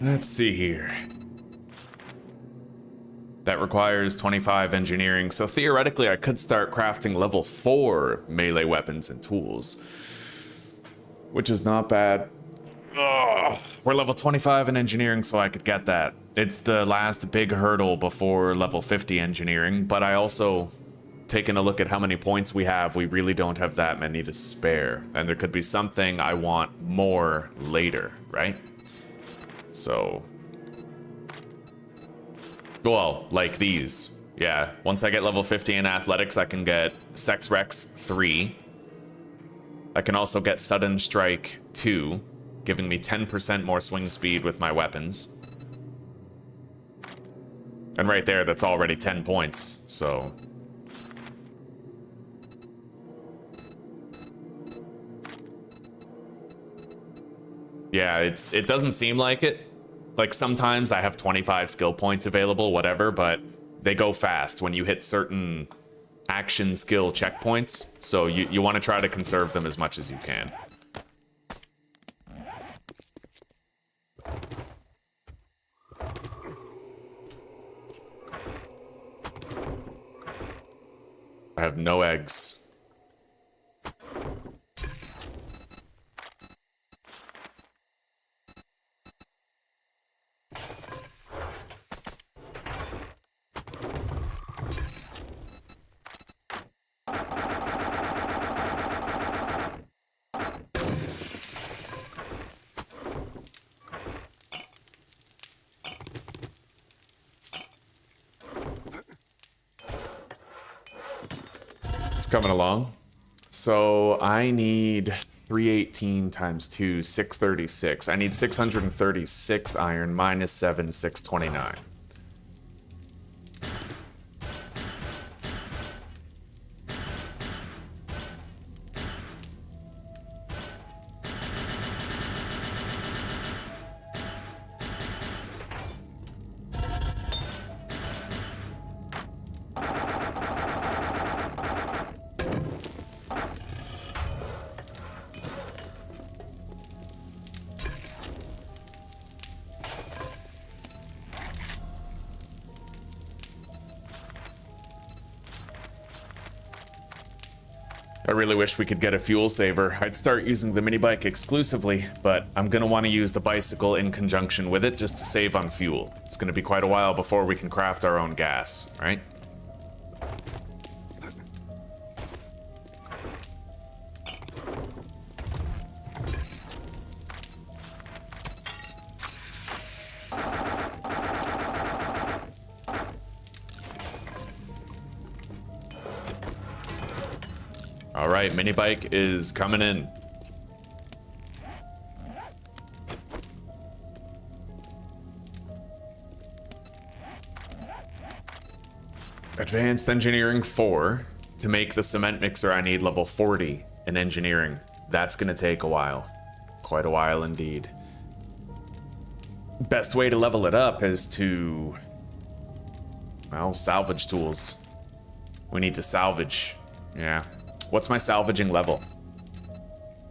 Let's see here. That requires 25 engineering, so theoretically I could start crafting level 4 melee weapons and tools. Which is not bad. Ugh. We're level 25 in engineering, so I could get that. It's the last big hurdle before level 50 engineering, but I also, taking a look at how many points we have, we really don't have that many to spare. And there could be something I want more later, right? So, well, like these. Yeah, once I get level 50 in athletics, I can get Sex Rex 3. I can also get Sudden Strike 2, giving me 10% more swing speed with my weapons. And right there, that's already 10 points, so... Yeah, it doesn't seem like it. Like, sometimes I have 25 skill points available, whatever, but they go fast when you hit certain action skill checkpoints. So you want to try to conserve them as much as you can. I have no eggs. Coming along. So I need 318 times 2, 636. I need 636 iron minus 7, 629. I really wish we could get a fuel saver. I'd start using the mini bike exclusively, but I'm gonna want to use the bicycle in conjunction with it just to save on fuel. It's gonna be quite a while before we can craft our own gas, right? All right, mini bike is coming in. Advanced Engineering 4. To make the cement mixer, I need level 40 in engineering. That's gonna take a while. Quite a while indeed. Best way to level it up is to, well, salvage tools. We need to salvage, yeah. What's my salvaging level?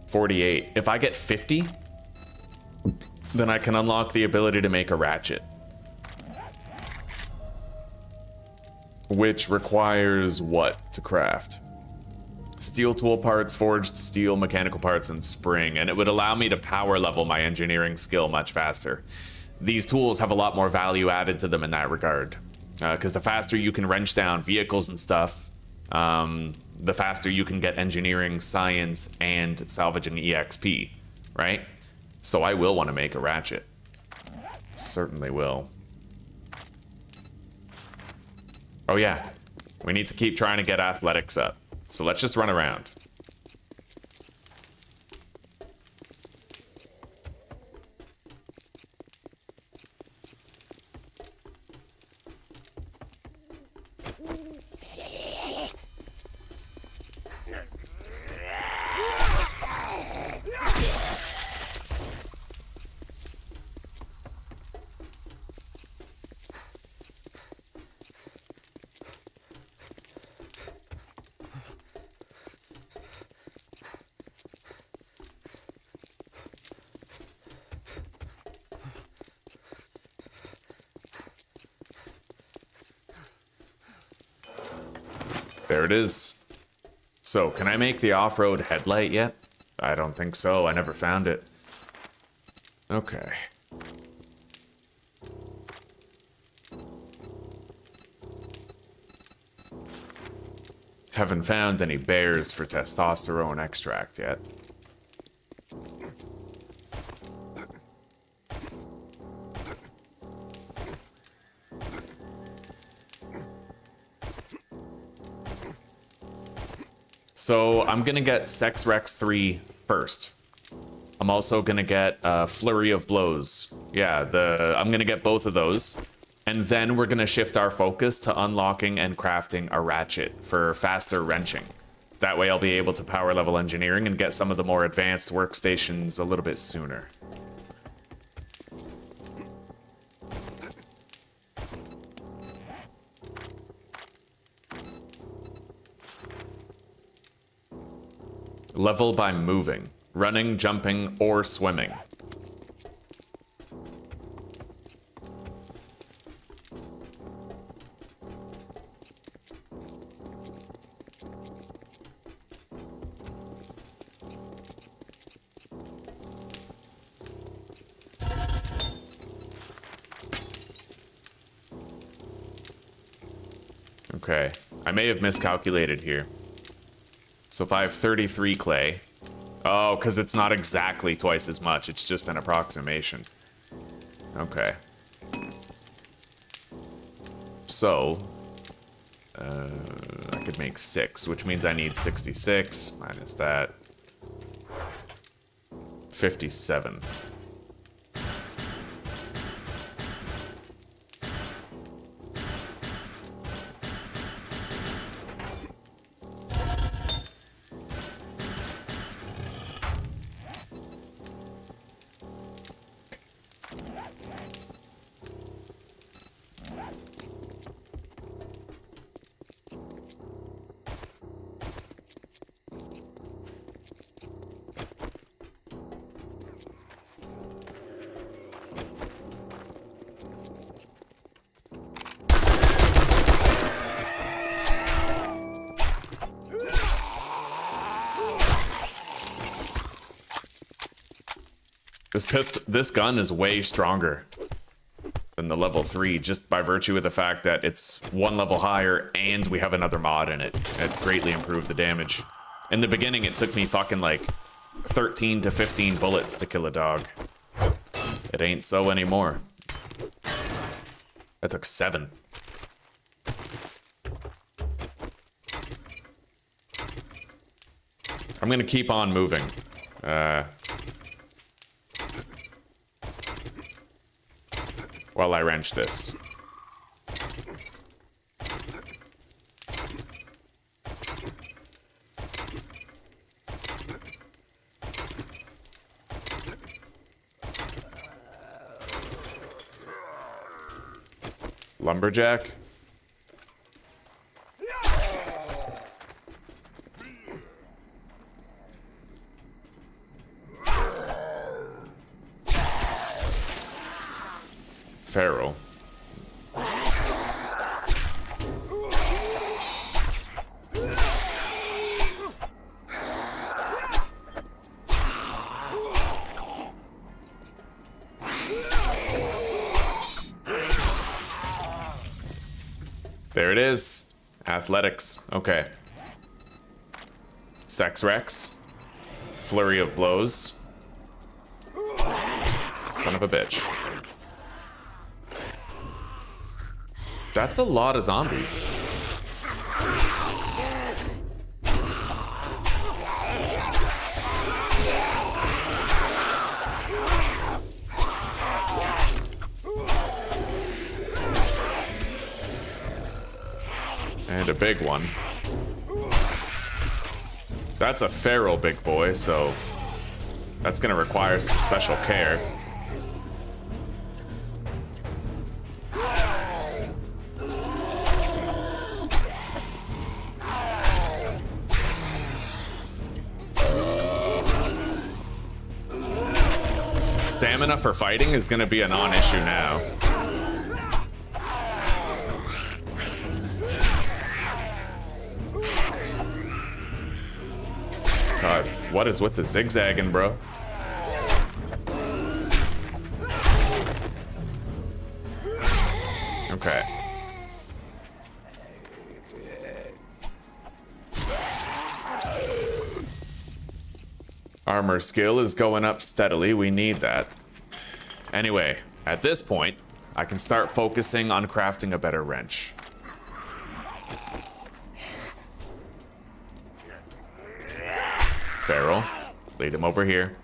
48. If I get 50, then I can unlock the ability to make a ratchet. Which requires what to craft? Steel tool parts, forged steel, mechanical parts, and spring. And it would allow me to power level my engineering skill much faster. These tools have a lot more value added to them in that regard. Because the faster you can wrench down vehicles and stuff, the faster you can get engineering, science, and salvage an EXP, right? So I will want to make a ratchet. Certainly will. Oh yeah, we need to keep trying to get athletics up. So let's just run around. There it is. So, can I make the off-road headlight yet? I don't think so. I never found it. Okay. Haven't found any bears for testosterone extract yet. So I'm gonna get Sex Rex 3 first. I'm also gonna get Flurry of Blows. Yeah, I'm gonna get both of those. And then we're gonna shift our focus to unlocking and crafting a ratchet for faster wrenching. That way I'll be able to power level engineering and get some of the more advanced workstations a little bit sooner. Level by moving, running, jumping, or swimming. Okay, I may have miscalculated here. So if I have 33 clay, oh, because it's not exactly twice as much, it's just an approximation. Okay. So, I could make 6, which means I need 66, minus that. 57. This gun is way stronger than the level 3, just by virtue of the fact that it's one level higher and we have another mod in it. It greatly improved the damage. In the beginning, it took me fucking like 13 to 15 bullets to kill a dog. It ain't so anymore. That took 7. I'm gonna keep on moving. While I wrench this. Lumberjack? Feral. There it is. Athletics. Okay. Sex Rex. Flurry of blows. Son of a bitch. That's a lot of zombies. And a big one. That's a feral big boy, so that's gonna require some special care. Stamina for fighting is gonna be a non-issue now. God, what is with the zigzagging, bro? Okay. Armor skill is going up steadily. We need that. Anyway, at this point, I can start focusing on crafting a better wrench. Feral. Let's lead him over here.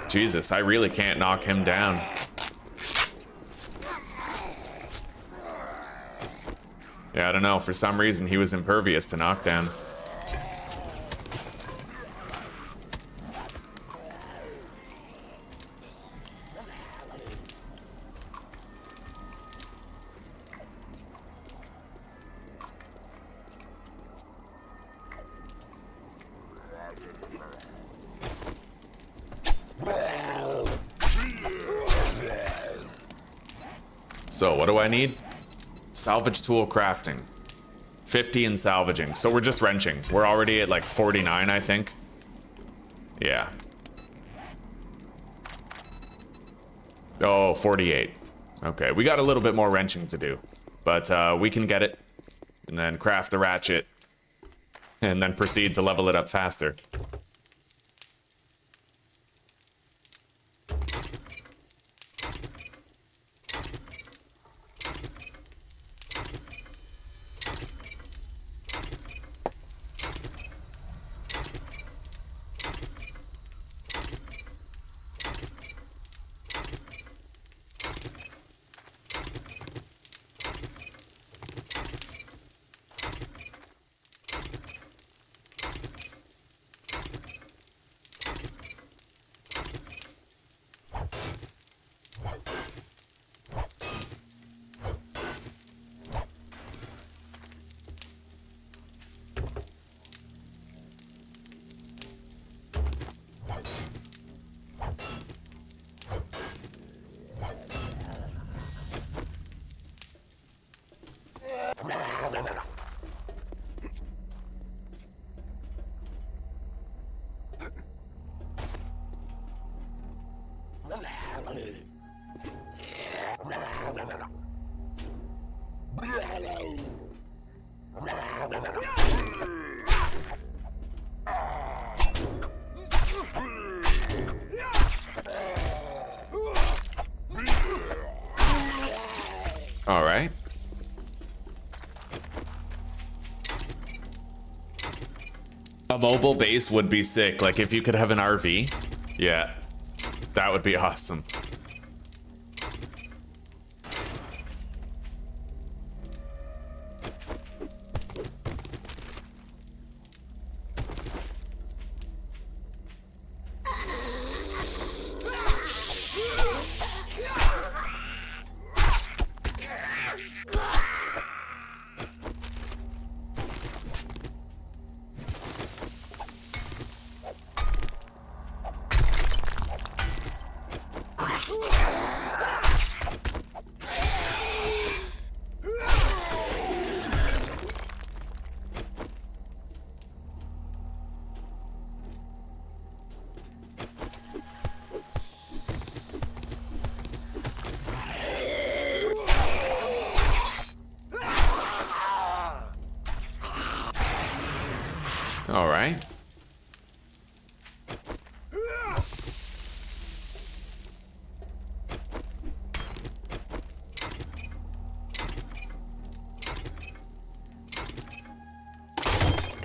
Jesus, I really can't knock him down. Yeah, I don't know. For some reason, he was impervious to knockdown. So, what do I need? Salvage tool crafting. 50 in salvaging. So we're just wrenching. We're already at like 49, I think. Yeah. Oh, 48. Okay, we got a little bit more wrenching to do. But we can get it. And then craft the ratchet. And then proceed to level it up faster. All right. A mobile base would be sick. Like if you could have an RV. Yeah, that would be awesome. All right.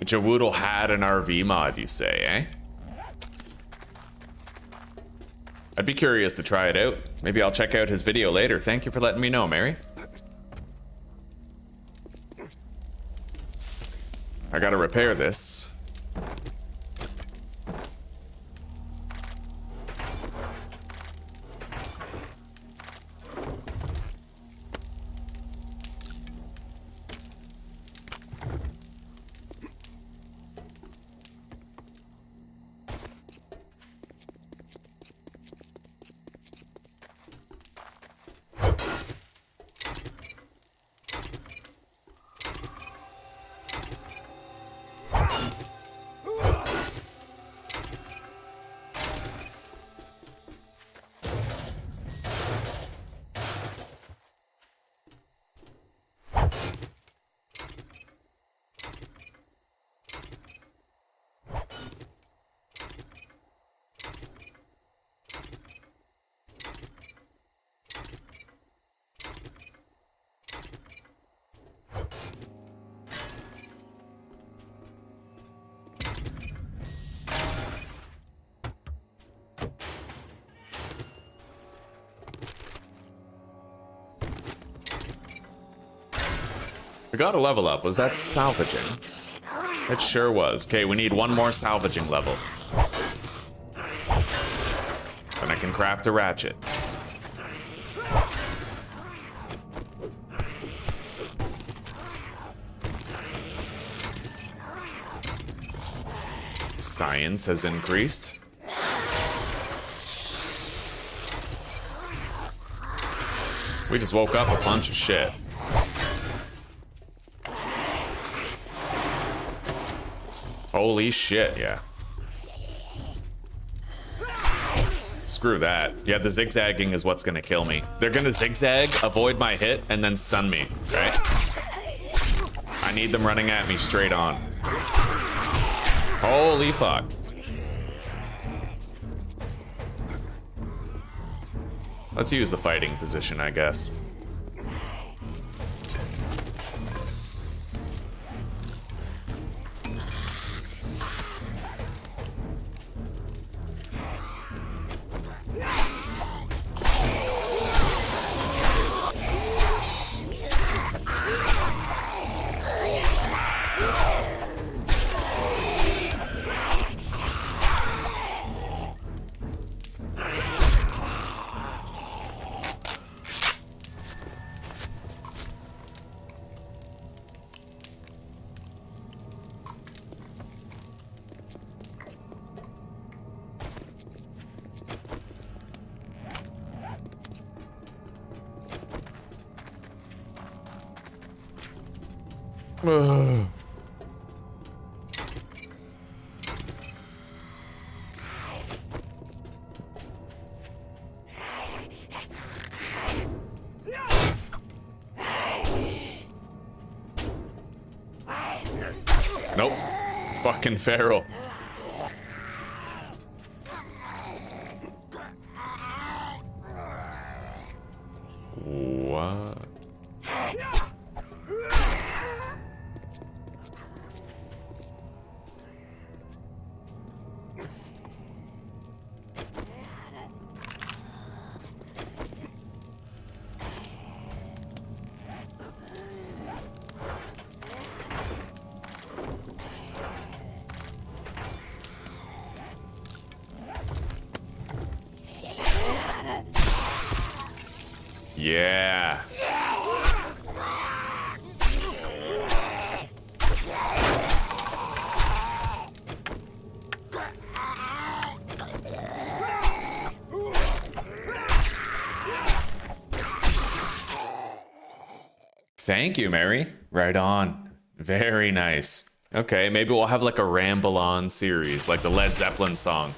Jawoodle had an RV mod, you say, eh? I'd be curious to try it out. Maybe I'll check out his video later. Thank you for letting me know, Mary. I gotta repair this. I got a level up. Was that salvaging? It sure was. Okay, we need one more salvaging level. Then I can craft a ratchet. Science has increased. We just woke up a bunch of shit. Holy shit, yeah. Screw that. Yeah, the zigzagging is what's gonna kill me. They're gonna zigzag, avoid my hit, and then stun me, right? I need them running at me straight on. Holy fuck. Let's use the fighting position, I guess. Ugh. Nope. Fucking feral. What? Yeah. Thank you, Mary. Right on. Very nice. Okay, maybe we'll have like a ramble on series, like the Led Zeppelin song.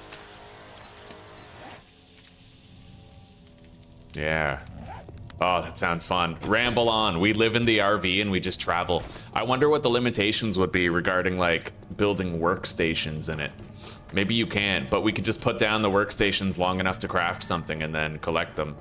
Yeah. Oh, that sounds fun. Ramble on. We live in the RV and we just travel. I wonder what the limitations would be regarding like building workstations in it. Maybe you can't, but we could just put down the workstations long enough to craft something and then collect them.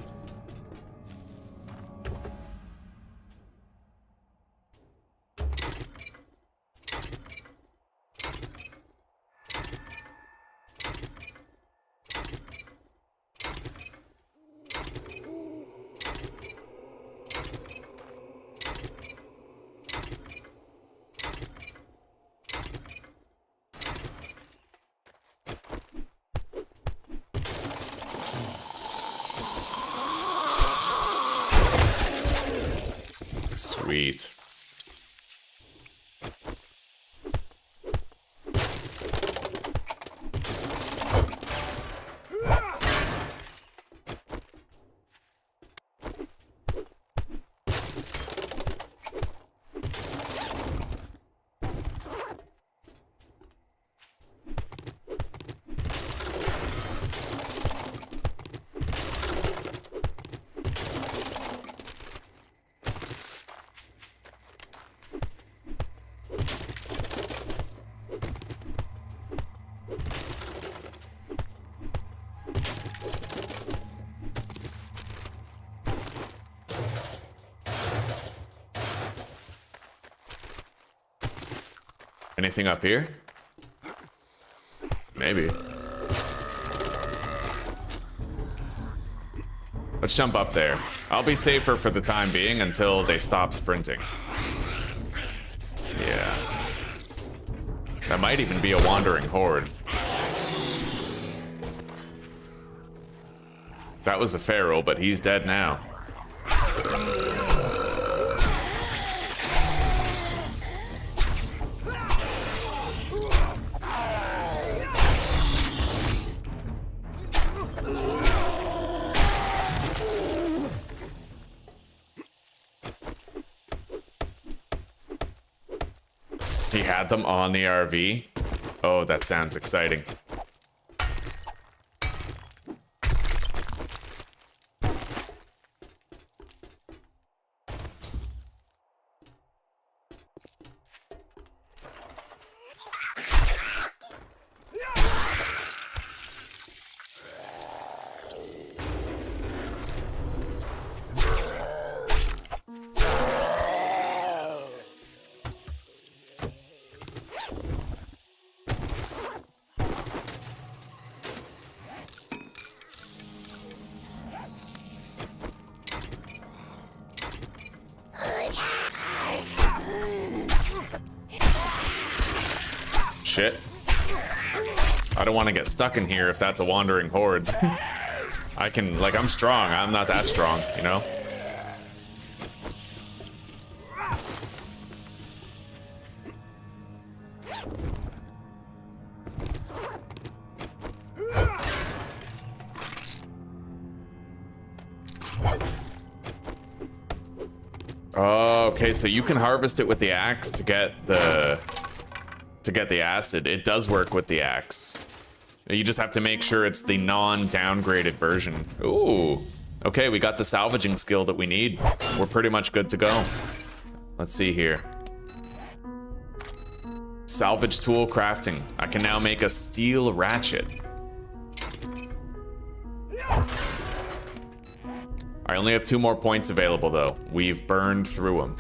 Sweet. Anything up here? Maybe. Let's jump up there. I'll be safer for the time being until they stop sprinting. Yeah. That might even be a wandering horde. That was a feral, but he's dead now. He had them on the RV. Oh, that sounds exciting. Shit. I don't want to get stuck in here if that's a wandering horde. I can, like, I'm strong. I'm not that strong, you know? Oh, okay, so you can harvest it with the axe to get the acid. It does work with the axe. You just have to make sure it's the non-downgraded version. Ooh. Okay, we got the salvaging skill that we need. We're pretty much good to go. Let's see here. Salvage tool crafting. I can now make a steel ratchet. I only have 2 more points available though. We've burned through them.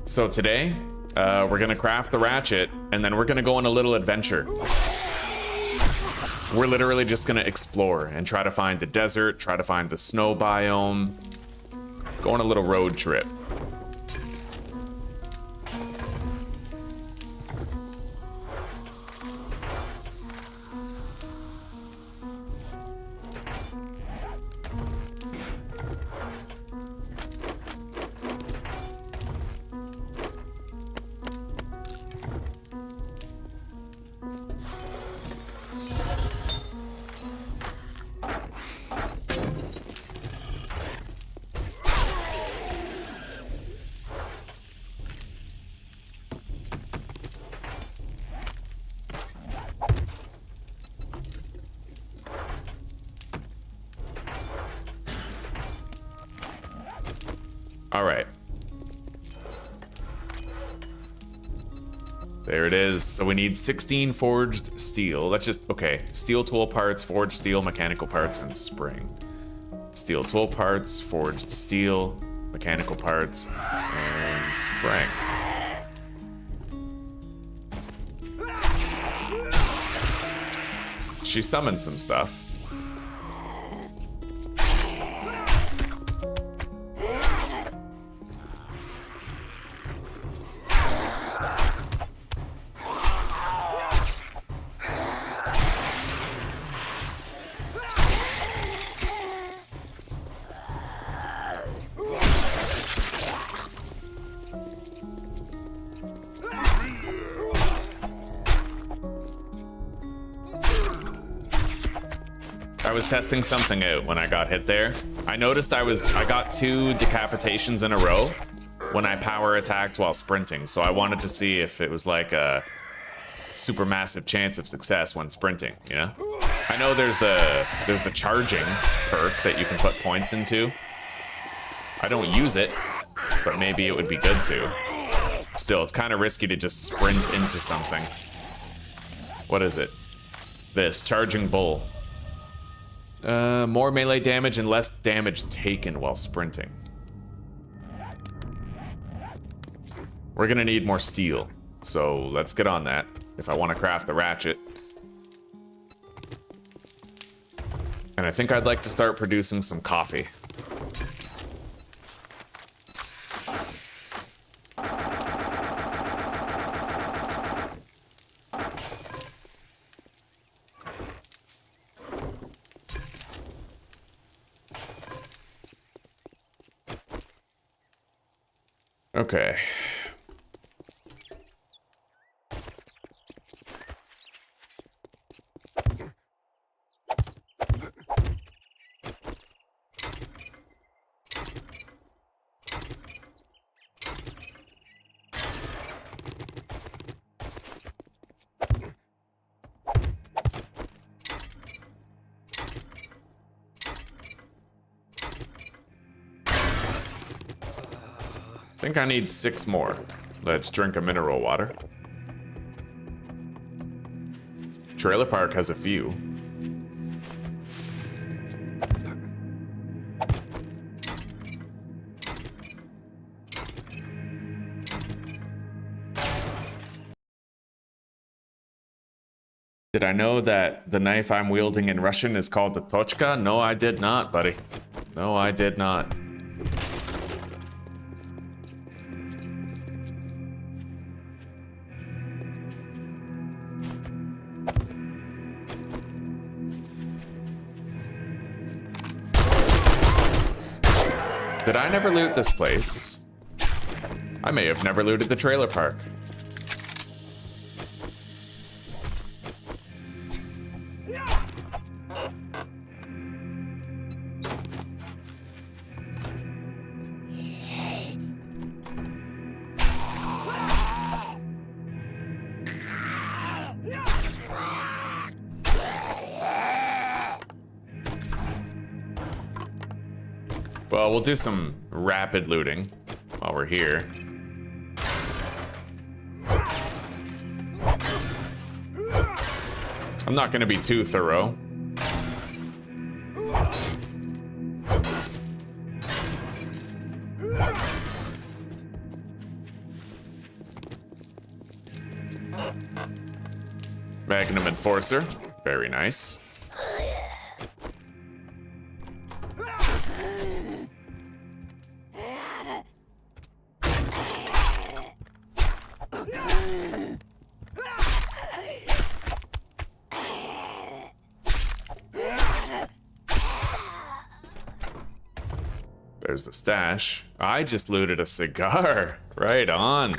So today, we're gonna craft the ratchet, and then we're gonna go on a little adventure. We're literally just gonna explore and try to find the desert, try to find the snow biome, go on a little road trip. All right. There it is. So we need 16 forged steel. Let's just, okay. Steel tool parts, forged steel, mechanical parts, and spring. Steel tool parts, forged steel, mechanical parts, and spring. She summoned some stuff. I was testing something out when I got hit there. I noticed I got 2 decapitations in a row when I power attacked while sprinting, so I wanted to see if it was like a super massive chance of success when sprinting, you know? I know there's the charging perk that you can put points into. I don't use it, but maybe it would be good to. Still, it's kind of risky to just sprint into something. What is it? This, charging bull. More melee damage and less damage taken while sprinting. We're gonna need more steel, so let's get on that if I want to craft the ratchet. And I think I'd like to start producing some coffee. Okay. I think I need 6 more. Let's drink a mineral water. Trailer park has a few. Did I know that the knife I'm wielding in Russian is called the tochka? No, I did not, buddy. No, I did not. Did I never loot this place? I may have never looted the trailer park. Well, we'll do some rapid looting while we're here. I'm not gonna be too thorough. Magnum Enforcer, very nice. There's the stash. I just looted a cigar. Right on.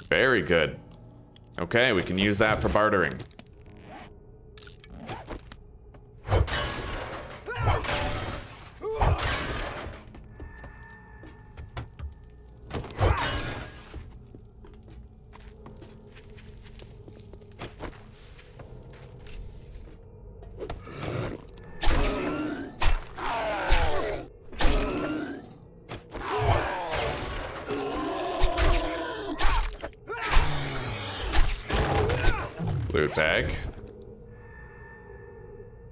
Very good. Okay, we can use that for bartering. Loot bag.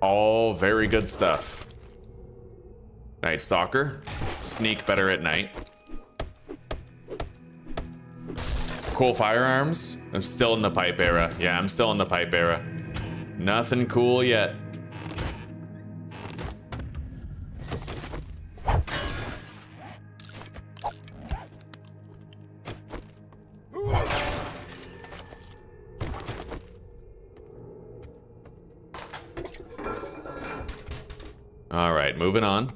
All very good stuff. Night Stalker. Sneak better at night. Cool firearms. I'm still in the pipe era. Yeah, I'm still in the pipe era. Nothing cool yet. All right, moving on.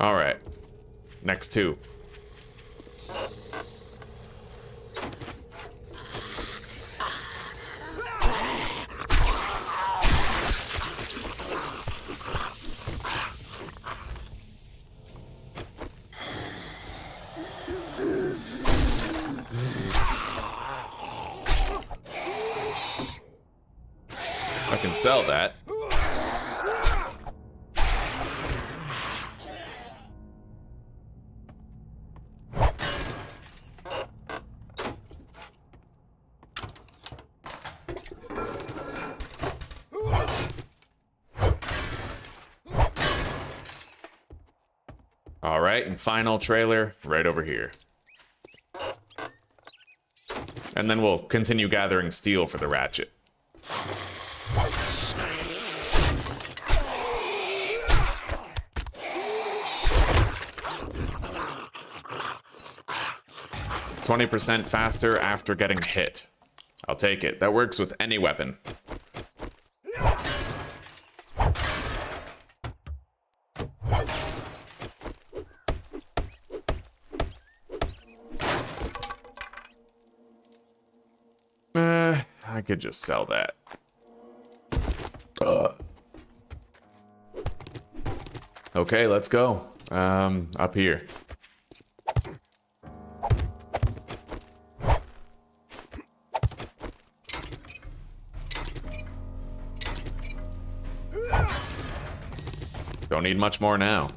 All right, next two. I can sell that. All right, and final trailer right over here. And then we'll continue gathering steel for the ratchet. "20% faster after getting hit." I'll take it. That works with any weapon. I could just sell that. Okay, let's go. Up here. Don't need much more now.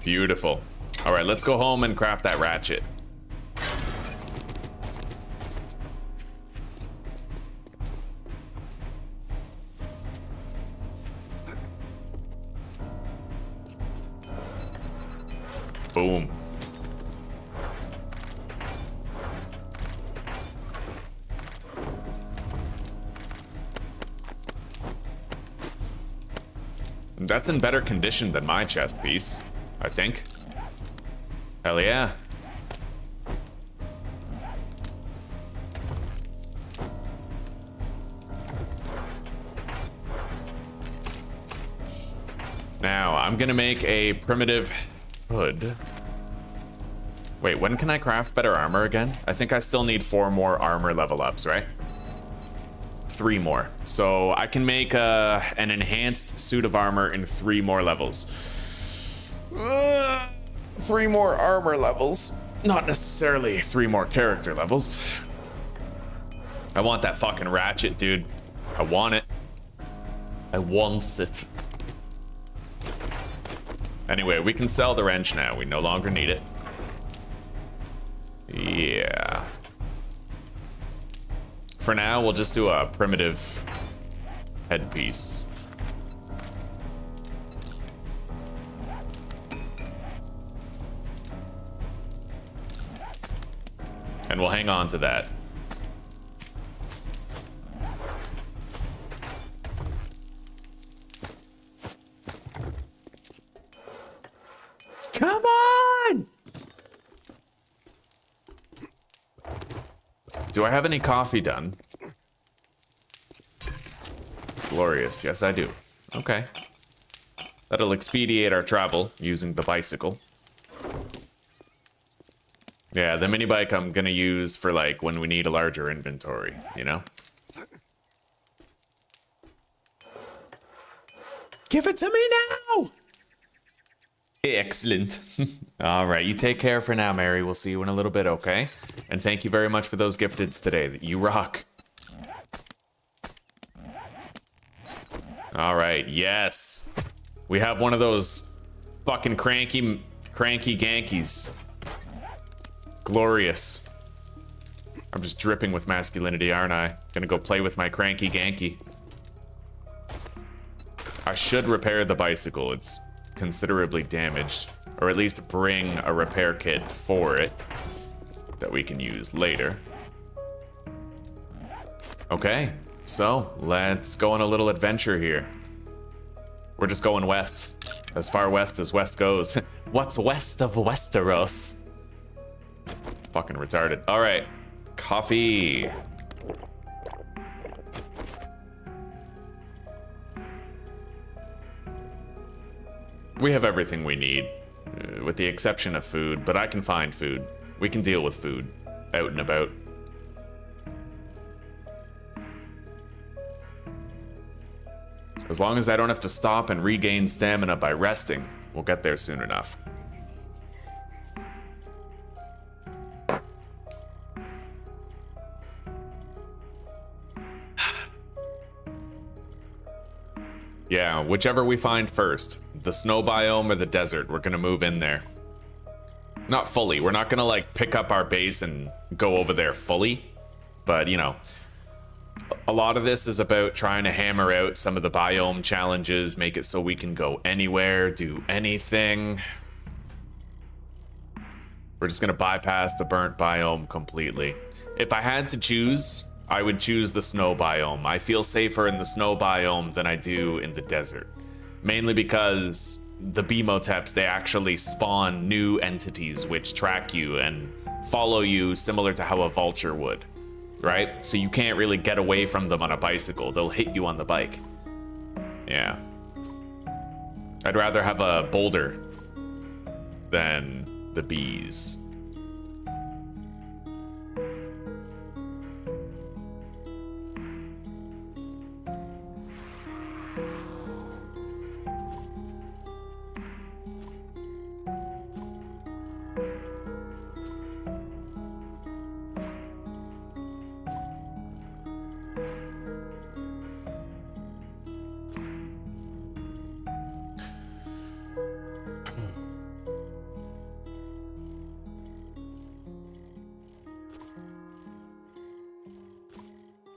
Beautiful. All right, let's go home and craft that ratchet. Boom. That's in better condition than my chest piece, I think. Hell yeah. Now, I'm gonna make a primitive hood. Wait, when can I craft better armor again? I think I still need 4 more armor level ups, right? 3 more. So I can make an enhanced suit of armor in 3 more levels. 3 more armor levels. Not necessarily 3 more character levels. I want that fucking ratchet, dude. I want it. I want it. Anyway, we can sell the wrench now. We no longer need it. Yeah. For now, we'll just do a primitive headpiece. And we'll hang on to that. Come on! Do I have any coffee done? Glorious. Yes, I do. Okay. That'll expedite our travel using the bicycle. Yeah, the mini bike I'm gonna use for like when we need a larger inventory, you know? Give it to me now! Excellent. All right, you take care for now, Mary. We'll see you in a little bit, okay? And thank you very much for those gifteds today. You rock. All right, yes. We have one of those fucking cranky gankies. Glorious. I'm just dripping with masculinity, aren't I? Gonna go play with my cranky ganky. I should repair the bicycle. It's considerably damaged, or at least bring a repair kit for it that we can use later. Okay, so let's go on a little adventure here. We're just going west, as far west as west goes. What's west of Westeros? Fucking retarded. All right, coffee. We have everything we need, with the exception of food, but I can find food. We can deal with food, out and about. As long as I don't have to stop and regain stamina by resting, we'll get there soon enough. Yeah, whichever we find first, the snow biome or the desert, we're gonna move in there. Not fully, we're not gonna like pick up our base and go over there fully, but you know, a lot of this is about trying to hammer out some of the biome challenges, make it so we can go anywhere, do anything. We're just gonna bypass the burnt biome completely. If I had to choose, I would choose the snow biome. I feel safer in the snow biome than I do in the desert. Mainly because the Bemoteps, they actually spawn new entities which track you and follow you similar to how a vulture would, right? So you can't really get away from them on a bicycle. They'll hit you on the bike. Yeah. I'd rather have a boulder than the bees.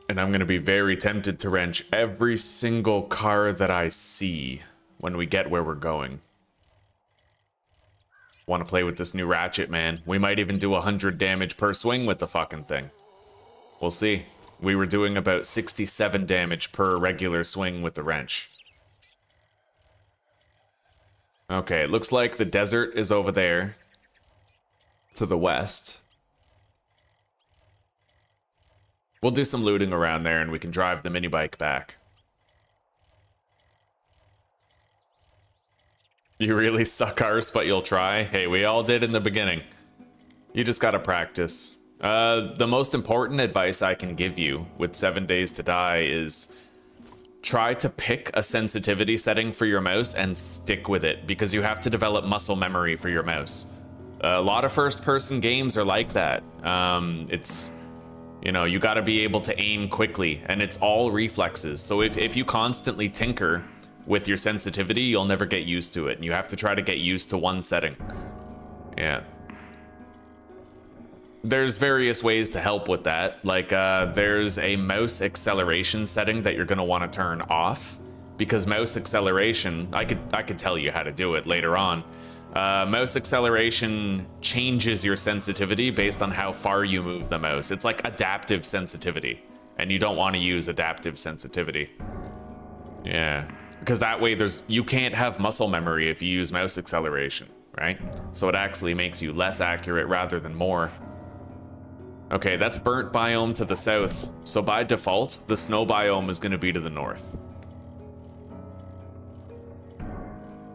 And I'm going to be very tempted to wrench every single car that I see when we get where we're going. Want to play with this new ratchet, man. We might even do 100 damage per swing with the fucking thing. We'll see. We were doing about 67 damage per regular swing with the wrench. Okay, it looks like the desert is over there to the west. We'll do some looting around there and we can drive the mini bike back. You really suck arse, but you'll try. Hey, we all did in the beginning. You just gotta practice. The most important advice I can give you with 7 Days to Die is try to pick a sensitivity setting for your mouse and stick with it, because you have to develop muscle memory for your mouse. A lot of first-person games are like that. It's, you know, you gotta be able to aim quickly, and it's all reflexes. So if you constantly tinker with your sensitivity, you'll never get used to it, and you have to try to get used to one setting. Yeah. There's various ways to help with that. Like, there's a mouse acceleration setting that you're gonna wanna turn off, because mouse acceleration, I could tell you how to do it later on. Mouse acceleration changes your sensitivity based on how far you move the mouse. It's like adaptive sensitivity, and you don't wanna use adaptive sensitivity. Yeah. Because that way you can't have muscle memory if you use mouse acceleration, right? So it actually makes you less accurate rather than more. Okay, that's burnt biome to the south. So by default, the snow biome is going to be to the north.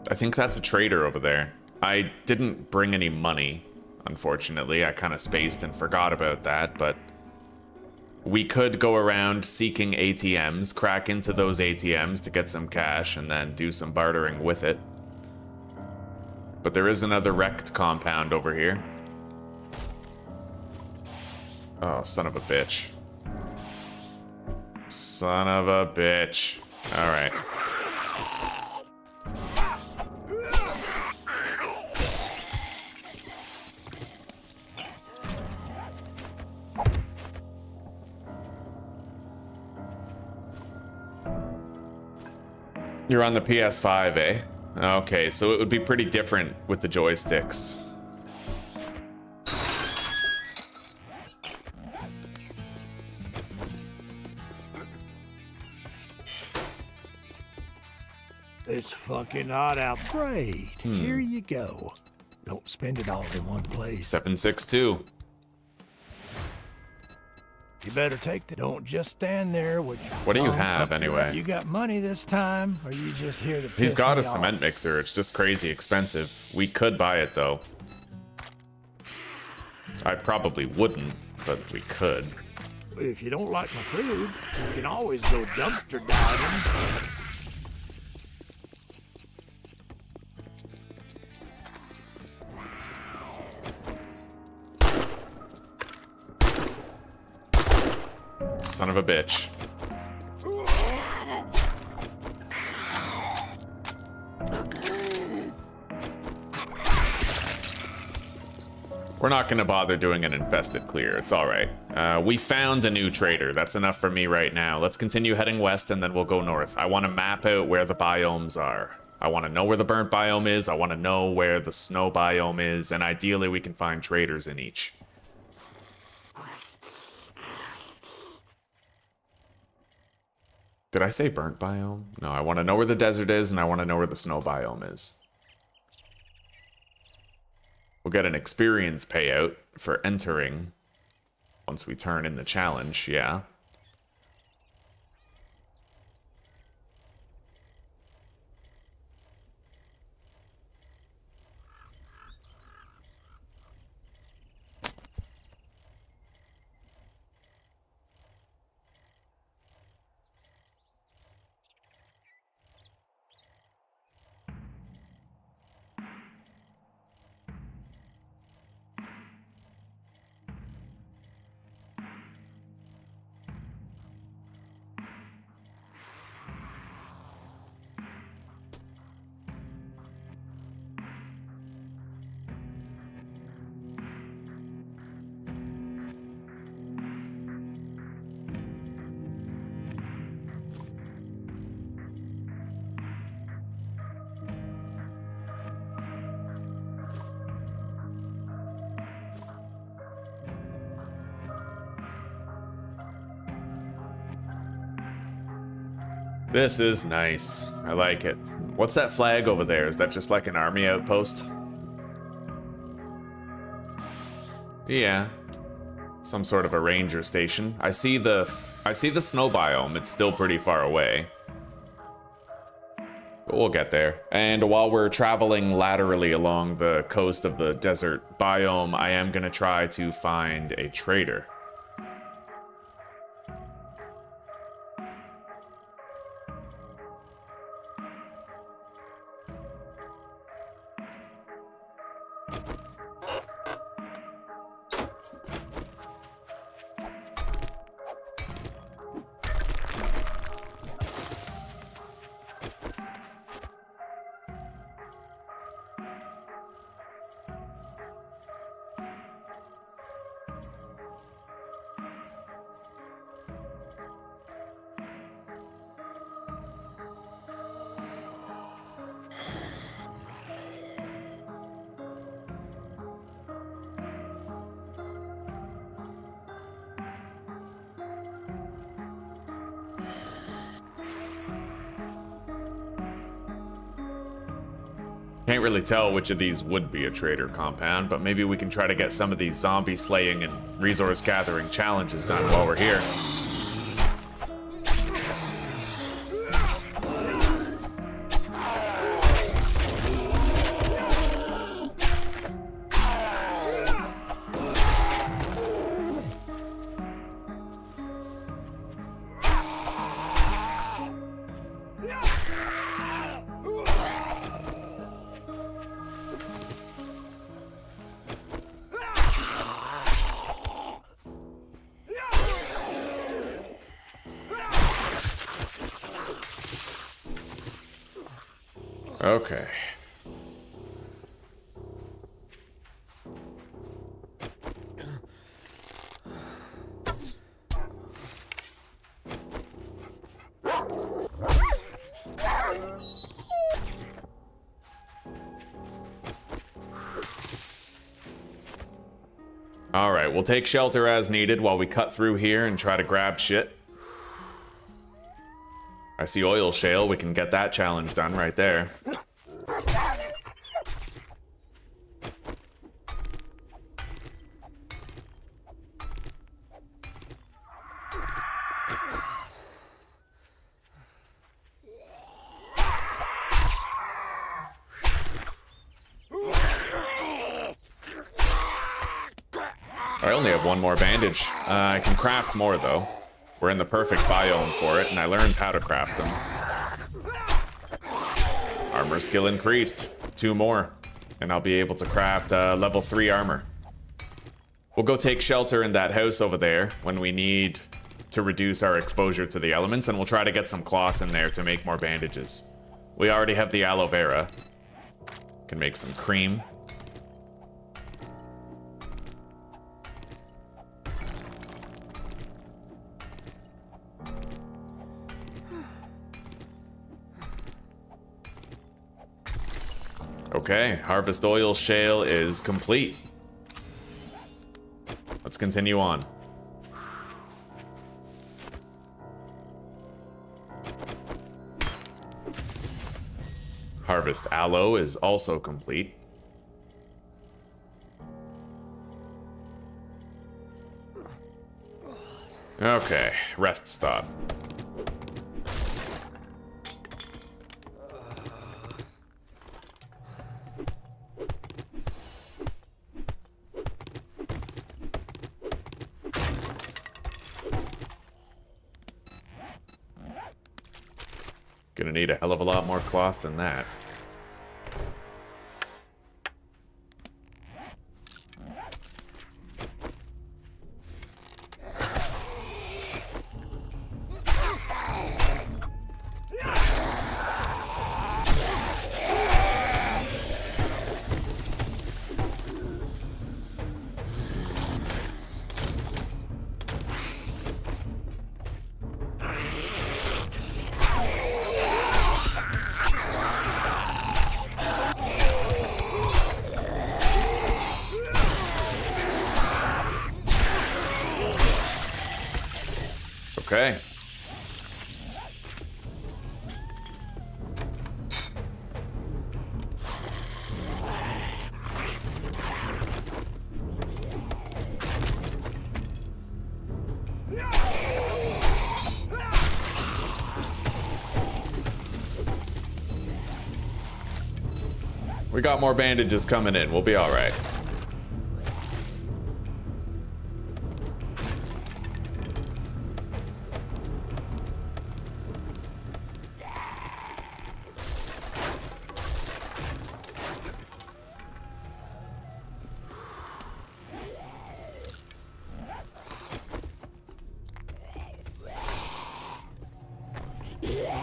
I think that's a trader over there. I didn't bring any money, unfortunately. I kind of spaced and forgot about that, but we could go around seeking ATMs, crack into those ATMs to get some cash, and then do some bartering with it. But there is another wrecked compound over here. Oh, son of a bitch. Son of a bitch. All right. You're on the PS5, eh? Okay, so it would be pretty different with the joysticks. It's fucking hot out. Great. Here you go. Don't spend it all in one place. 762. You better take the. Don't just stand there with your What do you thumb have, up anyway? there. You got money this time, or you just here to piss He's got me a cement off? mixer. It's just crazy expensive. We could buy it, though. I probably wouldn't, but we could. If you don't like my food, you can always go dumpster diving. Son of a bitch. We're not going to bother doing an infested clear. It's all right. We found a new trader. That's enough for me right now. Let's continue heading west, and then we'll go north. I want to map out where the biomes are. I want to know where the burnt biome is. I want to know where the snow biome is, and ideally we can find traders in each. Did I say burnt biome? No, I want to know where the desert is, and I want to know where the snow biome is. We'll get an experience payout for entering once we turn in the challenge, yeah. This is nice. I like it. What's that flag over there? Is that just like an army outpost? Yeah. Some sort of a ranger station. I see the snow biome. It's still pretty far away. But we'll get there. And while we're traveling laterally along the coast of the desert biome, I am gonna try to find a trader. Can't really tell which of these would be a trader compound, but maybe we can try to get some of these zombie slaying and resource gathering challenges done while we're here. Okay. All right, we'll take shelter as needed while we cut through here and try to grab shit. I see oil shale, we can get that challenge done right there. I only have one more bandage. I can craft more though. We're in the perfect biome for it, and I learned how to craft them. Armor skill increased. 2 more, and I'll be able to craft level 3 armor. We'll go take shelter in that house over there when we need to reduce our exposure to the elements, and we'll try to get some cloth in there to make more bandages. We already have the aloe vera. Can make some cream. Okay, harvest oil shale is complete. Let's continue on. Harvest aloe is also complete. Okay, rest stop. Gonna need a hell of a lot more cloth than that. Okay. We got more bandages coming in. We'll be all right.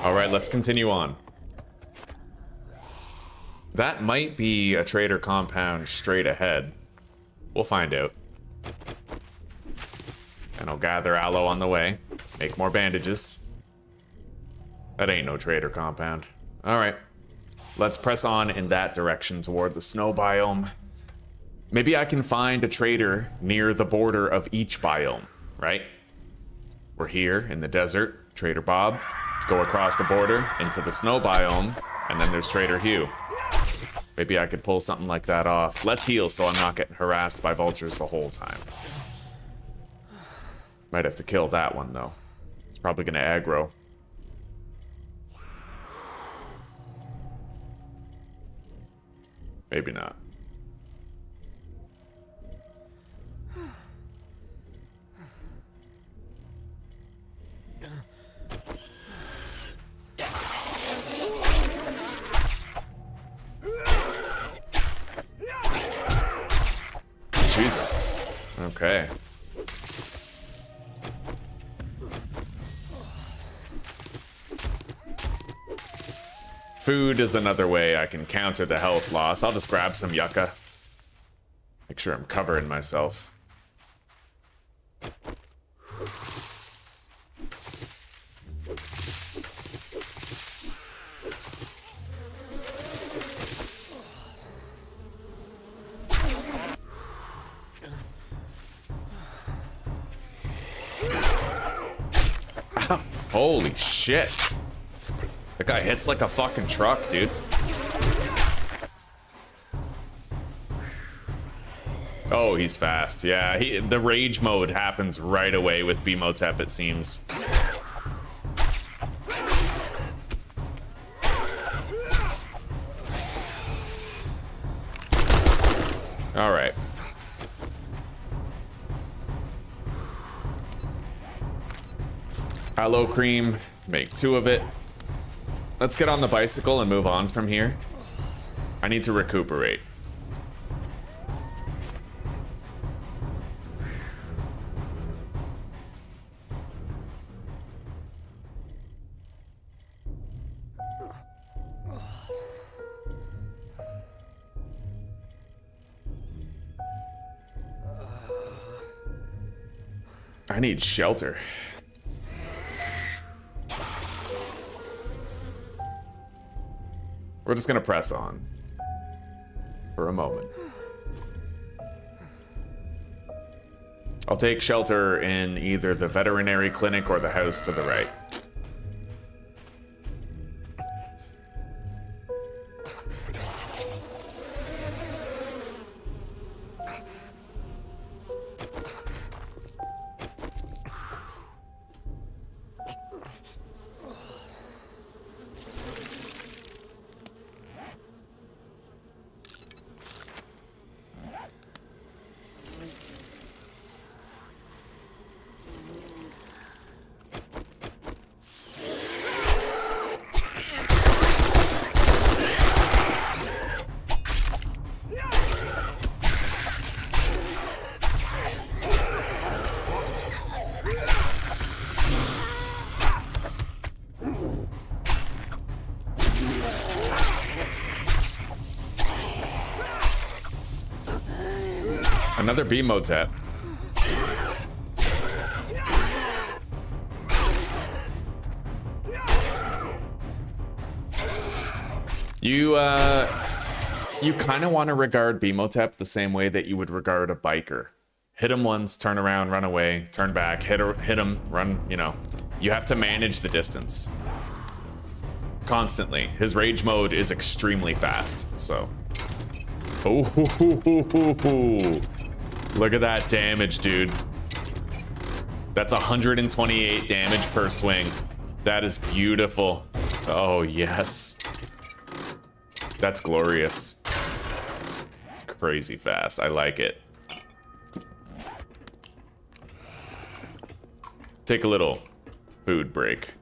All right, let's continue on. That might be a trader compound straight ahead. We'll find out. And I'll gather aloe on the way. Make more bandages. That ain't no trader compound. All right. Let's press on in that direction toward the snow biome. Maybe I can find a trader near the border of each biome, right? We're here in the desert, Trader Bob. Go across the border into the snow biome, and then there's Trader Hugh. Maybe I could pull something like that off. Let's heal so I'm not getting harassed by vultures the whole time. Might have to kill that one, though. It's probably gonna aggro. Maybe not. Jesus. Okay. Food is another way I can counter the health loss. I'll just grab some yucca. Make sure I'm covering myself. Holy shit. That guy hits like a fucking truck, dude. Oh, he's fast. Yeah, the rage mode happens right away with Bimotep, it seems. All right. Aloe cream, make 2 of it. Let's get on the bicycle and move on from here. I need to recuperate. I need shelter. We're just gonna press on for a moment. I'll take shelter in either the veterinary clinic or the house to the right. Another Bimotep. You kind of want to regard Bimotep the same way that you would regard a biker. Hit him once, turn around, run away, turn back, hit him, run, you know. You have to manage the distance. Constantly. His rage mode is extremely fast, so. Oh, look at that damage, dude. That's 128 damage per swing. That is beautiful. Oh, yes. That's glorious. crazy fast. I like it. Take a little food break.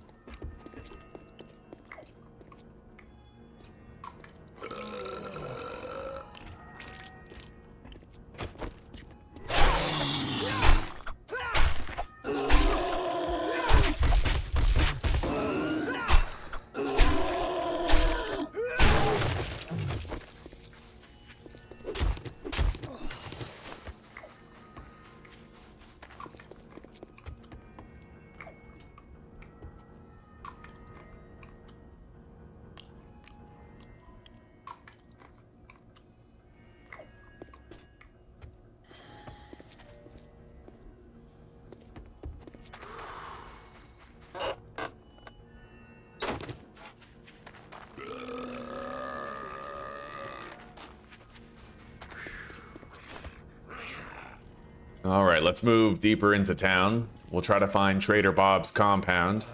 Alright, let's move deeper into town. We'll try to find Trader Bob's compound.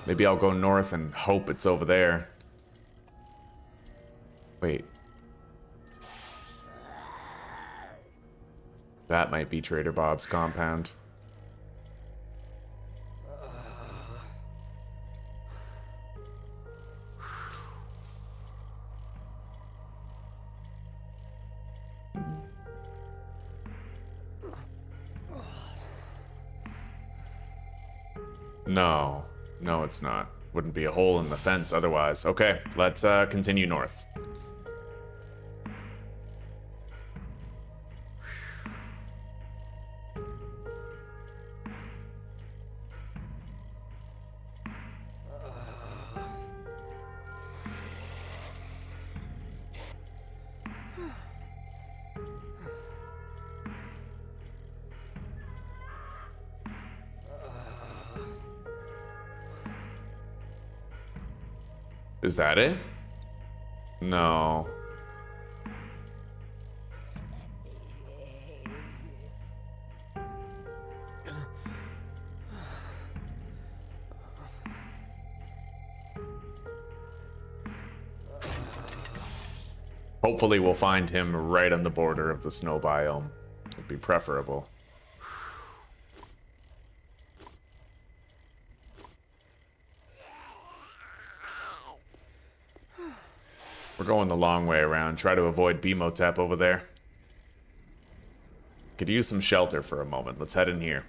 Maybe I'll go north and hope it's over there. Wait. That might be Trader Bob's compound. No. No, it's not. Wouldn't be a hole in the fence otherwise. Okay, let's continue north. Is that it? No. Hopefully we'll find him right on the border of the snow biome. Would be preferable. We're going the long way around. Try to avoid Bimotep over there. Could use some shelter for a moment. Let's head in here.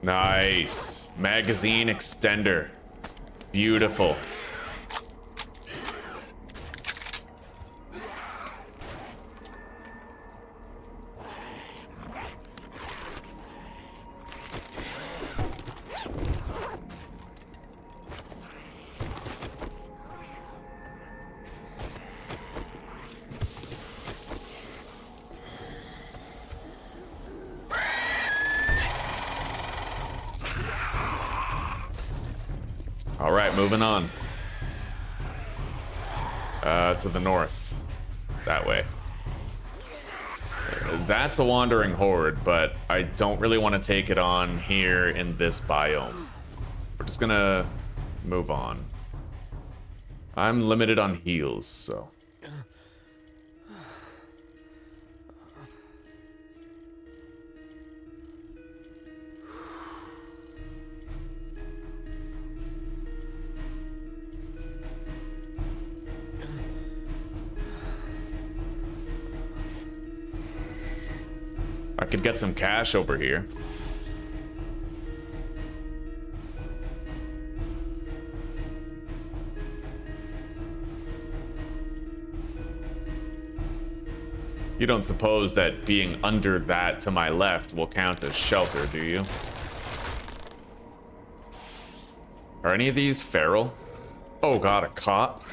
Nice. Magazine extender. Beautiful. Alright, moving on. To the north. That way. That's a wandering horde, but I don't really want to take it on here in this biome. We're just gonna move on. I'm limited on heals, so... I could get some cash over here. You don't suppose that being under that to my left will count as shelter, do you? Are any of these feral? Oh god, a cop.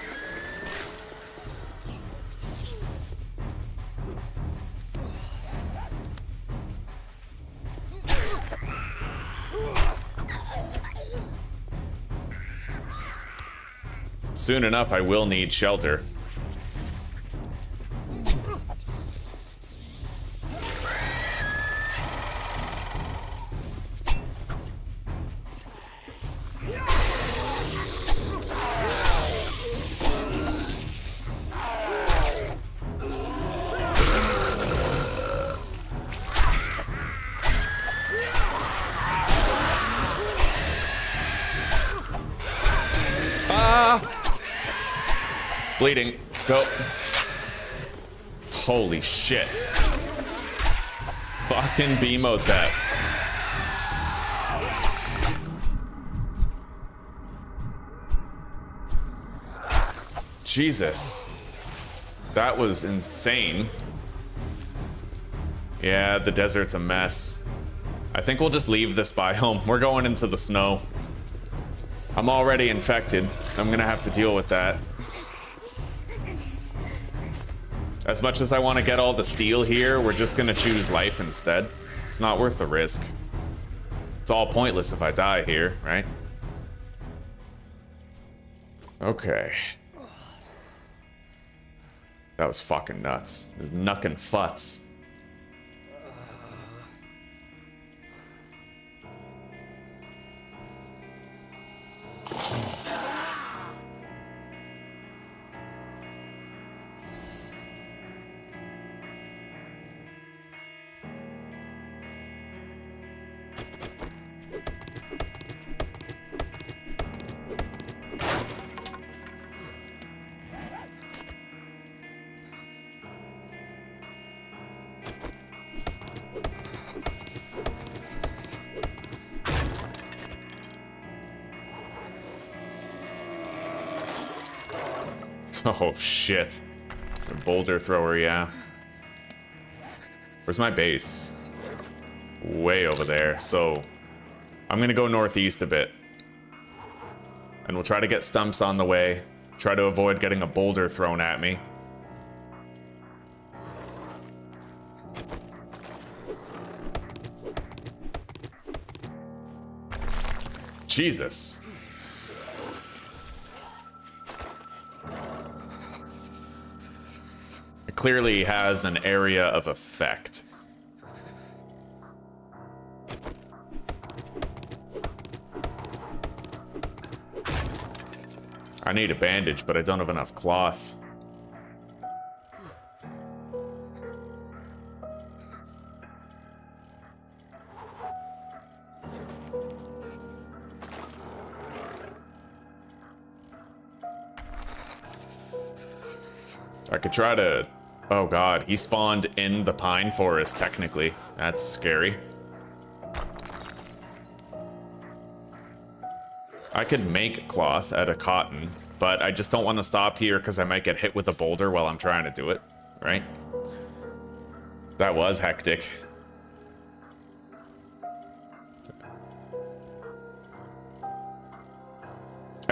soon enough I will need shelter. Bleeding. Go. Holy shit. Fucking Bemotep. Jesus. That was insane. Yeah, the desert's a mess. I think we'll just leave this biome. We're going into the snow. I'm already infected. I'm gonna have to deal with that. As much as I want to get all the steel here, we're just gonna choose life instead. It's not worth the risk. It's all pointless if I die here, right? Okay. That was fucking nuts. It was knuckin' futs. Oh shit. The boulder thrower, yeah. Where's my base? Way over there. So I'm gonna go northeast a bit. And we'll try to get stumps on the way. Try to avoid getting a boulder thrown at me. Jesus. It clearly has an area of effect. I need a bandage, but I don't have enough cloth. I could try to... Oh god, he spawned in the pine forest, technically. That's scary. I could make cloth out of cotton, but I just don't want to stop here because I might get hit with a boulder while I'm trying to do it, right? That was hectic.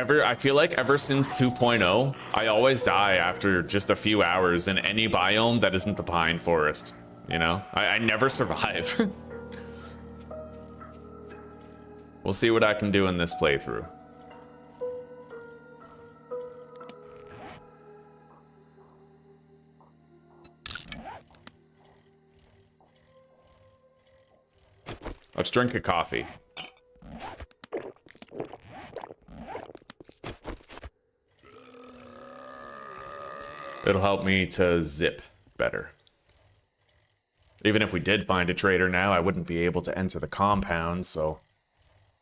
I feel like ever since 2.0, I always die after just a few hours in any biome that isn't the pine forest. You know? I never survive. We'll see what I can do in this playthrough. Let's drink a coffee. It'll help me to zip better. Even if we did find a trader now, I wouldn't be able to enter the compound, so...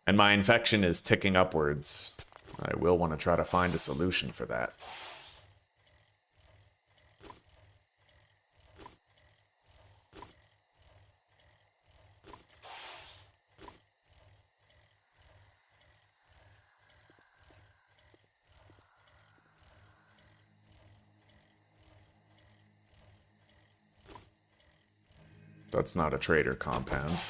And my infection is ticking upwards. I will want to try to find a solution for that. That's not a trader compound.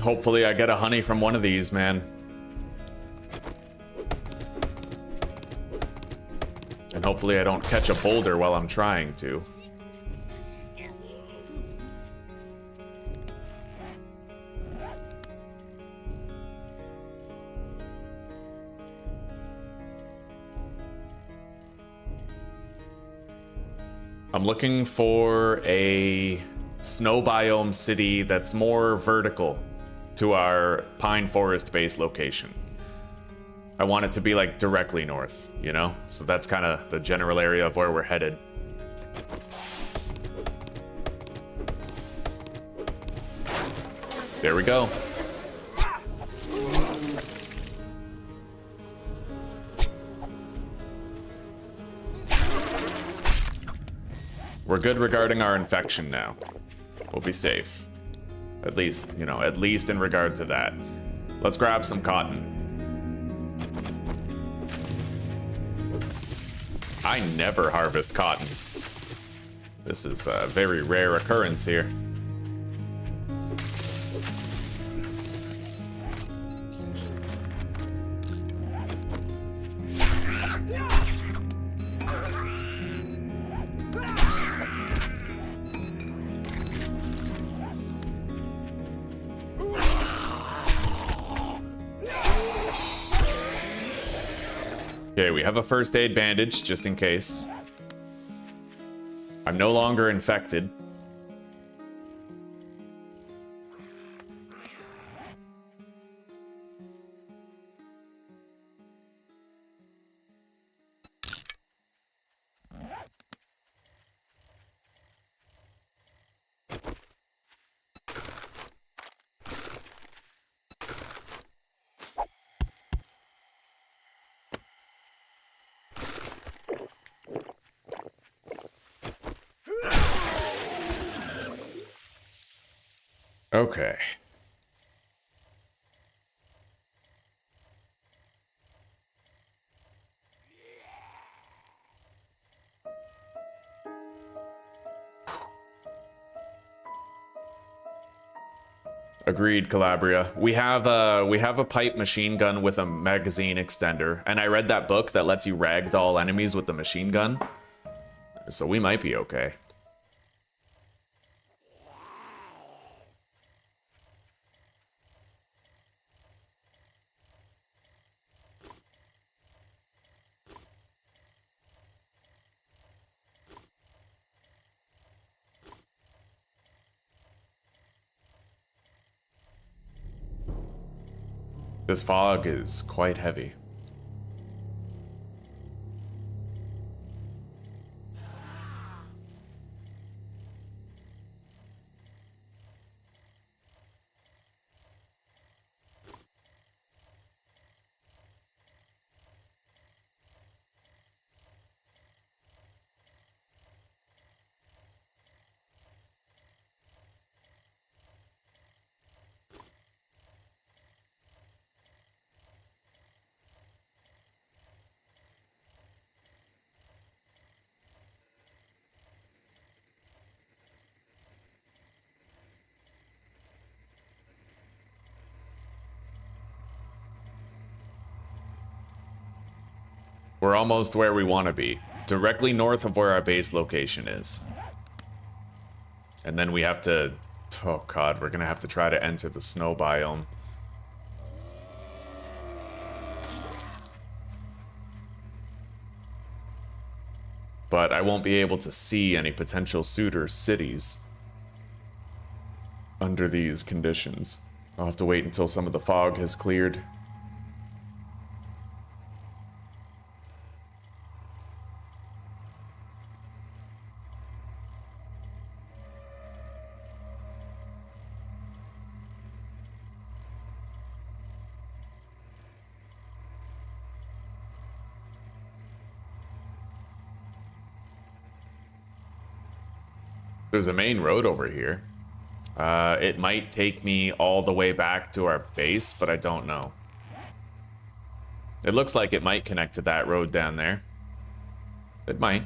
Hopefully I get a honey from one of these, man. And hopefully I don't catch a boulder while I'm trying to. I'm looking for a snow biome city that's more vertical to our pine forest base location. I want it to be like directly north, you know? So that's kind of the general area of where we're headed. There we go. We're good regarding our infection now. We'll be safe. At least, you know, at least in regard to that. Let's grab some cotton. I never harvest cotton. This is a very rare occurrence here. Okay, we have a first aid bandage, just in case. I'm no longer infected. Okay. Agreed, Calabria. We have a pipe machine gun with a magazine extender, and I read that book that lets you ragdoll enemies with the machine gun. So we might be okay. This fog is quite heavy. We're almost where we want to be, directly north of where our base location is. And then we have to, oh god, we're gonna have to try to enter the snow biome. But I won't be able to see any potential suitors' cities under these conditions. I'll have to wait until some of the fog has cleared. There's a main road over here. It might take me all the way back to our base, but I don't know. It looks like it might connect to that road down there. It might.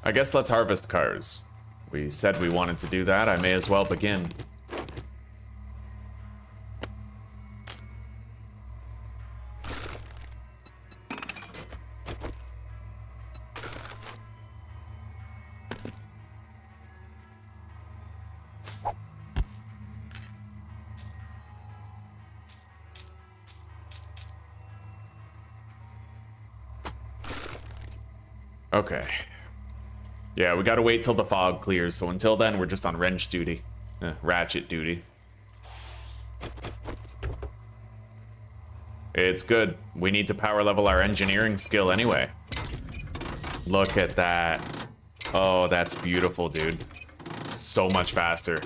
I guess let's harvest cars. We said we wanted to do that. I may as well begin. Okay. Yeah, we gotta wait till the fog clears, so until then, we're just on wrench duty. Ratchet duty. It's good. We need to power level our engineering skill anyway. Look at that. Oh, that's beautiful, dude. So much faster.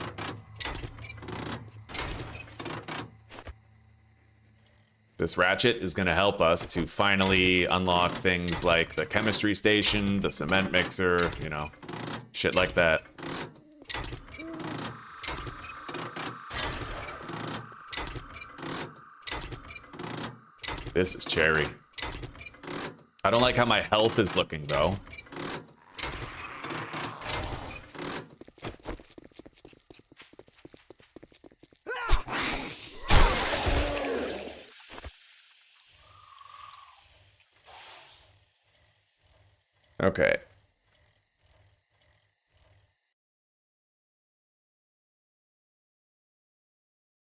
This ratchet is going to help us to finally unlock things like the chemistry station, the cement mixer, you know, shit like that. This is cherry. I don't like how my health is looking, though. Okay.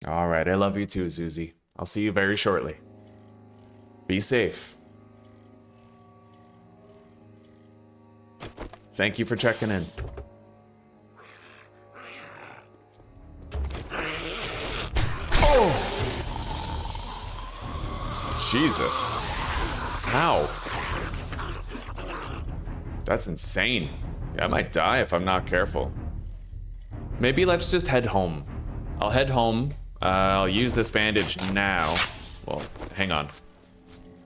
All right, I love you too, Zuzi. I'll see you very shortly. Be safe. Thank you for checking in. Oh! Jesus. Ow. That's insane. Yeah, I might die if I'm not careful. Maybe let's just head home. I'll head home. I'll use this bandage now. Well, hang on.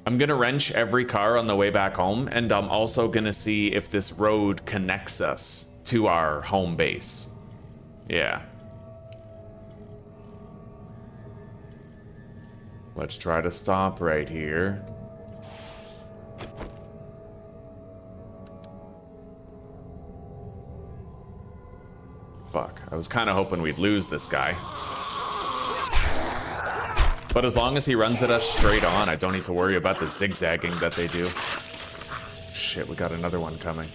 I'm gonna wrench every car on the way back home, and I'm also gonna see if this road connects us to our home base. Yeah. Let's try to stop right here. Fuck, I was kind of hoping we'd lose this guy. But as long as he runs at us straight on, I don't need to worry about the zigzagging that they do. Shit, we got another one coming.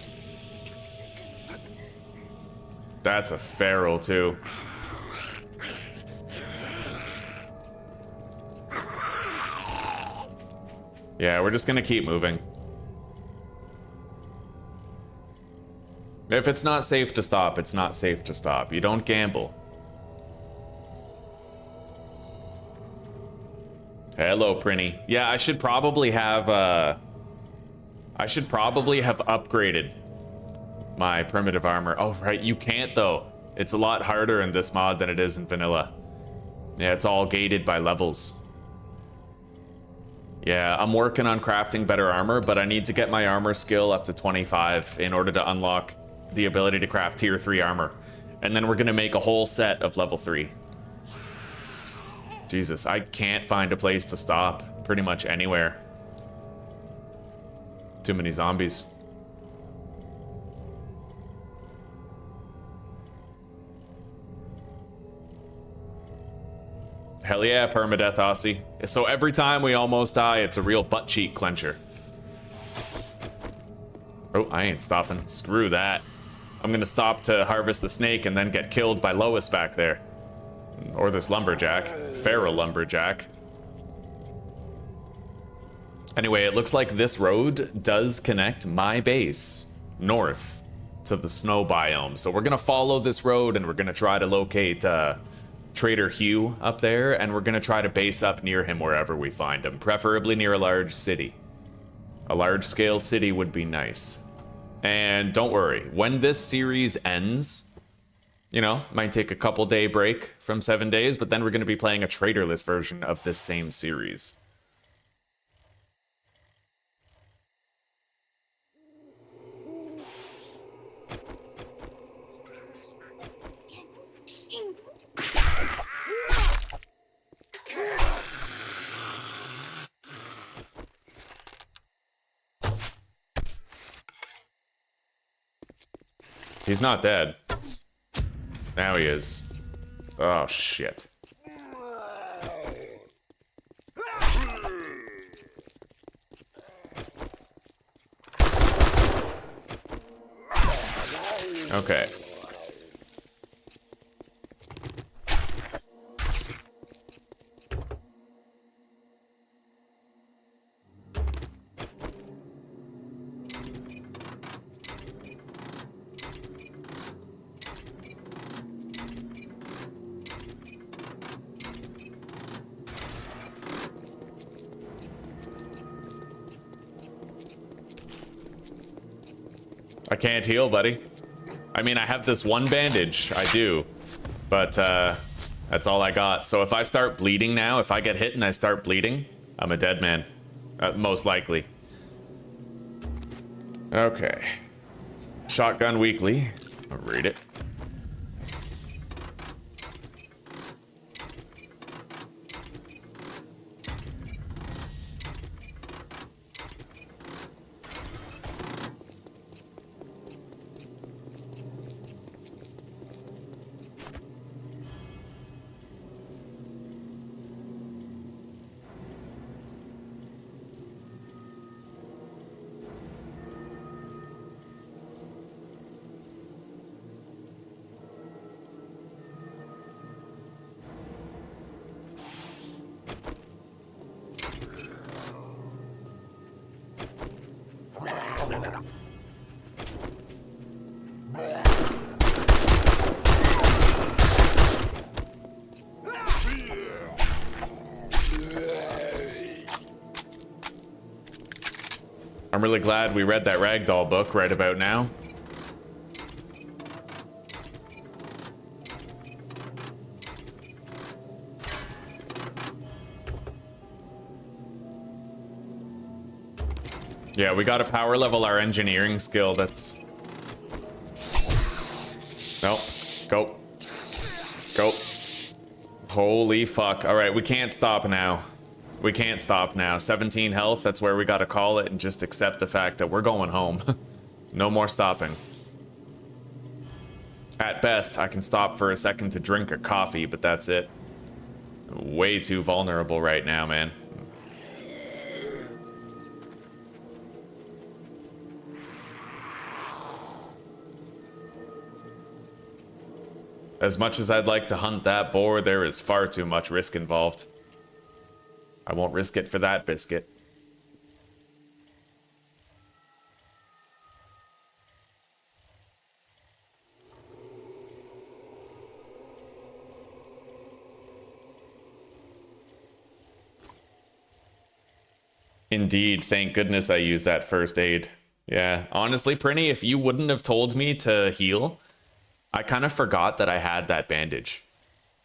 That's a feral too. Yeah, we're just gonna keep moving. If it's not safe to stop, it's not safe to stop. You don't gamble. Hello, Prinny. Yeah, I should probably have upgraded my primitive armor. Oh, right, you can't though. It's a lot harder in this mod than it is in vanilla. Yeah, it's all gated by levels. Yeah, I'm working on crafting better armor, but I need to get my armor skill up to 25 in order to unlock the ability to craft tier 3 armor. And then we're gonna make a whole set of level 3. Jesus, I can't find a place to stop pretty much anywhere. Too many zombies. Hell yeah, permadeath, Aussie. So every time we almost die, it's a real butt cheek clencher. Oh, I ain't stopping. Screw that. I'm gonna stop to harvest the snake and then get killed by Lois back there. Or this lumberjack. Feral lumberjack. Anyway, it looks like this road does connect my base north to the snow biome. So we're gonna follow this road and we're gonna try to locate Trader Hugh up there, and we're gonna try to base up near him wherever we find him, preferably near a large city. A large-scale city would be nice. And don't worry, when this series ends, you know, might take a couple day break from 7 days, but then we're gonna be playing a traderless version of this same series. He's not dead. Now he is. Oh, shit. Okay. I can't heal, buddy. I mean, I have this one bandage, I do, but that's all I got. So if I start bleeding now, if I get hit and I start bleeding, I'm a dead man, most likely. Okay. Shotgun Weekly. I'll read it. I'm really glad we read that ragdoll book right about now. Yeah, we gotta power level our engineering skill. That's... Nope. Go. Go. Holy fuck. Alright, we can't stop now. We can't stop now. 17 health, that's where we gotta call it and just accept the fact that we're going home. No more stopping. At best, I can stop for a second to drink a coffee, but that's it. Way too vulnerable right now, man. As much as I'd like to hunt that boar, there is far too much risk involved. I won't risk it for that biscuit. Indeed, thank goodness I used that first aid. Yeah, honestly, Prinny, if you wouldn't have told me to heal, I kind of forgot that I had that bandage.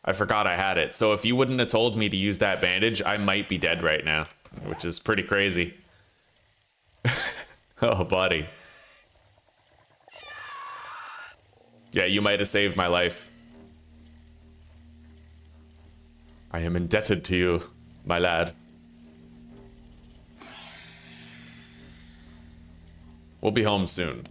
I forgot I had it. So if you wouldn't have told me to use that bandage, I might be dead right now, which is pretty crazy. Oh, buddy. Yeah, you might have saved my life. I am indebted to you, my lad. We'll be home soon.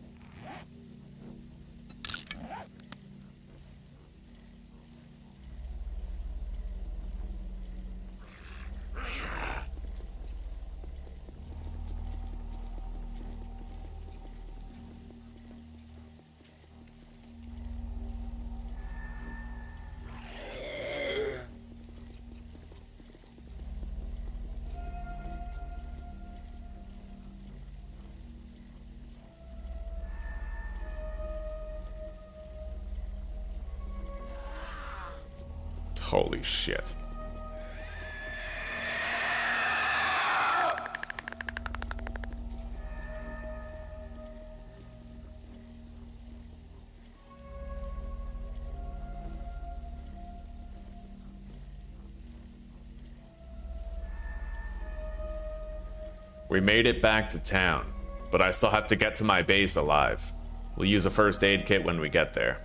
Holy shit. We made it back to town, but I still have to get to my base alive. We'll use a first aid kit when we get there.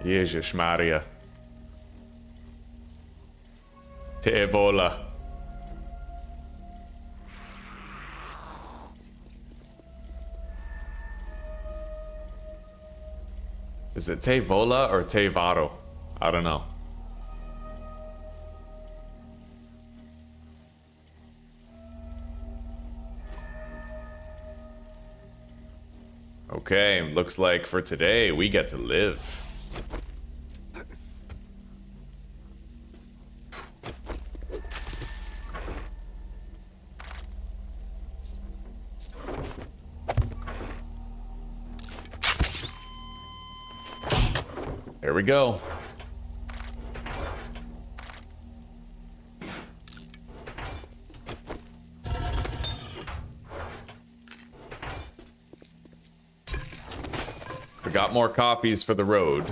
Jezus Maria. Te vola. Is it Te vola or Te varo? I don't know. Okay, looks like for today we get to live. There we go. We got more copies for the road.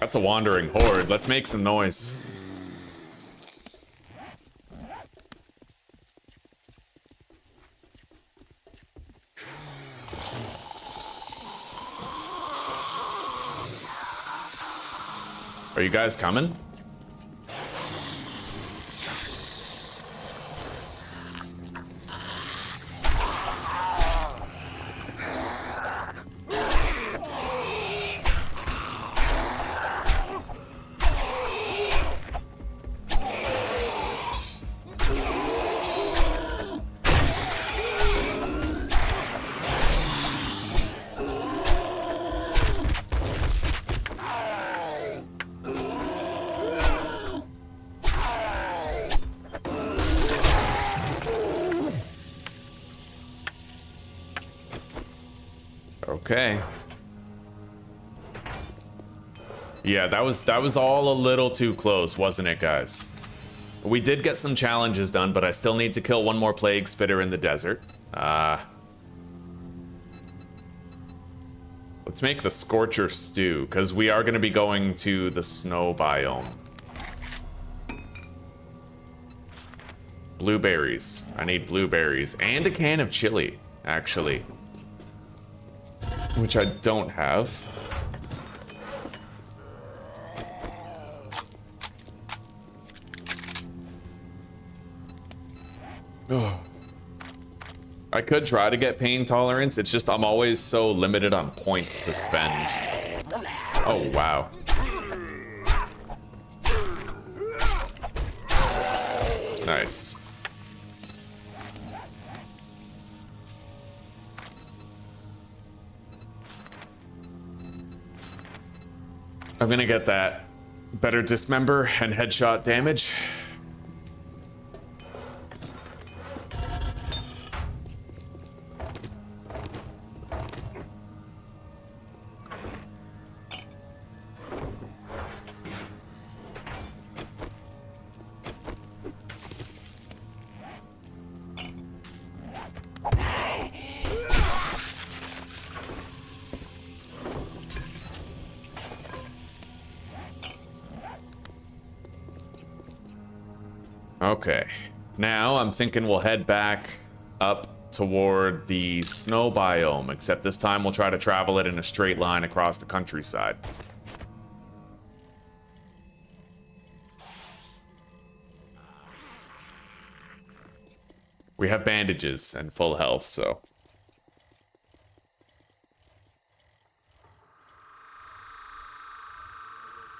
That's a wandering horde. Let's make some noise. Are you guys coming? Okay. Yeah, that was all a little too close, wasn't it, guys? We did get some challenges done, but I still need to kill one more plague spitter in the desert. Let's make the Scorcher stew, because we are going to be going to the snow biome. Blueberries. I need blueberries. And a can of chili, actually. Which I don't have. Oh. I could try to get pain tolerance, it's just I'm always so limited on points to spend. Oh, wow. Nice. I'm gonna get that better dismember and headshot damage. Okay, now I'm thinking we'll head back up toward the snow biome, except this time we'll try to travel it in a straight line across the countryside. We have bandages and full health, so...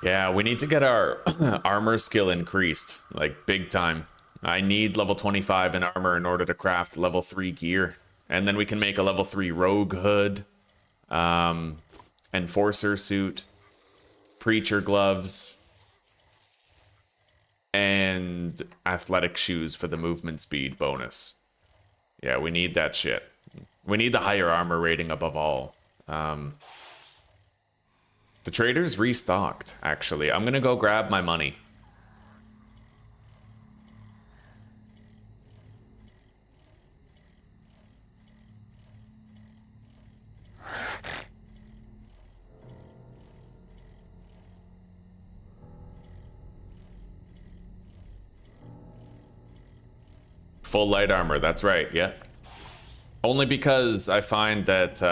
Yeah, we need to get our armor skill increased, like big time. I need level 25 in armor in order to craft level 3 gear. And then we can make a level 3 rogue hood, enforcer suit, preacher gloves, and athletic shoes for the movement speed bonus. Yeah, we need that shit. We need the higher armor rating above all. The trader's restocked, actually. I'm gonna go grab my money. Full light armor, that's right, yeah. Only because I find that,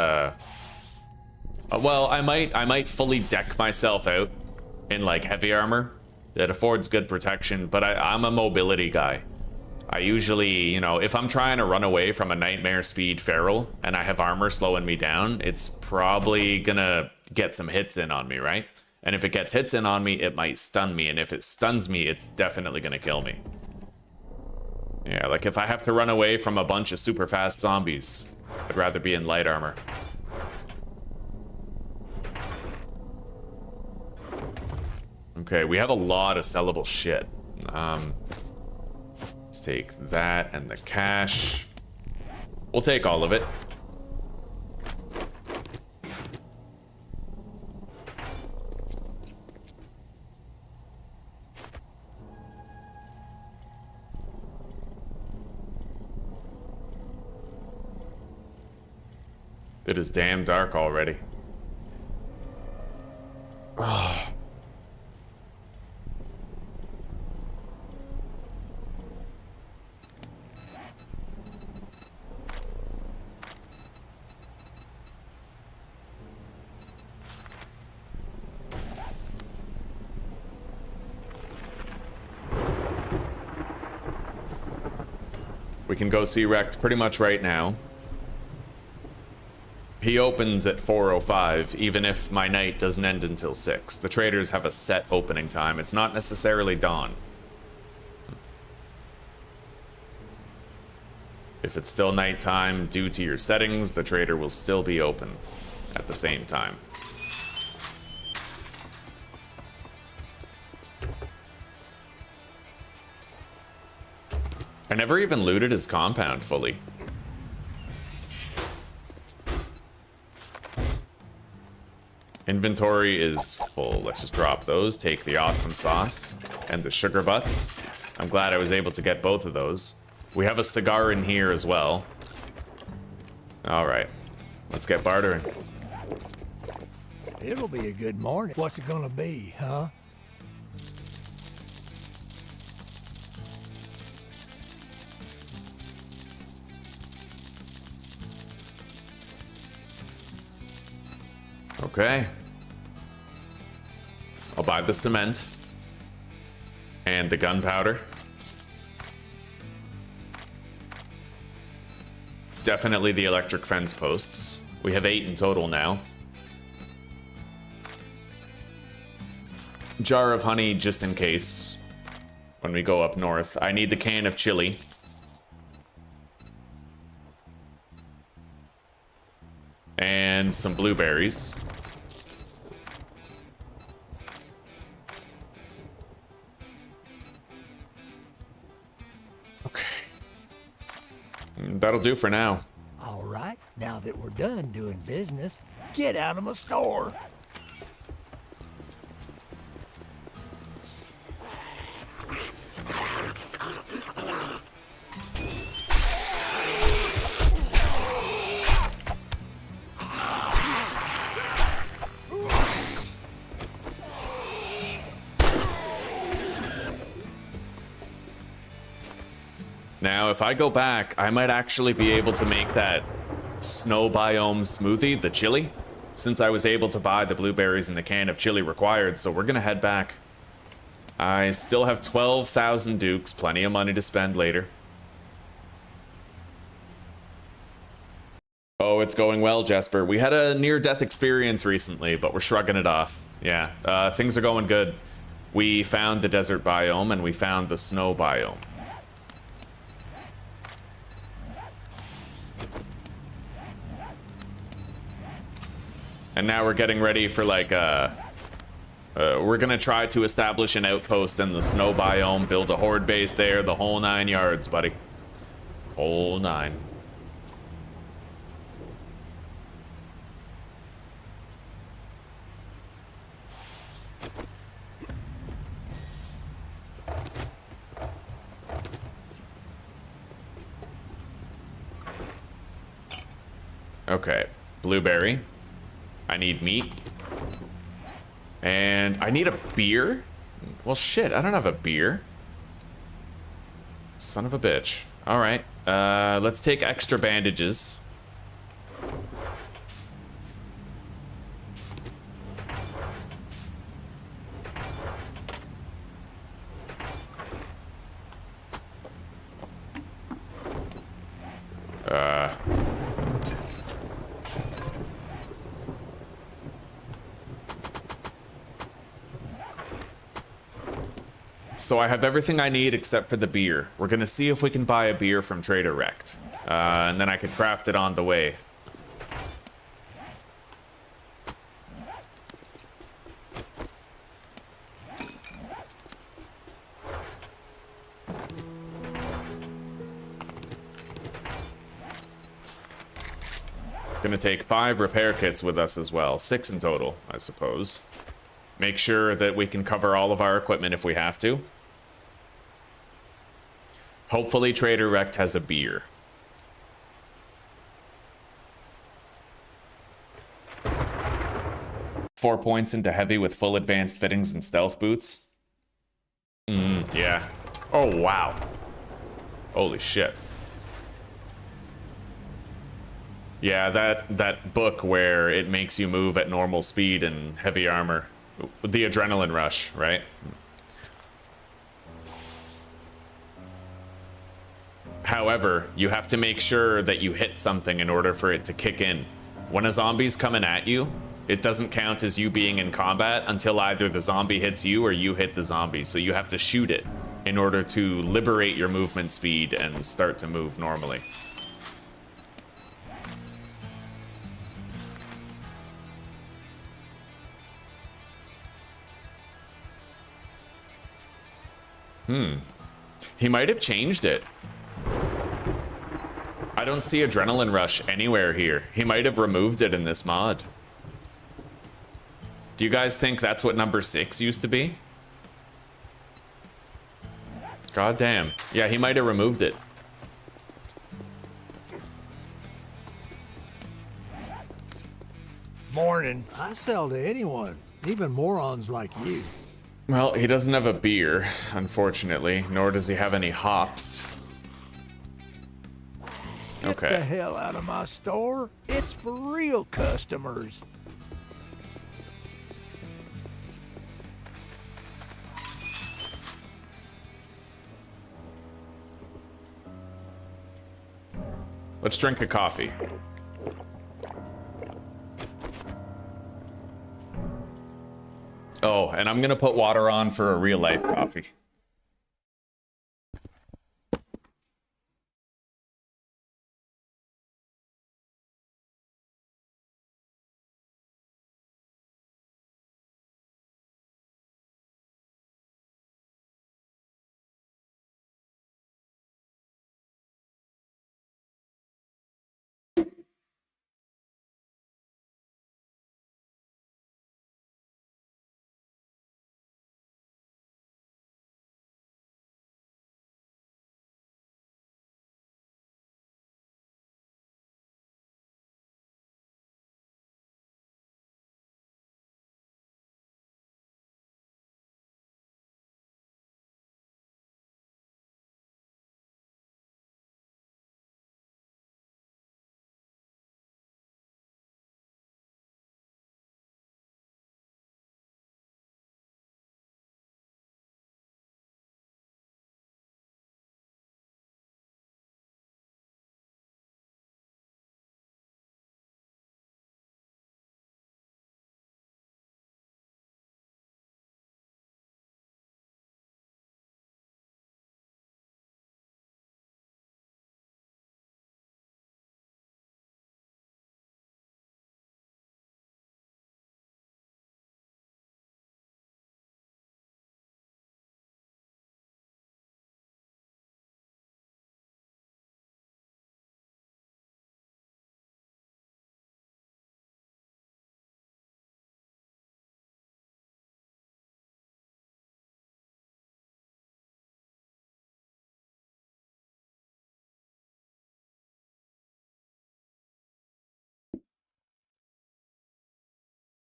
well, I might fully deck myself out in like heavy armor that affords good protection, but I'm a mobility guy. I usually, you know, if I'm trying to run away from a nightmare speed feral and I have armor slowing me down, it's probably gonna get some hits in on me, right? And if it gets hits in on me, it might stun me, and if it stuns me, it's definitely gonna kill me. Yeah, like if I have to run away from a bunch of super fast zombies, I'd rather be in light armor. Okay, we have a lot of sellable shit. Let's take that and the cash. We'll take all of it. It is damn dark already. Oh. We can go see Rect pretty much right now. He opens at 4:05, even if my night doesn't end until 6. The traders have a set opening time. It's not necessarily dawn. If it's still nighttime due to your settings, the trader will still be open at the same time. I never even looted his compound fully. Inventory is full. Let's just drop those. Take the awesome sauce and the sugar butts. I'm glad I was able to get both of those. We have a cigar in here as well. All right, let's get bartering. It'll be a good morning. What's it gonna be, huh? Okay. I'll buy the cement and the gunpowder. Definitely the electric fence posts. We have 8 in total now. Jar of honey just in case when we go up north. I need the can of chili. And some blueberries. Okay. That'll do for now. All right, now that we're done doing business, get out of my store. Now, if I go back, I might actually be able to make that snow biome smoothie, the chili, since I was able to buy the blueberries and the can of chili required, so we're gonna head back. I still have 12,000 dukes, plenty of money to spend later. Oh, it's going well, Jesper. We had a near-death experience recently, but we're shrugging it off. Yeah, things are going good. We found the desert biome and we found the snow biome. And now we're getting ready for like we're gonna try to establish an outpost in the snow biome, build a horde base there, the whole 9 yards, buddy. Whole 9. Okay, blueberry. I need meat. And I need a beer? Well, shit, I don't have a beer. Son of a bitch. All right. Let's take extra bandages. So I have everything I need except for the beer. We're gonna see if we can buy a beer from Trader Rect. And then I could craft it on the way. Gonna take 5 repair kits with us as well. 6 in total, I suppose. Make sure that we can cover all of our equipment if we have to. Hopefully Trader Rect has a beer. Four points into heavy with full advanced fittings and stealth boots. Yeah. Oh, wow. Holy shit. Yeah, that book where it makes you move at normal speed and heavy armor. The adrenaline rush, right? However, you have to make sure that you hit something in order for it to kick in. When a zombie's coming at you, it doesn't count as you being in combat until either the zombie hits you or you hit the zombie. So you have to shoot it in order to liberate your movement speed and start to move normally. He might have changed it. I don't see Adrenaline Rush anywhere here. He might have removed it in this mod. Do you guys think that's what number 6 used to be? God damn. Yeah, he might have removed it. Morning. I sell to anyone, even morons like you. Well, he doesn't have a beer, unfortunately, nor does he have any hops. Get Okay. the hell out of my store. It's for real customers. Let's drink a coffee. Oh, and I'm gonna put water on for a real life coffee.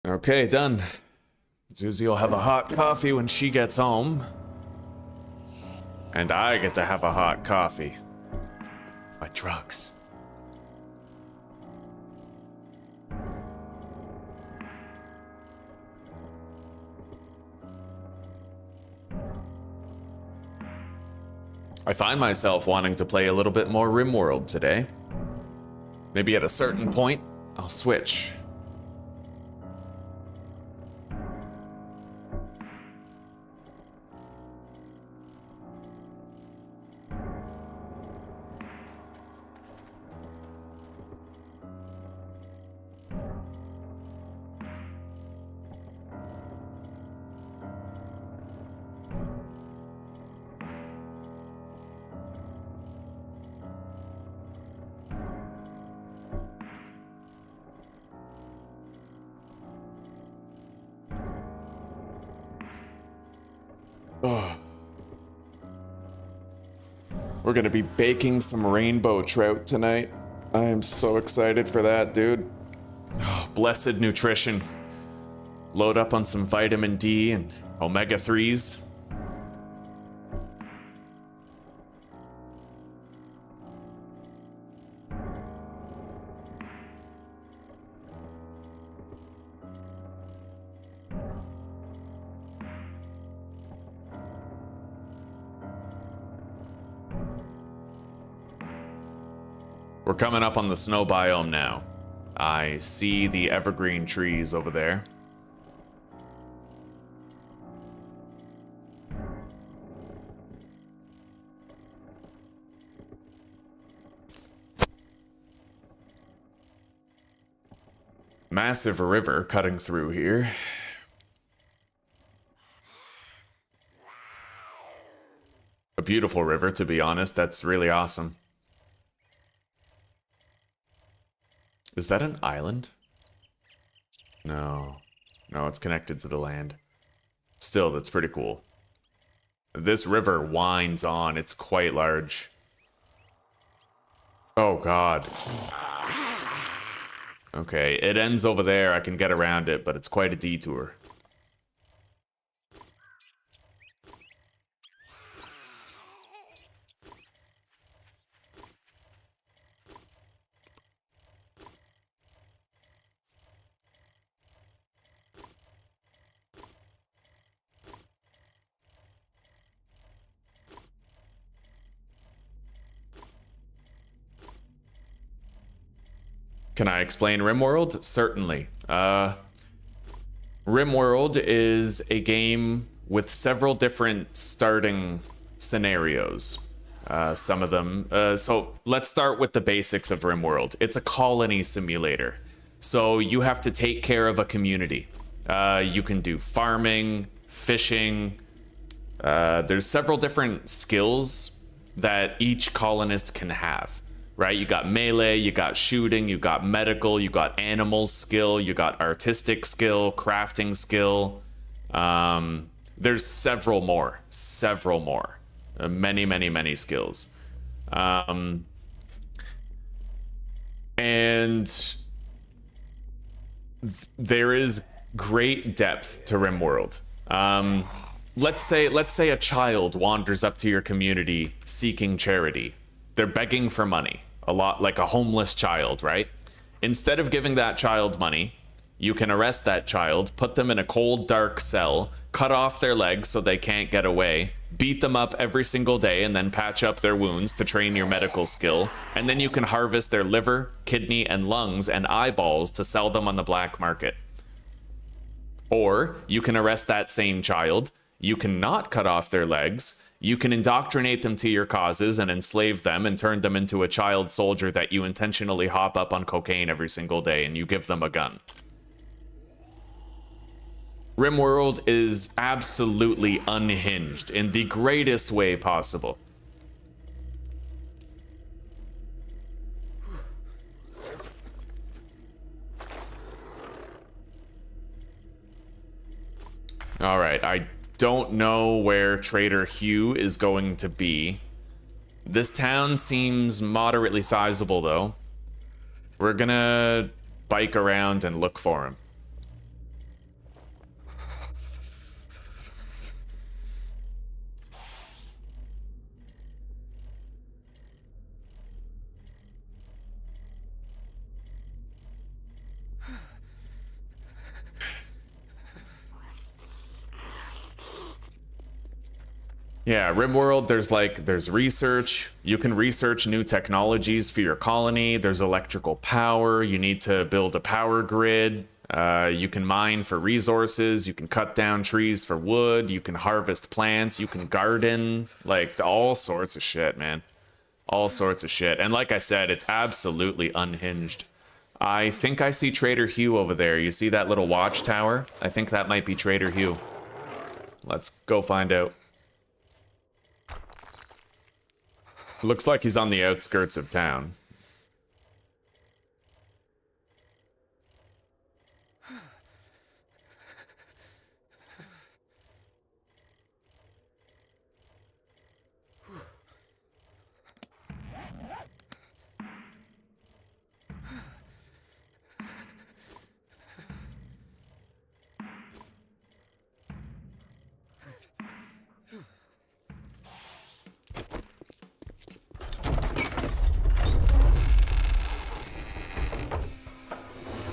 Okay, done. Zuzi will have a hot coffee when she gets home. And I get to have a hot coffee. My drugs. I find myself wanting to play a little bit more RimWorld today. Maybe at a certain point, I'll switch. Oh. We're gonna be baking some rainbow trout tonight. I am so excited for that, dude. Oh, blessed nutrition. Load up on some vitamin D and omega-3s. We're coming up on the snow biome now. I see the evergreen trees over there. Massive river cutting through here. A beautiful river, to be honest. That's really awesome. Is that an island? No. No, it's connected to the land. Still, that's pretty cool. This river winds on. It's quite large. Oh, God. Okay, it ends over there. I can get around it, but it's quite a detour. Can I explain RimWorld? Certainly. RimWorld is a game with several different starting scenarios. Some of them. So let's start with the basics of RimWorld. It's a colony simulator. So you have to take care of a community. You can do farming, fishing. There's several different skills that each colonist can have. Right, you got melee, you got shooting, you got medical, you got animal skill, you got artistic skill, crafting skill. There's several more. Many skills. And there is great depth to RimWorld. Let's say a child wanders up to your community seeking charity. They're begging for money. A lot like a homeless child, right? Instead of giving that child money, you can arrest that child, put them in a cold, dark cell, cut off their legs so they can't get away, beat them up every single day, and then patch up their wounds to train your medical skill. And then you can harvest their liver, kidney, and lungs and eyeballs to sell them on the black market. Or you can arrest that same child. You cannot cut off their legs. You can indoctrinate them to your causes and enslave them and turn them into a child soldier that you intentionally hop up on cocaine every single day, and you give them a gun. RimWorld is absolutely unhinged in the greatest way possible. All right, I don't know where Trader Hugh is going to be. This town seems moderately sizable, though. We're gonna bike around and look for him. Yeah, RimWorld, there's research. You can research new technologies for your colony. There's electrical power. You need to build a power grid. You can mine for resources. You can cut down trees for wood. You can harvest plants. You can garden. Like, all sorts of shit, man. All sorts of shit. And like I said, it's absolutely unhinged. I think I see Trader Hugh over there. You see that little watchtower? I think that might be Trader Hugh. Let's go find out. Looks like he's on the outskirts of town.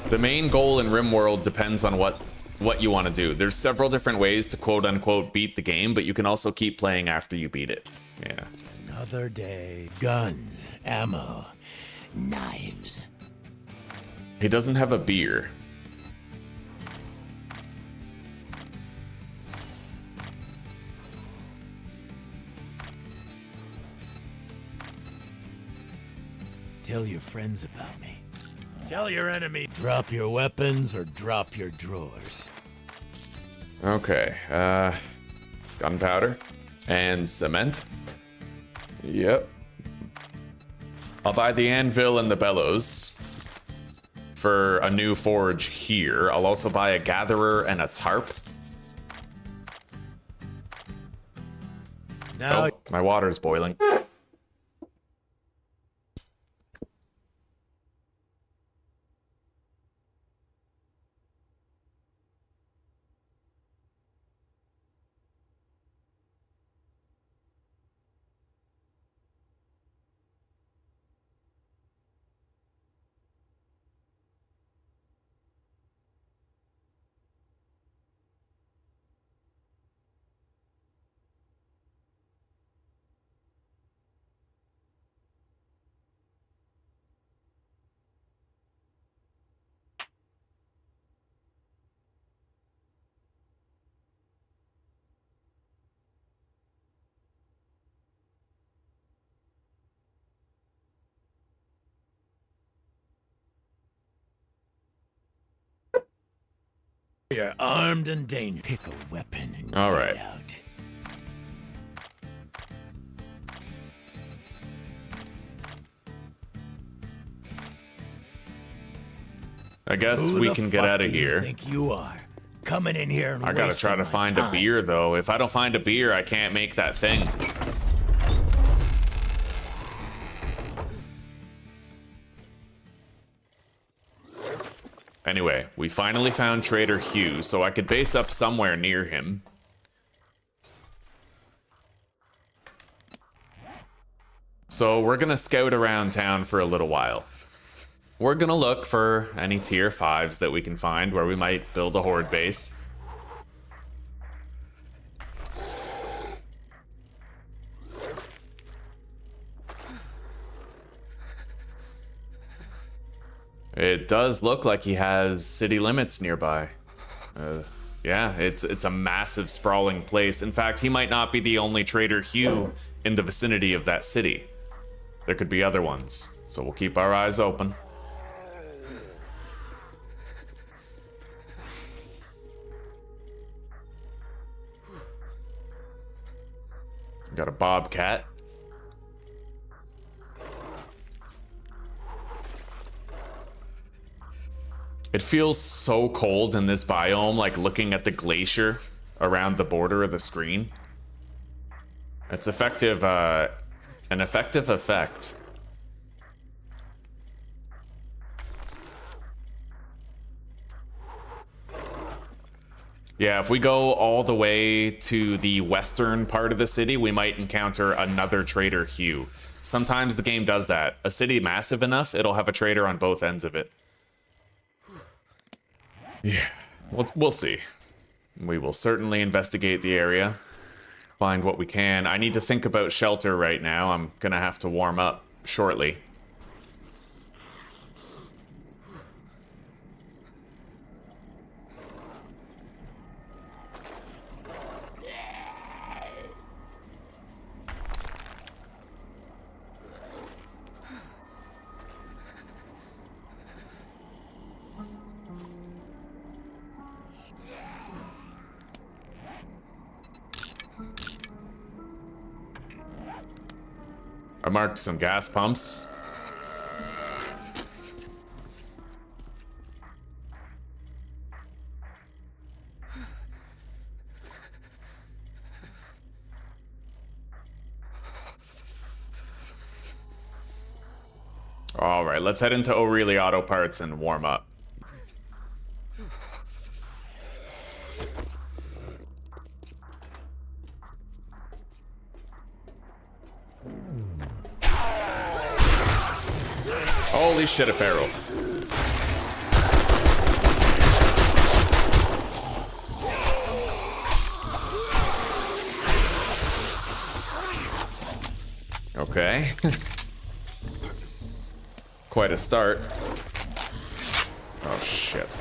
The main goal in RimWorld depends on what you want to do. There's several different ways to quote-unquote beat the game, but you can also keep playing after you beat it. Yeah. Another day. Guns, ammo, knives. He doesn't have a beer. Tell your friends about me. Tell your enemy, drop your weapons or drop your drawers. Okay, gunpowder and cement. Yep. I'll buy the anvil and the bellows for a new forge here. I'll also buy a gatherer and a tarp. Now, oh, my water's boiling. you're armed and dangerous. Pick a weapon and All get right. out. I guess Who we the can get fuck out of do you here. think you are? Coming in here and I gotta try to wasting my find a time. beer, though. If I don't find a beer, I can't make that thing. Anyway, we finally found Trader Hugh, so I could base up somewhere near him. So we're gonna scout around town for a little while. We're gonna look for any tier 5s that we can find where we might build a horde base. It does look like he has city limits nearby. Yeah, it's a massive sprawling place. In fact, he might not be the only Trader Hugh in the vicinity of that city. There could be other ones, so we'll keep our eyes open. Got a bobcat. It feels so cold in this biome, like looking at the glacier around the border of the screen. It's effective, an effective effect. Yeah, if we go all the way to the western part of the city, we might encounter another Trader Hugh. Sometimes the game does that. A city massive enough, it'll have a trader on both ends of it. Yeah, we'll see. We will certainly investigate the area. find what we can. I need to think about shelter right now. I'm gonna have to warm up shortly. I marked some gas pumps. All right, let's head into O'Reilly Auto Parts and warm up. Holy shit, a feral. Okay. Quite a start. Oh shit.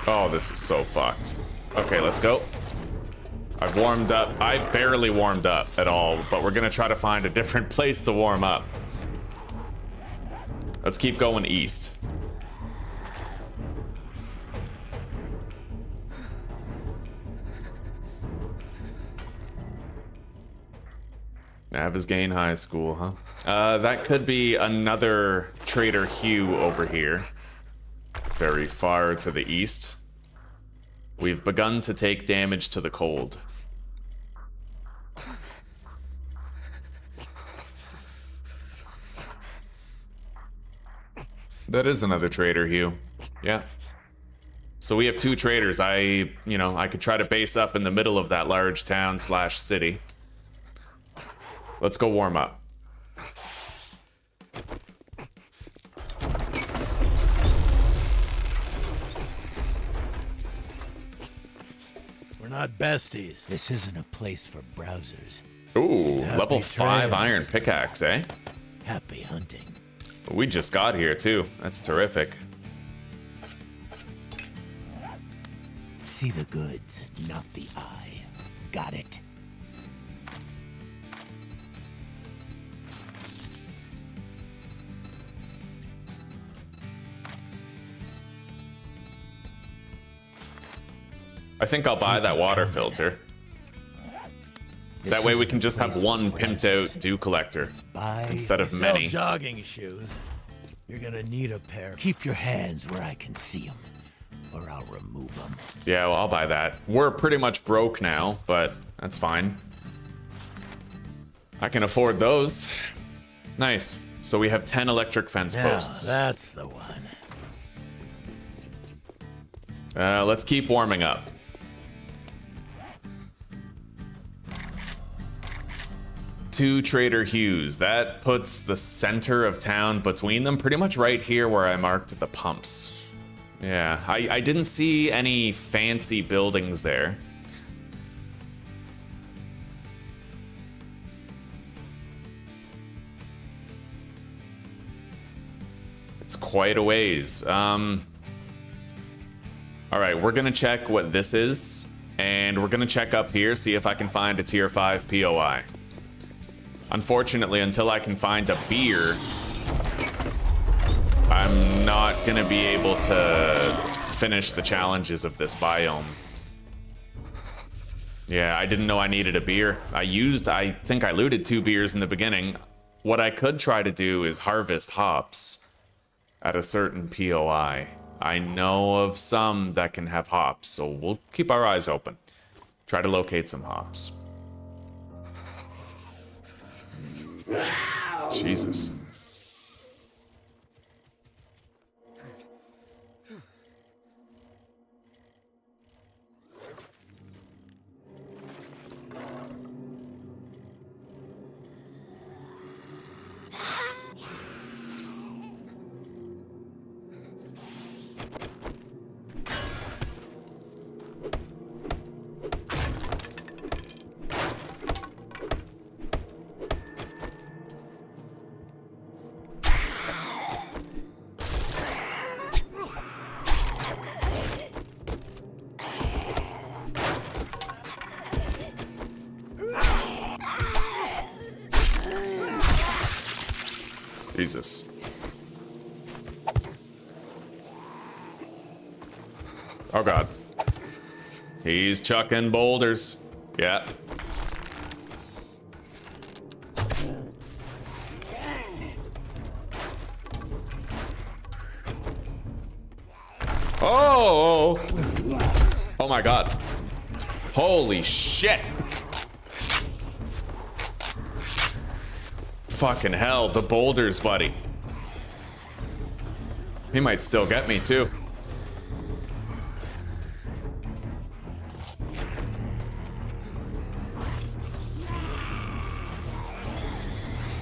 Oh, this is so fucked. Okay, let's go. I've warmed up. I barely warmed up at all, but we're gonna try to find a different place to warm up. Let's keep going east. Navisgain High School, huh? That could be another Trader Hugh over here. Very far to the east. We've begun to take damage to the cold. That is another Trader Hugh. Yeah. So we have two traders. I could try to base up in the middle of that large town / city. Let's go warm up. We're not besties. This isn't a place for browsers. Ooh, Happy level 5 trail. iron pickaxe, eh? Happy hunting. We just got here too. That's terrific. See the goods, not the eye. Got it. I think I'll buy that water filter. That way we can just have one pimped out dew collector instead of many. Jogging shoes. You're gonna need a pair. Keep your hands where I can see them, or I'll remove them. Yeah, well, I'll buy that. We're pretty much broke now, but that's fine. I can afford those. Nice. So we have 10 electric fence posts. That's the one. Let's keep warming up. Two Trader Hughes. That puts the center of town between them, pretty much right here where I marked the pumps. Yeah, I didn't see any fancy buildings there. It's quite a ways. All right, we're gonna check what this is, and we're gonna check up here, see if I can find a tier 5 POI. Unfortunately, until I can find a beer, I'm not gonna be able to finish the challenges of this biome. Yeah, I didn't know I needed a beer. I think I looted 2 beers in the beginning. What I could try to do is harvest hops at a certain POI. I know of some that can have hops, so we'll keep our eyes open. Try to locate some hops. Jesus. Jesus. Oh god. He's chucking boulders. Yeah. Oh! Oh my god. Holy shit. Fucking hell, the boulders, buddy. He might still get me too.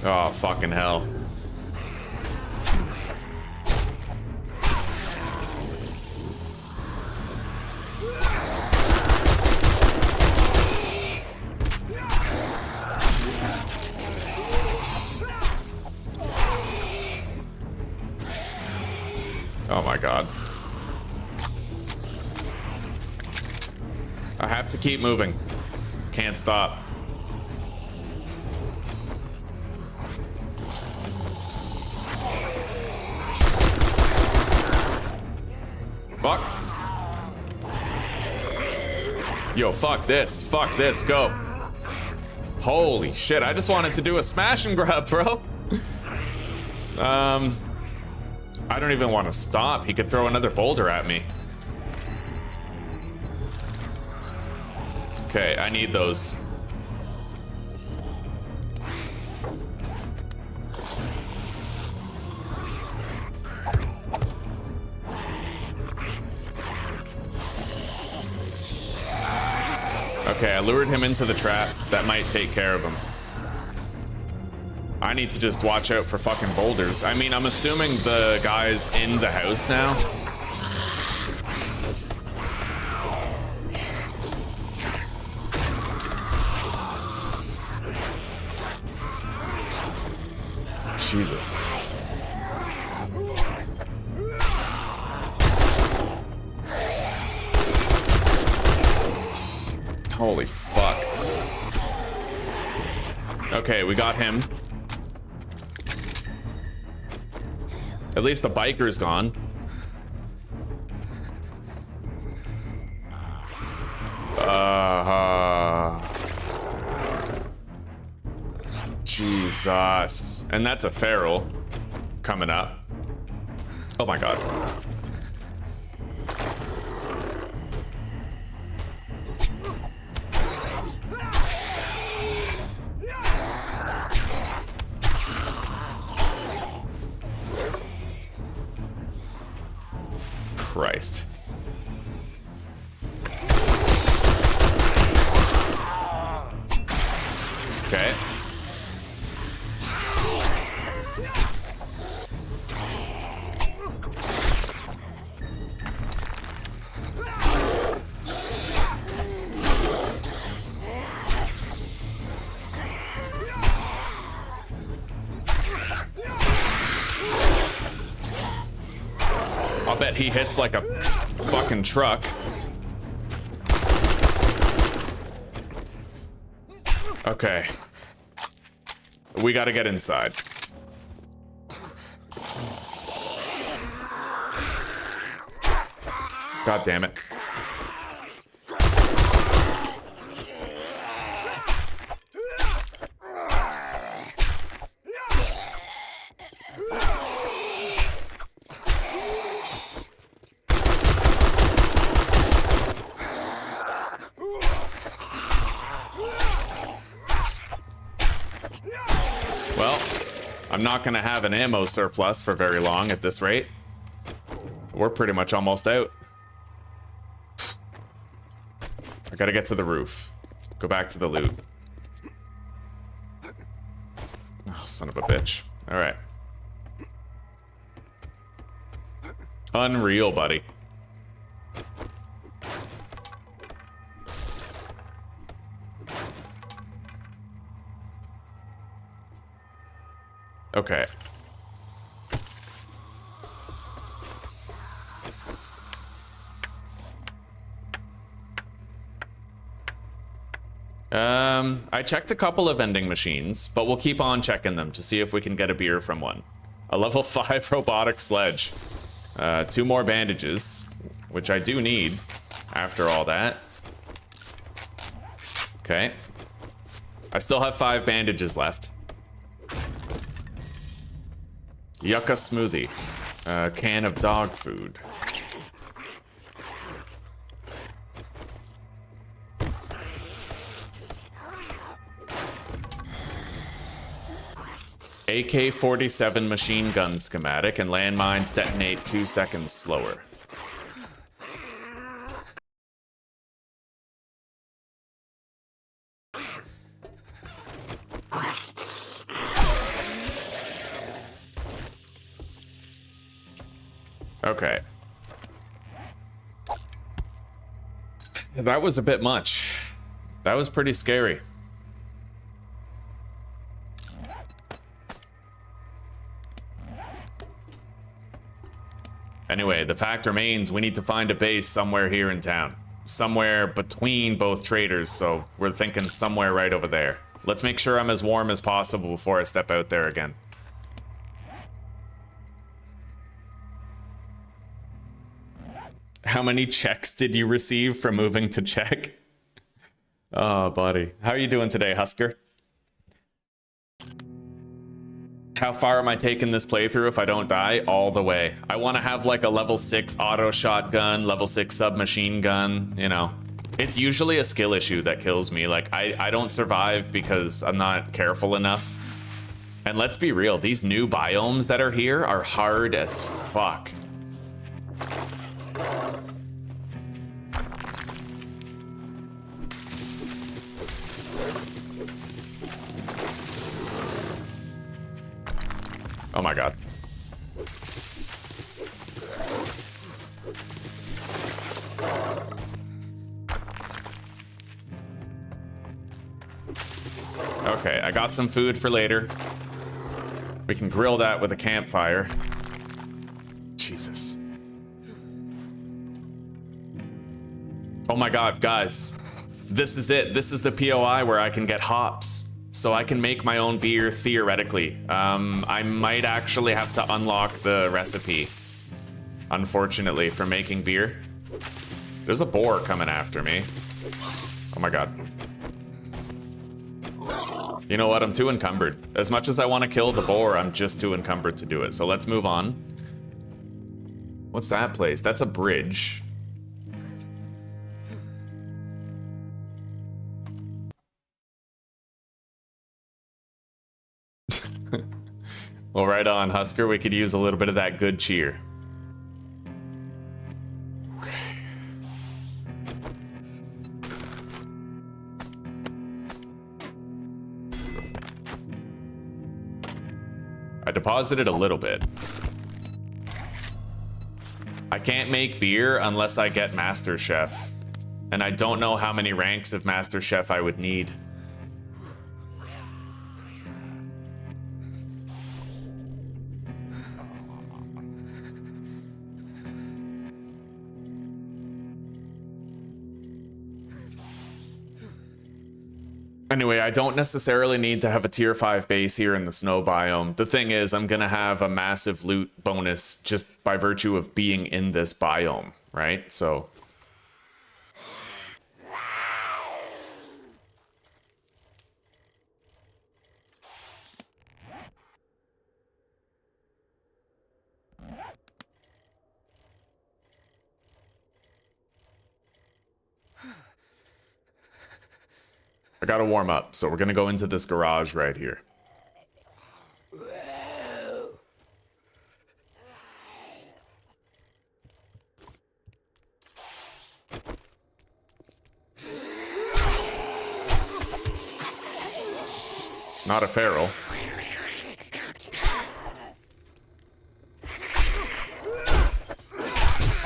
Oh, fucking hell. Oh my god. I have to keep moving. Can't stop. Fuck. Yo, fuck this. Fuck this. Go. Holy shit. I just wanted to do a smash and grab, bro. I don't even want to stop. He could throw another boulder at me. Okay, I need those. Okay, I lured him into the trap. That might take care of him. I need to just watch out for fucking boulders. I mean, I'm assuming the guy's in the house now. Jesus. Holy fuck. Okay, we got him. At least the biker's gone. Jesus. And that's a feral coming up. Oh my god. Christ. Okay. I'll bet he hits like a fucking truck. Okay. We gotta get inside. God damn it. Well, I'm not gonna have an ammo surplus for very long at this rate. We're pretty much almost out. I gotta get to the roof. Go back to the loot. Oh, son of a bitch. Alright. Unreal, buddy. Okay. I checked a couple of vending machines, but we'll keep on checking them to see if we can get a beer from one. A level 5 robotic sledge. 2 more bandages, which I do need after all that. Okay. I still have 5 bandages left. Yucca smoothie. A can of dog food. AK-47 machine gun schematic, and landmines detonate 2 seconds slower. Okay. That was a bit much. That was pretty scary. Anyway, the fact remains we need to find a base somewhere here in town. Somewhere between both traders, so we're thinking somewhere right over there. Let's make sure I'm as warm as possible before I step out there again. How many checks did you receive from moving to Czech? Oh, buddy. How are you doing today, Husker? How far am I taking this playthrough if I don't die? All the way. I want to have like a level 6 auto shotgun, level 6 submachine gun, you know. It's usually a skill issue that kills me. Like, I don't survive because I'm not careful enough. And let's be real, these new biomes that are here are hard as fuck. Oh my god. Okay, I got some food for later. We can grill that with a campfire. Jesus. Oh my god, guys. This is it. This is the POI where I can get hops. So I can make my own beer, theoretically. I might actually have to unlock the recipe, unfortunately, for making beer. There's a boar coming after me. Oh my god. You know what? I'm too encumbered. As much as I want to kill the boar, I'm just too encumbered to do it. So let's move on. What's that place? That's a bridge. Well, right on, Husker. We could use a little bit of that good cheer. Okay. I deposited a little bit. I can't make beer unless I get Master Chef. And I don't know how many ranks of Master Chef I would need. Anyway, I don't necessarily need to have a tier 5 base here in the snow biome. The thing is, I'm gonna have a massive loot bonus just by virtue of being in this biome, right? So... I gotta warm up, so we're gonna go into this garage right here. Not a feral.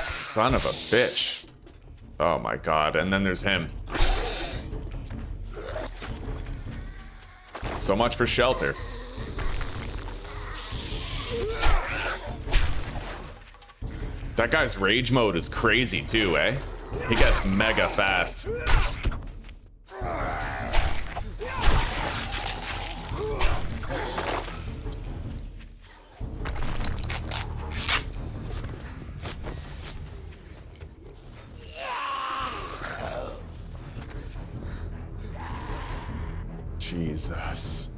Son of a bitch. Oh my god, and then there's him. So much for shelter. That guy's rage mode is crazy too, eh? He gets mega fast. Jesus.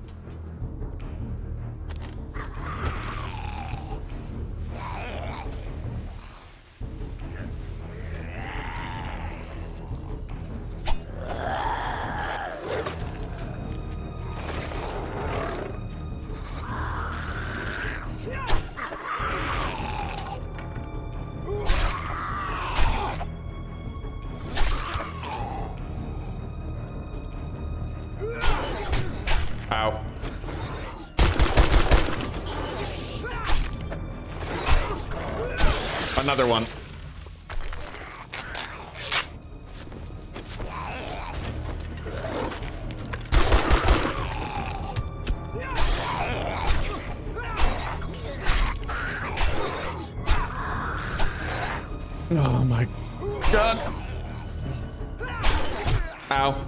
Ow. Another one. Oh my God. Ow.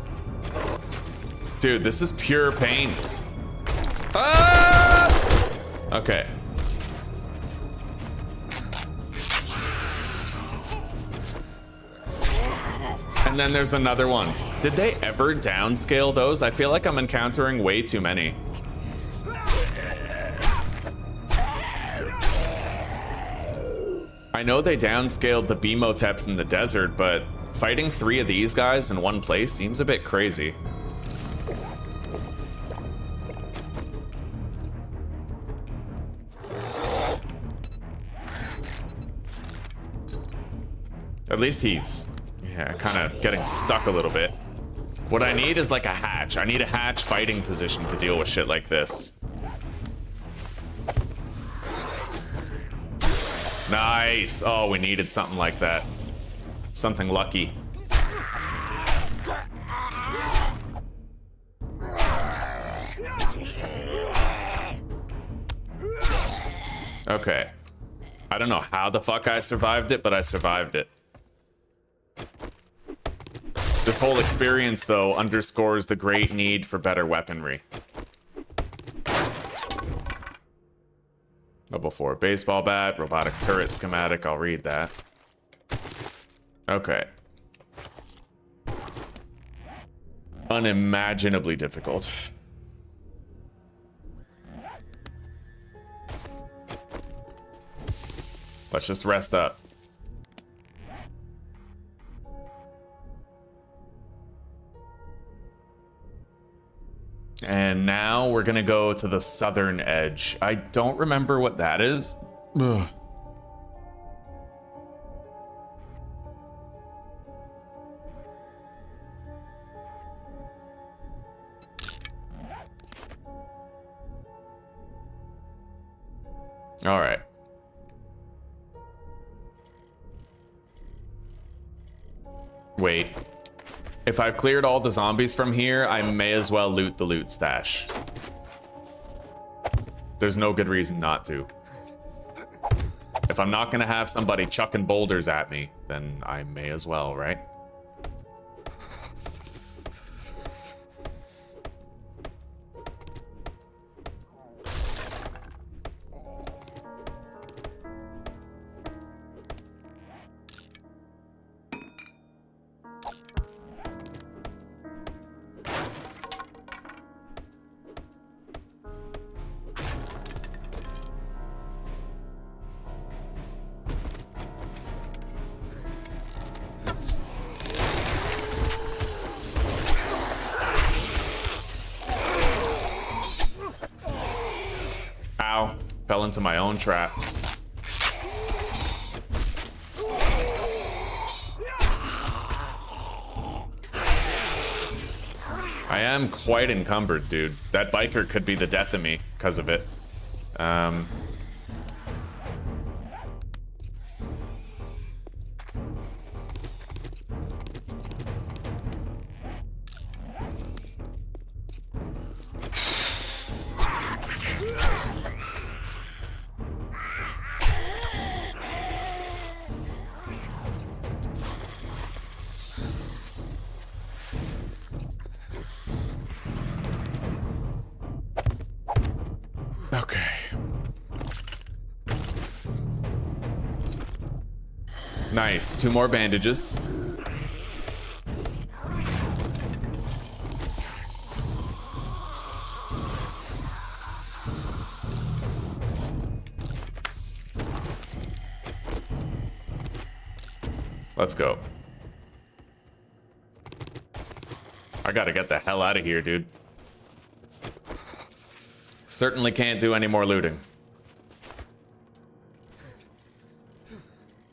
Dude, this is pure pain. Ah! Okay. And then there's another one. Did they ever downscale those? I feel like I'm encountering way too many. I know they downscaled the Bemoteps in the desert, but fighting 3 of these guys in one place seems a bit crazy. At least he's, yeah, kind of getting stuck a little bit. What I need is like a hatch. I need a hatch fighting position to deal with shit like this. Nice. Oh, we needed something like that. Something lucky. Okay. I don't know how the fuck I survived it, but I survived it. This whole experience, though, underscores the great need for better weaponry. Level 4 baseball bat, robotic turret schematic, I'll read that. Okay. Unimaginably difficult. Let's just rest up. And now we're gonna go to the southern edge. I don't remember what that is. Ugh. All right. Wait. If I've cleared all the zombies from here, I may as well loot the loot stash. There's no good reason not to. If I'm not gonna have somebody chucking boulders at me, then I may as well, right? Ow, fell into my own trap. I am quite encumbered, dude. That biker could be the death of me because of it. Okay. Nice. 2 more bandages. Let's go. I gotta get the hell out of here, dude. Certainly can't do any more looting.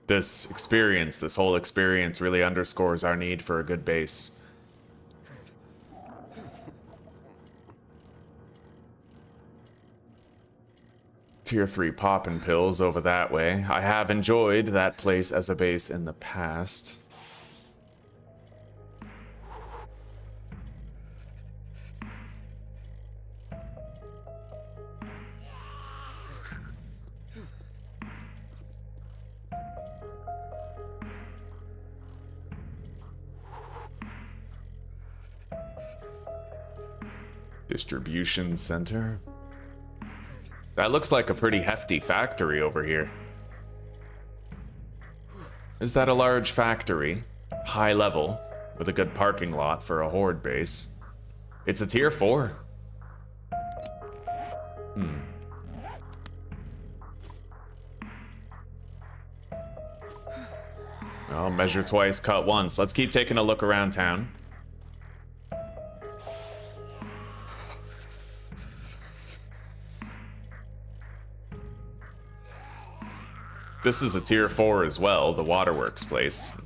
This experience, this whole experience really underscores our need for a good base. Tier 3 poppin' pills over that way. I have enjoyed that place as a base in the past. Distribution center. That looks like a pretty hefty factory over here. Is that a large factory? High level, with a good parking lot for a horde base. It's a tier 4. Oh, measure twice, cut once. Let's keep taking a look around town. This is a tier 4 as well, the waterworks place.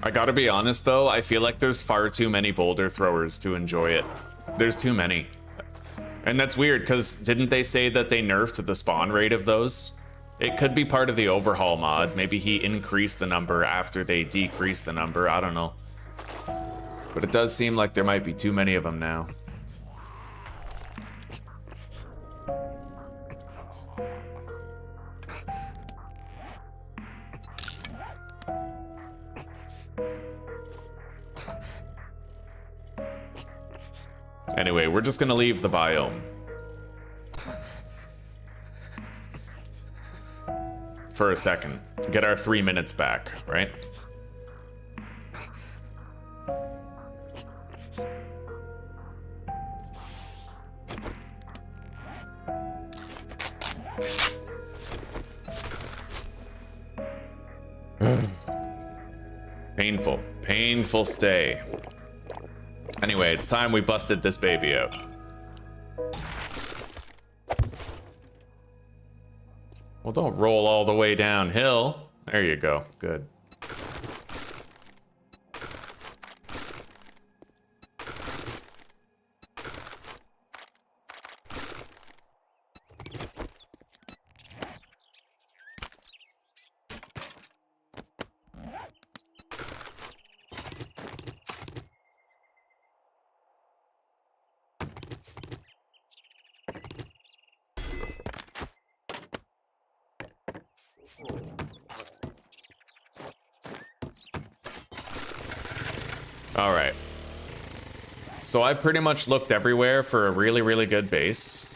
I gotta be honest though, I feel like there's far too many boulder throwers to enjoy it. There's too many. And that's weird, because didn't they say that they nerfed the spawn rate of those? It could be part of the overhaul mod. Maybe he increased the number after they decreased the number, I don't know. But it does seem like there might be too many of them now. Anyway, we're just gonna leave the biome. For a second. Get our 3 minutes back, right? Painful. Painful stay. Anyway, it's time we busted this baby out. Well, don't roll all the way downhill. There you go. Good. Alright. So I've pretty much looked everywhere for a really, really good base.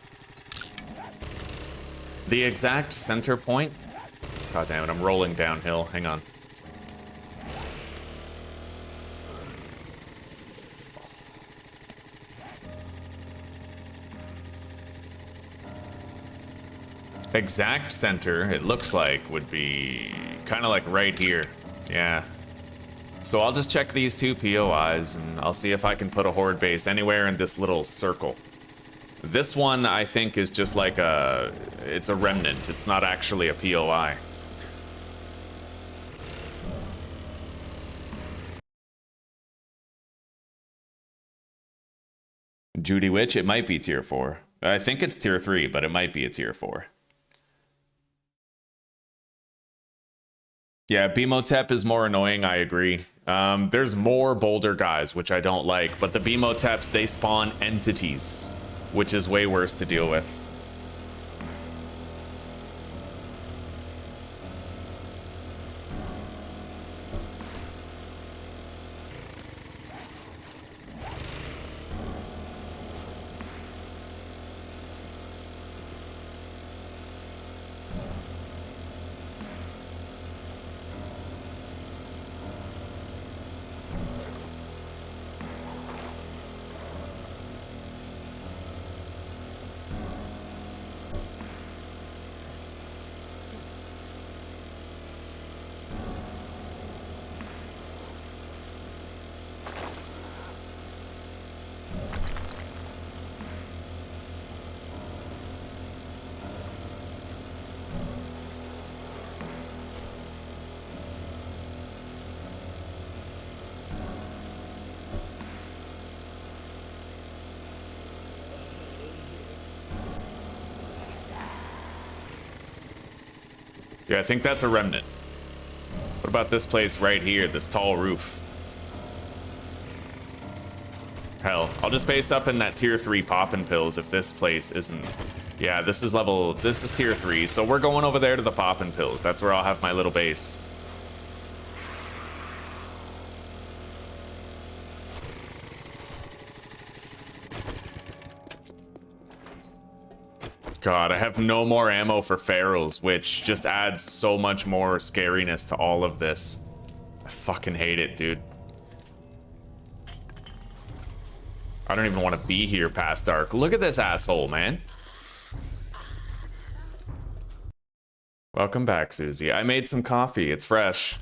The exact center point... God damn it, I'm rolling downhill. Hang on. Exact center, it looks like, would be kind of like right here. Yeah. So I'll just check these two POIs and I'll see if I can put a horde base anywhere in this little circle. This one I think is just like it's a remnant. It's not actually a POI. Judy Witch, it might be tier 4. I think it's tier 3, but it might be a tier 4. Yeah, Bimotep is more annoying, I agree. There's more boulder guys, which I don't like, but the Bimoteps, they spawn entities, which is way worse to deal with. Yeah, I think that's a remnant. What about this place right here, this tall roof? Hell, I'll just base up in that tier 3 poppin' pills if this place isn't... Yeah, this is tier 3, so we're going over there to the poppin' pills. That's where I'll have my little base. God, I have no more ammo for ferals, which just adds so much more scariness to all of this. I fucking hate it, dude. I don't even want to be here past dark. Look at this asshole, man. Welcome back, Susie. I made some coffee. It's fresh.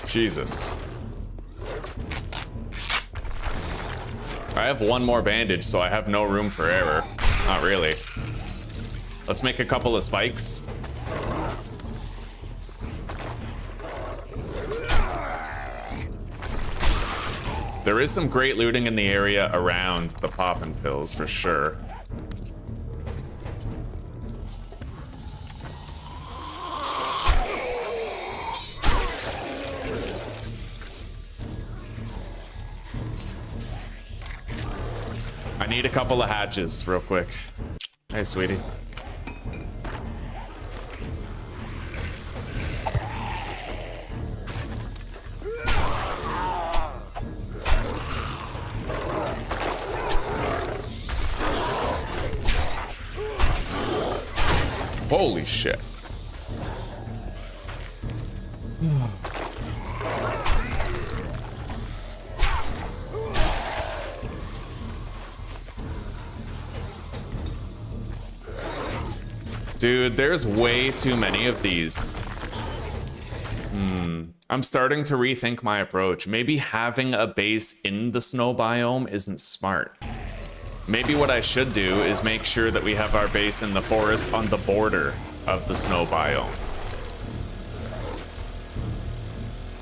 Jesus. I have one more bandage, so I have no room for error. Not really. Let's make a couple of spikes. There is some great looting in the area around the poppin' pills, for sure. I need a couple of hatches real quick. Hey, sweetie. Holy shit. Dude, there's way too many of these. I'm starting to rethink my approach. Maybe having a base in the snow biome isn't smart. Maybe what I should do is make sure that we have our base in the forest on the border of the snow biome.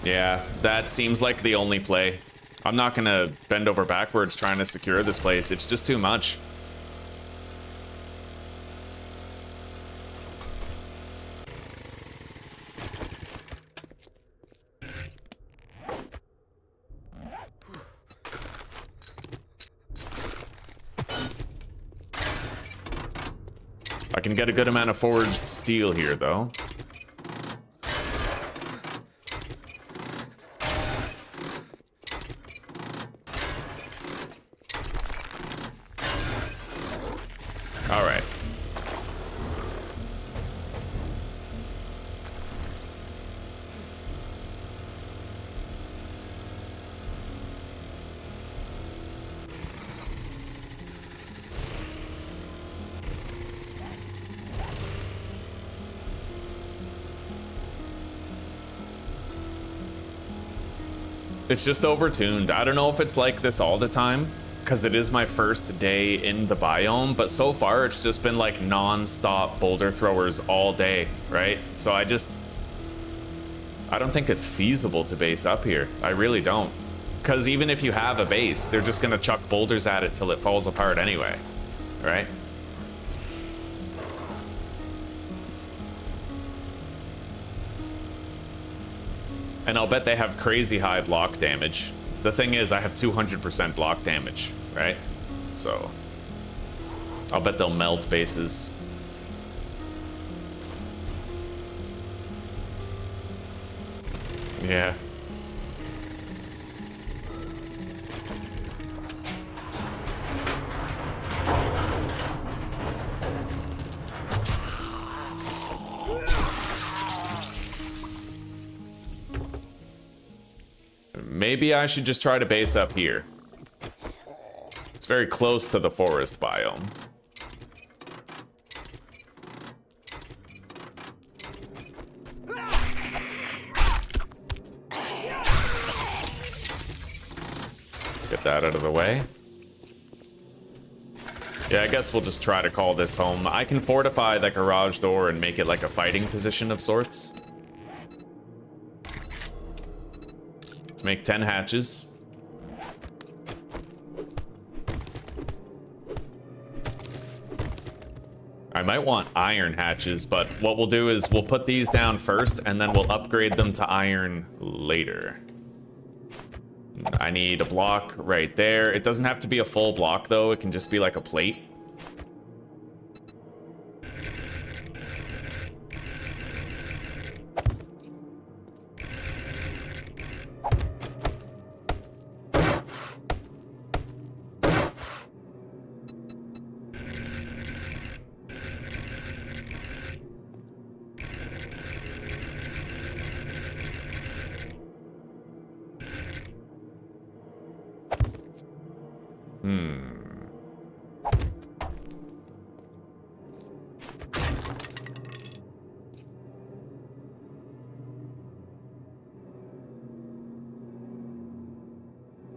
Yeah, that seems like the only play. I'm not gonna bend over backwards trying to secure this place. It's just too much. I can get a good amount of forged steel here, though. All right. It's just overtuned. I don't know if it's like this all the time, because it is my first day in the biome, but so far it's just been like non-stop boulder throwers all day, right? So I don't think it's feasible to base up here. I really don't. Because even if you have a base, they're just gonna chuck boulders at it till it falls apart anyway, right? And I'll bet they have crazy high block damage. The thing is, I have 200% block damage, right? So, I'll bet they'll melt bases. Yeah. Maybe I should just try to base up here. It's very close to the forest biome. Get that out of the way. Yeah, I guess we'll just try to call this home. I can fortify that garage door and make it like a fighting position of sorts. Let's make 10 hatches. I might want iron hatches, but what we'll do is we'll put these down first and then we'll upgrade them to iron later. I need a block right there. It doesn't have to be a full block though, it can just be like a plate.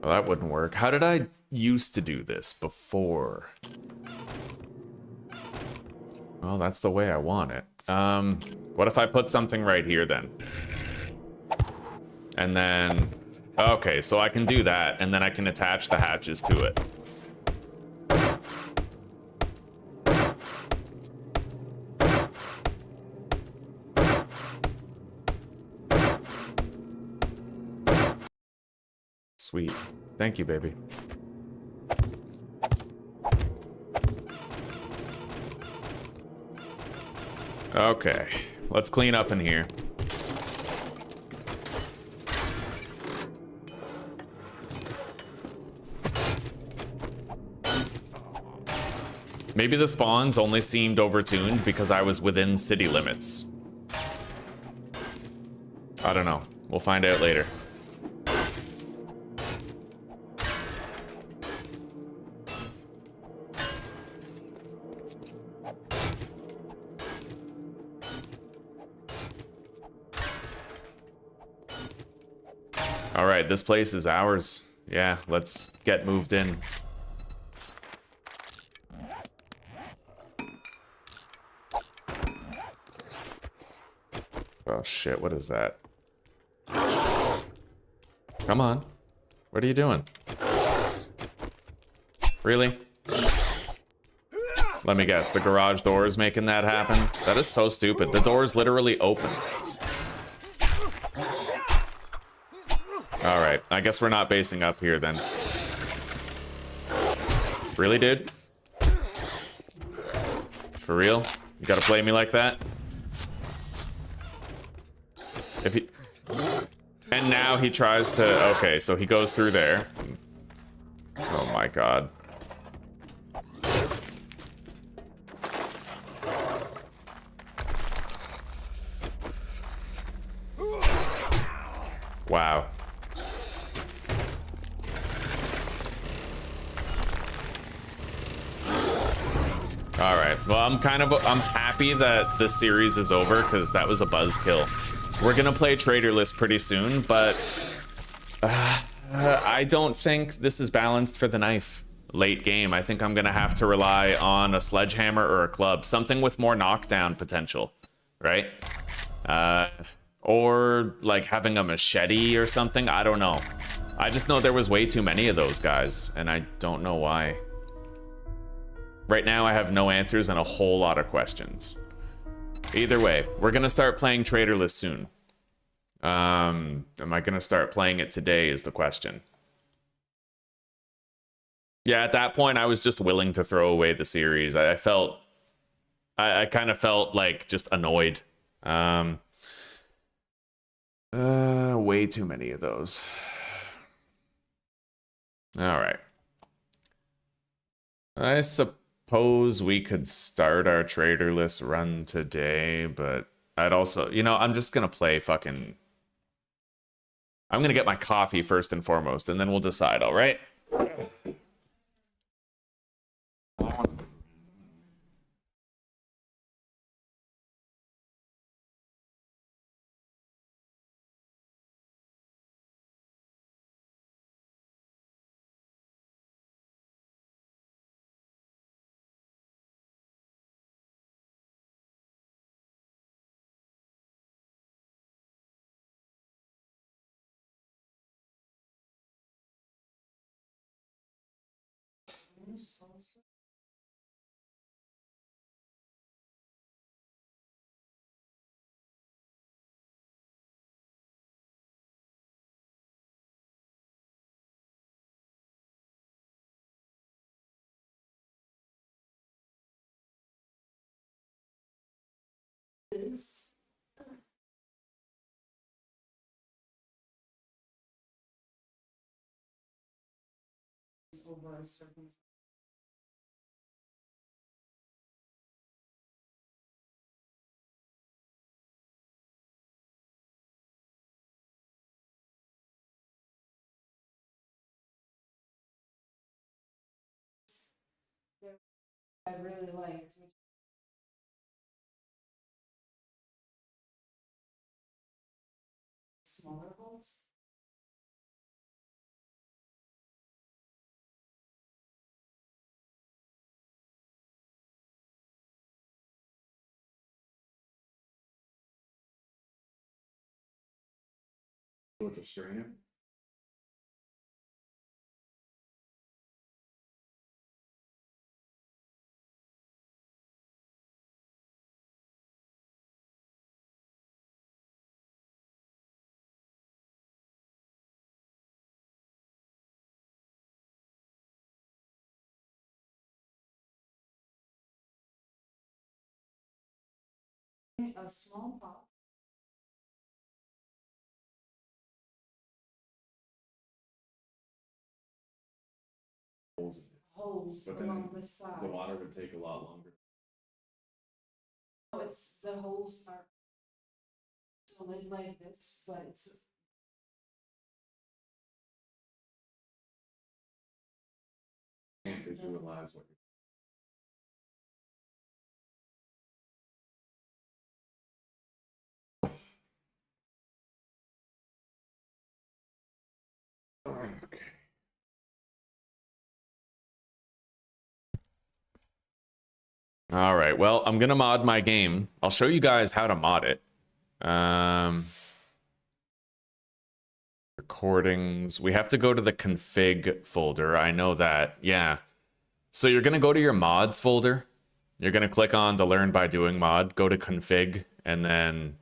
Well, that wouldn't work. How did I used to do this before? Well, that's the way I want it. What if I put something right here then? And then, okay, so I can do that, and then I can attach the hatches to it. Sweet. Thank you, baby. Okay, let's clean up in here. Maybe the spawns only seemed overtuned because I was within city limits. I don't know. We'll find out later. All right, this place is ours. Yeah, let's get moved in. Oh shit, what is that? Come on. What are you doing? Really? Let me guess, the garage door is making that happen? That is so stupid. The door is literally open. Alright, I guess we're not basing up here then. Really, dude? For real? You gotta play me like that? If he... And now he tries to... Okay, so he goes through there. Oh my god. Wow. All right. Well, I'm happy that this series is over because that was a buzzkill. We're gonna play Traderless pretty soon, but I don't think this is balanced for the knife late game. I think I'm gonna have to rely on a sledgehammer or a club, something with more knockdown potential, right? Or like having a machete or something. I don't know. I just know there was way too many of those guys, and I don't know why. Right now, I have no answers and a whole lot of questions. Either way, we're gonna start playing Traderless soon. Am I gonna start playing it today is the question. Yeah, at that point, I was just willing to throw away the series. I kind of felt like just annoyed. Way too many of those. All right. I suppose we could start our Traderless run today, but I'd also, you know, I'm just gonna play fucking... I'm gonna get my coffee first and foremost, and then we'll decide, all right? also. Is over a certain. I really liked, which smaller holes. What's a strainer? A small pot. Holes But then along the side. The water would take a lot longer. Oh, it's the holes are solid like this, but it's Can't visualize what you're. Okay. All right. Well, I'm gonna mod my game. I'll show you guys how to mod it. Recordings. We have to go to the config folder. I know that. Yeah. So you're gonna go to your mods folder. You're gonna click on the Learn by Doing mod. Go to config, and then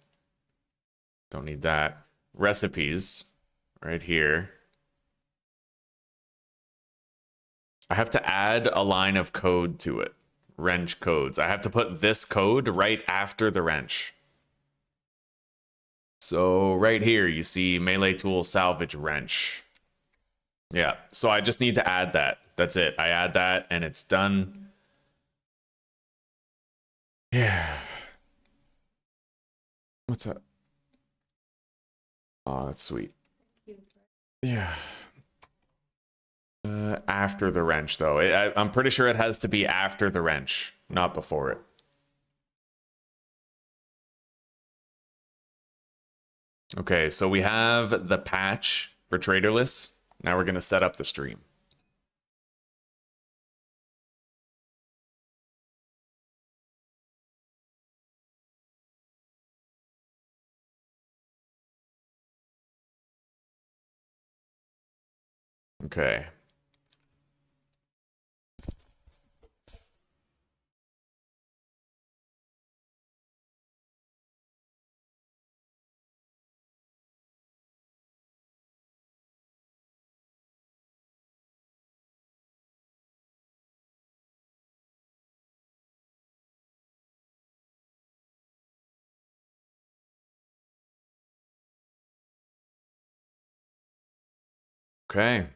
don't need that. Recipes. Right here. I have to add a line of code to it. Wrench codes. I have to put this code right after the wrench. So right here, you see melee tool salvage wrench. Yeah, so I just need to add that. That's it. I add that and it's done. Yeah. What's up? Oh, that's sweet. Yeah. After the wrench, though. I'm pretty sure it has to be after the wrench, not before it. Okay, so we have the patch for Traderless. Now we're going to set up the stream. Okay. Okay.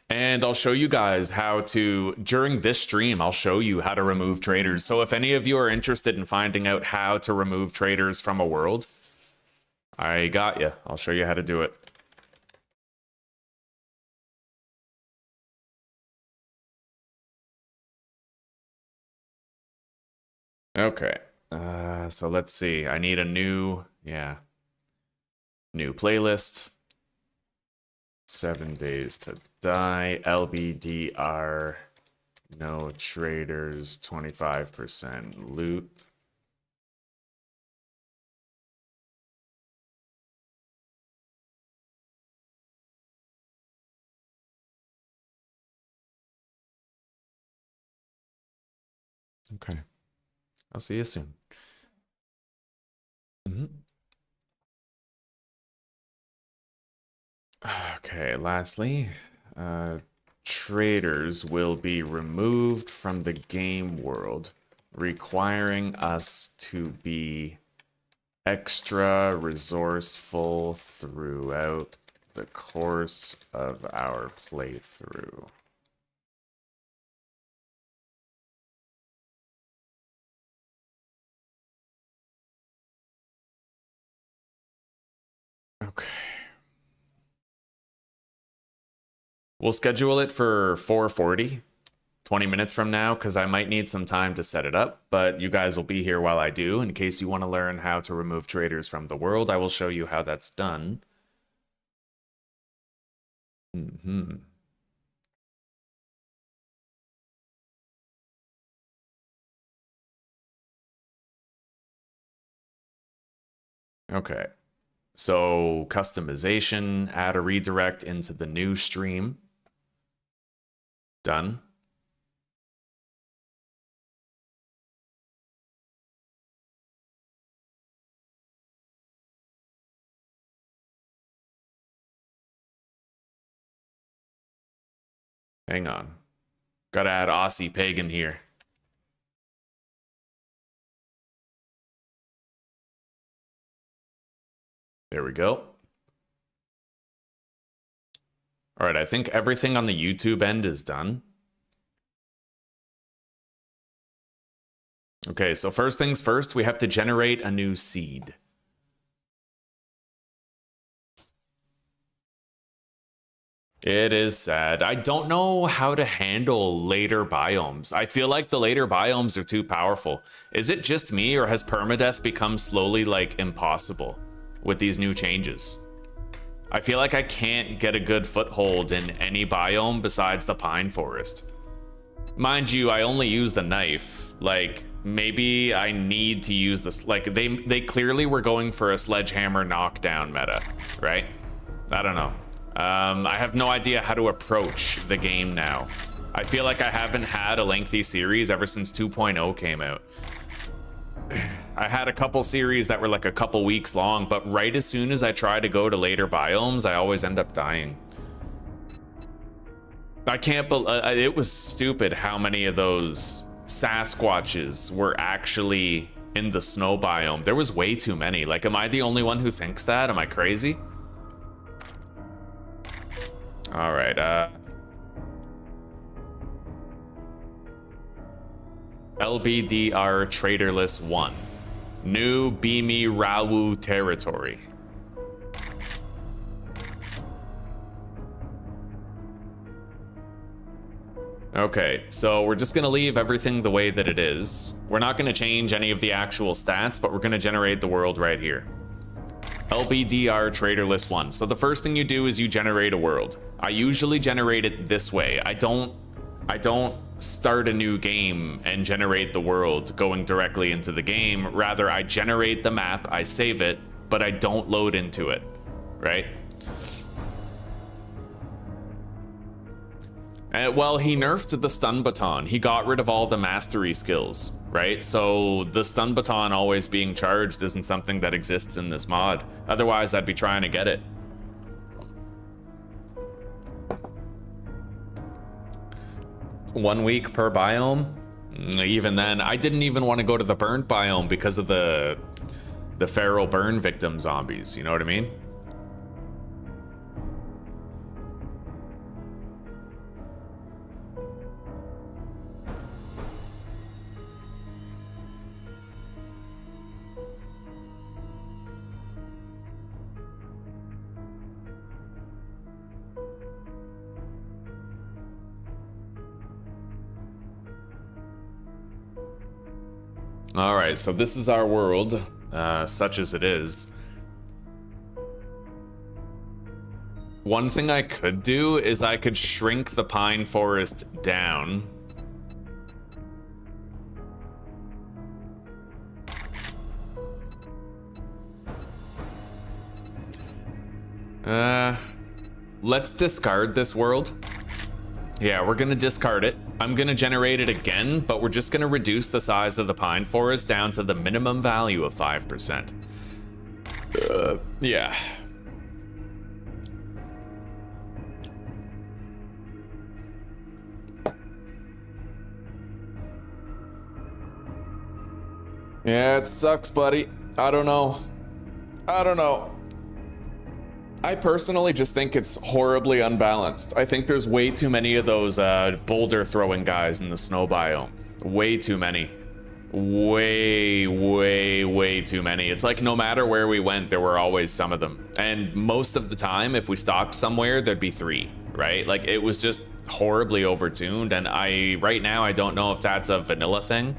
And I'll show you guys how to, during this stream, I'll show you how to remove traders. So if any of you are interested in finding out how to remove traders from a world, I got you. I'll show you how to do it. Okay. So let's see. I need a new, new playlist. 7 days to die. LBDR. No traders. 25% loot. Okay. I'll see you soon. Okay, lastly, traders will be removed from the game world, requiring us to be extra resourceful throughout the course of our playthrough. Okay. We'll schedule it for 4:40, 20 minutes from now, because I might need some time to set it up, but you guys will be here while I do. In case you want to learn how to remove traders from the world, I will show you how that's done. Okay. So customization, add a redirect into the new stream. Done. Hang on. Gotta add Aussie Pagan here. There we go. All right, I think everything on the YouTube end is done. Okay, so first things first, we have to generate a new seed. It is sad. I don't know how to handle later biomes. I feel like the later biomes are too powerful. Is it just me, or has permadeath become slowly, like, impossible with these new changes? I feel like I can't get a good foothold in any biome besides the pine forest. Mind you, I only use the knife. Like, maybe I need to use this. Like, they clearly were going for a sledgehammer knockdown meta, right? I don't know. I have no idea how to approach the game now. I feel like I haven't had a lengthy series ever since 2.0 came out. I had a couple series that were like a couple weeks long, but right as soon as I try to go to later biomes, I always end up dying. I can't believe it was stupid how many of those Sasquatches were actually in the snow biome. There was way too many. Like, am I the only one who thinks that? Am I crazy? All right, LBDR Traderless 1. New Beamy Rawu territory. Okay, so we're just gonna leave everything the way that it is. We're not gonna change any of the actual stats, but we're gonna generate the world right here. LBDR Traderless 1. So the first thing you do is you generate a world. I usually generate it this way. I don't start a new game and generate the world going directly into the game. Rather, I generate the map, I save it, but I don't load into it, right? Well, he nerfed the stun baton. He got rid of all the mastery skills, right? So the stun baton always being charged isn't something that exists in this mod. Otherwise, I'd be trying to get it. One week per biome? Even then, I didn't even want to go to the burnt biome because of the feral burn victim zombies, you know what I mean? All right, so this is our world, such as it is. One thing I could do is I could shrink the pine forest down. Let's discard this world. Yeah, we're gonna discard it. I'm gonna generate it again, but we're just gonna reduce the size of the pine forest down to the minimum value of 5%. Yeah. Yeah, it sucks, buddy. I don't know. I personally just think it's horribly unbalanced. I think there's way too many of those boulder throwing guys in the snow biome. Way too many. Way too many. It's like no matter where we went, there were always some of them. And most of the time, if we stopped somewhere, there'd be 3, right? Like it was just horribly overtuned. And right now, I don't know if that's a vanilla thing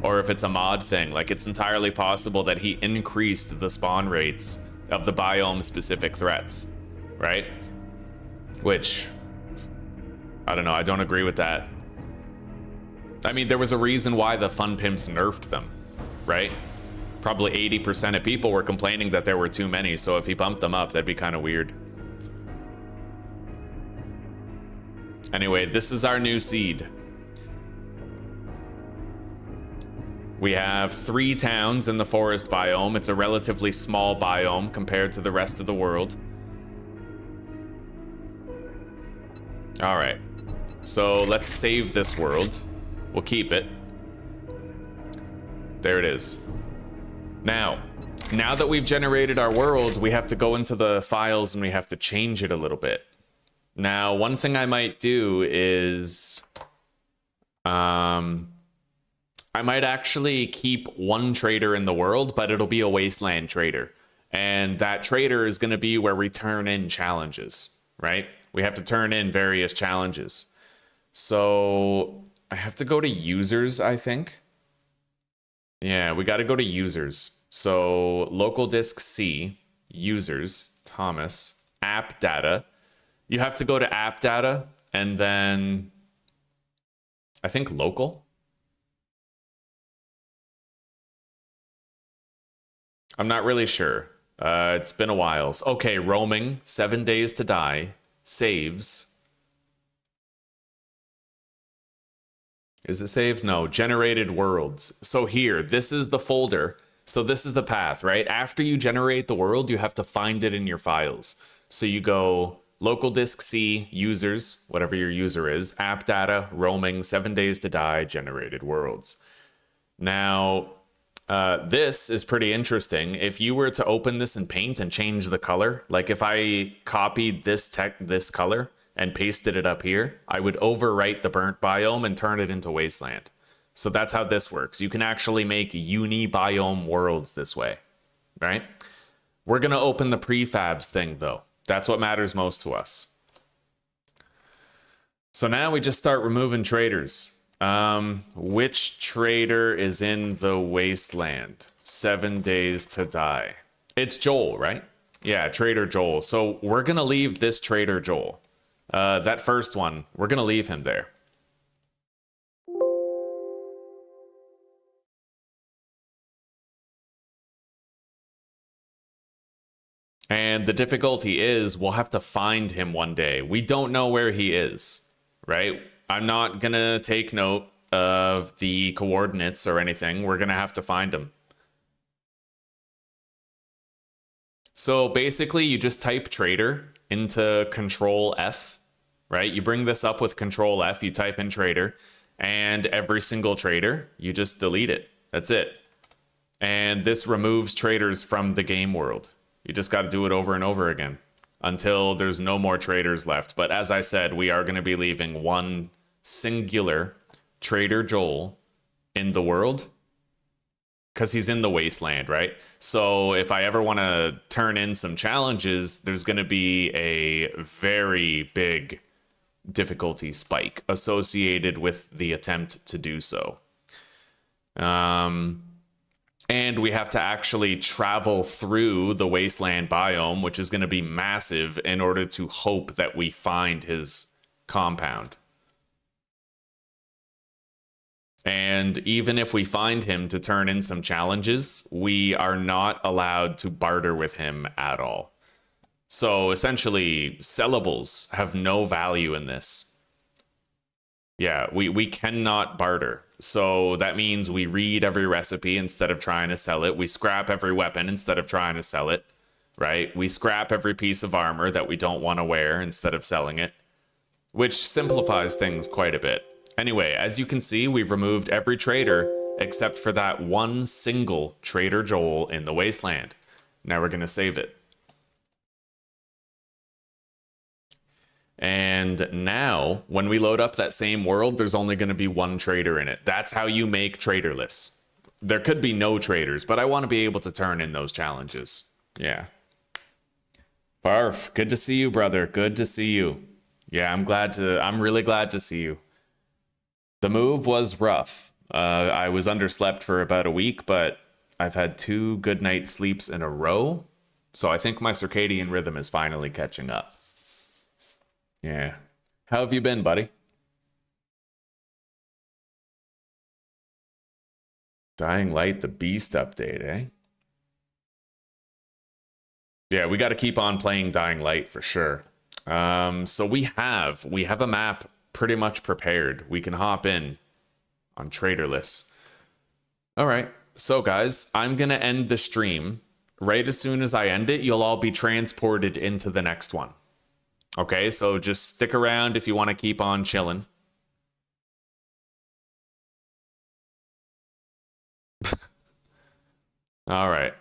or if it's a mod thing. Like it's entirely possible that he increased the spawn rates of the biome specific threats, right? Which, I don't know, I don't agree with that. I mean, there was a reason why the fun pimps nerfed them, right? Probably 80% of people were complaining that there were too many, so if he bumped them up, that'd be kind of weird. Anyway, this is our new seed. We have 3 towns in the forest biome. It's a relatively small biome compared to the rest of the world. All right, so let's save this world. We'll keep it. There it is. Now that we've generated our world, we have to go into the files and we have to change it a little bit. Now, one thing I might do is, I might actually keep one trader in the world, but it'll be a wasteland trader. And that trader is going to be where we turn in challenges, right? We have to turn in various challenges. So I have to go to users, I think. Yeah, we got to go to users. So local disk C, users, Thomas, app data. You have to go to app data and then I think local. I'm not really sure. It's been a while. Okay, roaming, 7 days to die, saves. Is it saves? No, generated worlds. So here, this is the folder. So this is the path, right? After you generate the world, you have to find it in your files. So you go local disk C, users, whatever your user is, app data, roaming, 7 days to die, generated worlds. Now, this is pretty interesting. If you were to open this in Paint and change the color, like if I copied this color and pasted it up here, I would overwrite the burnt biome and turn it into wasteland. So that's how this works. You can actually make uni-biome worlds this way, right? We're going to open the prefabs thing, though. That's what matters most to us. So now we just start removing traders. Which trader is in the wasteland? 7 days to die. It's Joel, right? Yeah, Trader Joel. So we're going to leave this Trader Joel. That first one, we're going to leave him there. And the difficulty is we'll have to find him one day. We don't know where he is, right? I'm not going to take note of the coordinates or anything. We're going to have to find him. So basically, you just type trader into Control F, right? You bring this up with Control F, you type in trader, and every single trader, you just delete it. That's it. And this removes traders from the game world. You just got to do it over and over again until there's no more traders left. But as I said, we are going to be leaving one singular Trader Joel in the world because he's in the wasteland, right? So if I ever want to turn in some challenges, there's going to be a very big difficulty spike associated with the attempt to do so. And we have to actually travel through the wasteland biome, which is going to be massive, in order to hope that we find his compound. And even if we find him to turn in some challenges, we are not allowed to barter with him at all. So essentially, sellables have no value in this. Yeah, we cannot barter. So that means we read every recipe instead of trying to sell it. We scrap every weapon instead of trying to sell it, right? We scrap every piece of armor that we don't want to wear instead of selling it, which simplifies things quite a bit. Anyway, as you can see, we've removed every trader except for that one single Trader Joel in the Wasteland. Now we're going to save it. And now, when we load up that same world, there's only going to be one trader in it. That's how you make traderless. There could be no traders, but I want to be able to turn in those challenges. Yeah. Farf, good to see you, brother. Good to see you. Yeah, I'm really glad to see you. The move was rough. I was underslept for about a week, but I've had 2 good night sleeps in a row. So I think my circadian rhythm is finally catching up. Yeah. How have you been, buddy? Dying Light, the Beast update, eh? Yeah, we got to keep on playing Dying Light for sure. So we have a map pretty much prepared. We can hop in on Traderless. All right. So guys, I'm going to end the stream. Right as soon as I end it, you'll all be transported into the next one. Okay, so just stick around if you want to keep on chilling. All right.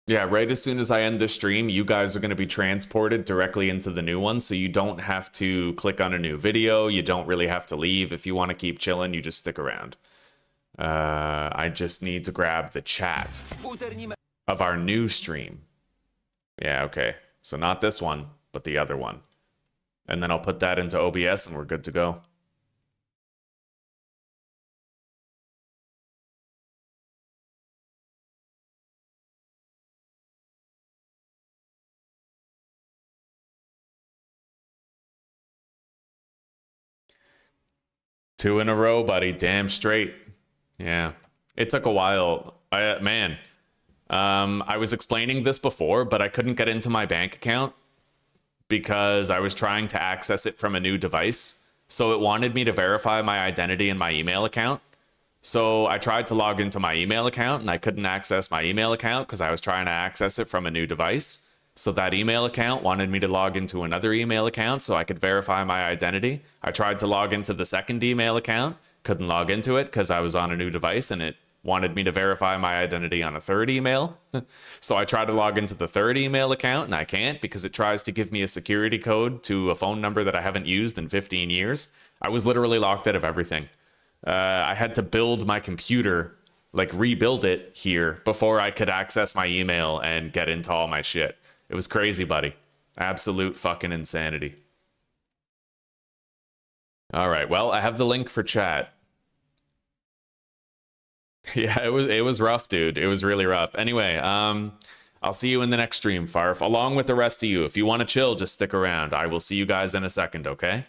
Yeah, right as soon as I end the stream, you guys are going to be transported directly into the new one, so you don't have to click on a new video. You don't really have to leave. If you want to keep chilling, you just stick around. I just need to grab the chat of our new stream. Yeah, okay. So not this one, but the other one. And then I'll put that into OBS and we're good to go. Two in a row, buddy. Damn straight. Yeah. It took a while. Man, I was explaining this before, but I couldn't get into my bank account because I was trying to access it from a new device. So it wanted me to verify my identity in my email account. So I tried to log into my email account and I couldn't access my email account because I was trying to access it from a new device. So that email account wanted me to log into another email account so I could verify my identity. I tried to log into the second email account, couldn't log into it because I was on a new device and it wanted me to verify my identity on a third email. So I tried to log into the third email account and I can't because it tries to give me a security code to a phone number that I haven't used in 15 years. I was literally locked out of everything. I had to build my computer, like rebuild it here before I could access my email and get into all my shit. It was crazy, buddy. Absolute fucking insanity. All right, well, I have the link for chat. Yeah, it was rough, dude. It was really rough. Anyway, I'll see you in the next stream, Farf, along with the rest of you. If you want to chill, just stick around. I will see you guys in a second, okay?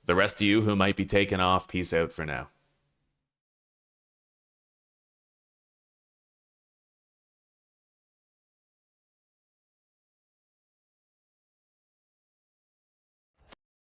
The rest of you who might be taking off, peace out for now.